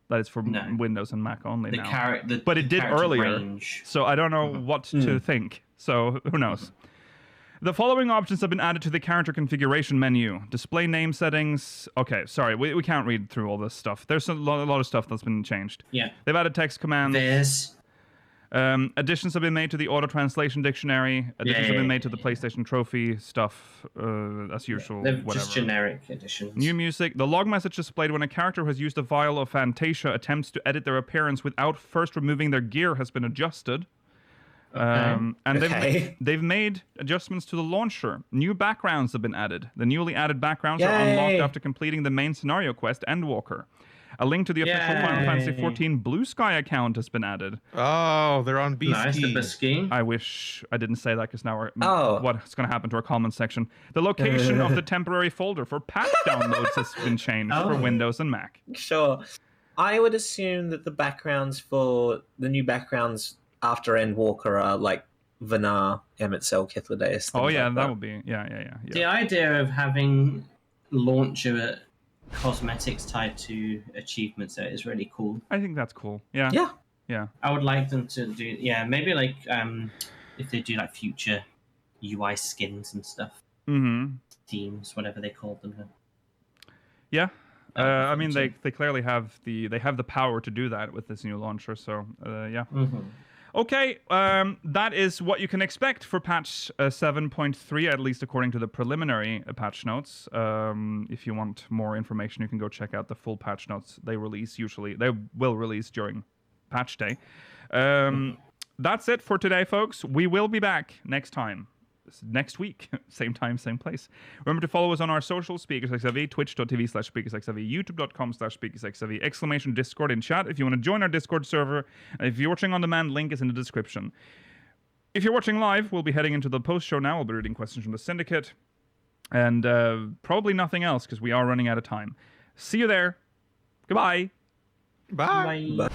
that it's for Windows and Mac only now. But it did earlier, range. so I don't know what to think. So who knows? The following options have been added to the character configuration menu. Display name settings. Okay, sorry, we can't read through all this stuff. There's a lot of stuff that's been changed. Yeah. They've added text commands. Additions have been made to the auto translation dictionary. Additions have been made to the PlayStation Trophy stuff, as usual. They're whatever. just generic additions. New music. The log message displayed when a character who has used a vial of Fantasia attempts to edit their appearance without first removing their gear has been adjusted. And they've made adjustments to the launcher. New backgrounds have been added. The newly added backgrounds are unlocked after completing the main scenario quest, Endwalker. A link to the official Final Fantasy XIV Blue Sky account has been added. Oh, they're on BSkey. Nice, the Bisky. I wish I didn't say that because now what's going to happen to our comments section. The location of the temporary folder for patch downloads has been changed for Windows and Mac. Sure. I would assume that the backgrounds for the new backgrounds after Endwalker are like Vanar, Emmett Cell, Kithlodeus. Oh yeah, like that would be yeah. The idea of having launcher cosmetics tied to achievements is really cool. I think that's cool. Yeah. I would like them to do maybe like if they do like future UI skins and stuff. Themes, whatever they call them. Yeah. I mean they clearly have the power to do that with this new launcher, so yeah. Okay, that is what you can expect for patch 7.3, at least according to the preliminary patch notes. If you want more information, you can go check out the full patch notes. They will release during patch day. That's it for today, folks. We will be back next time. next week. Same time, same place. Remember to follow us on our socials, SpeakersXIV, twitch.tv/SpeakersXIV, youtube.com/SpeakersXIV, exclamation Discord in chat if you want to join our Discord server. And if you're watching on demand, link is in the description. If you're watching live, we'll be heading into the post show now. We'll be reading questions from the Syndicate. And probably nothing else because we are running out of time. See you there. Goodbye. Bye. Bye.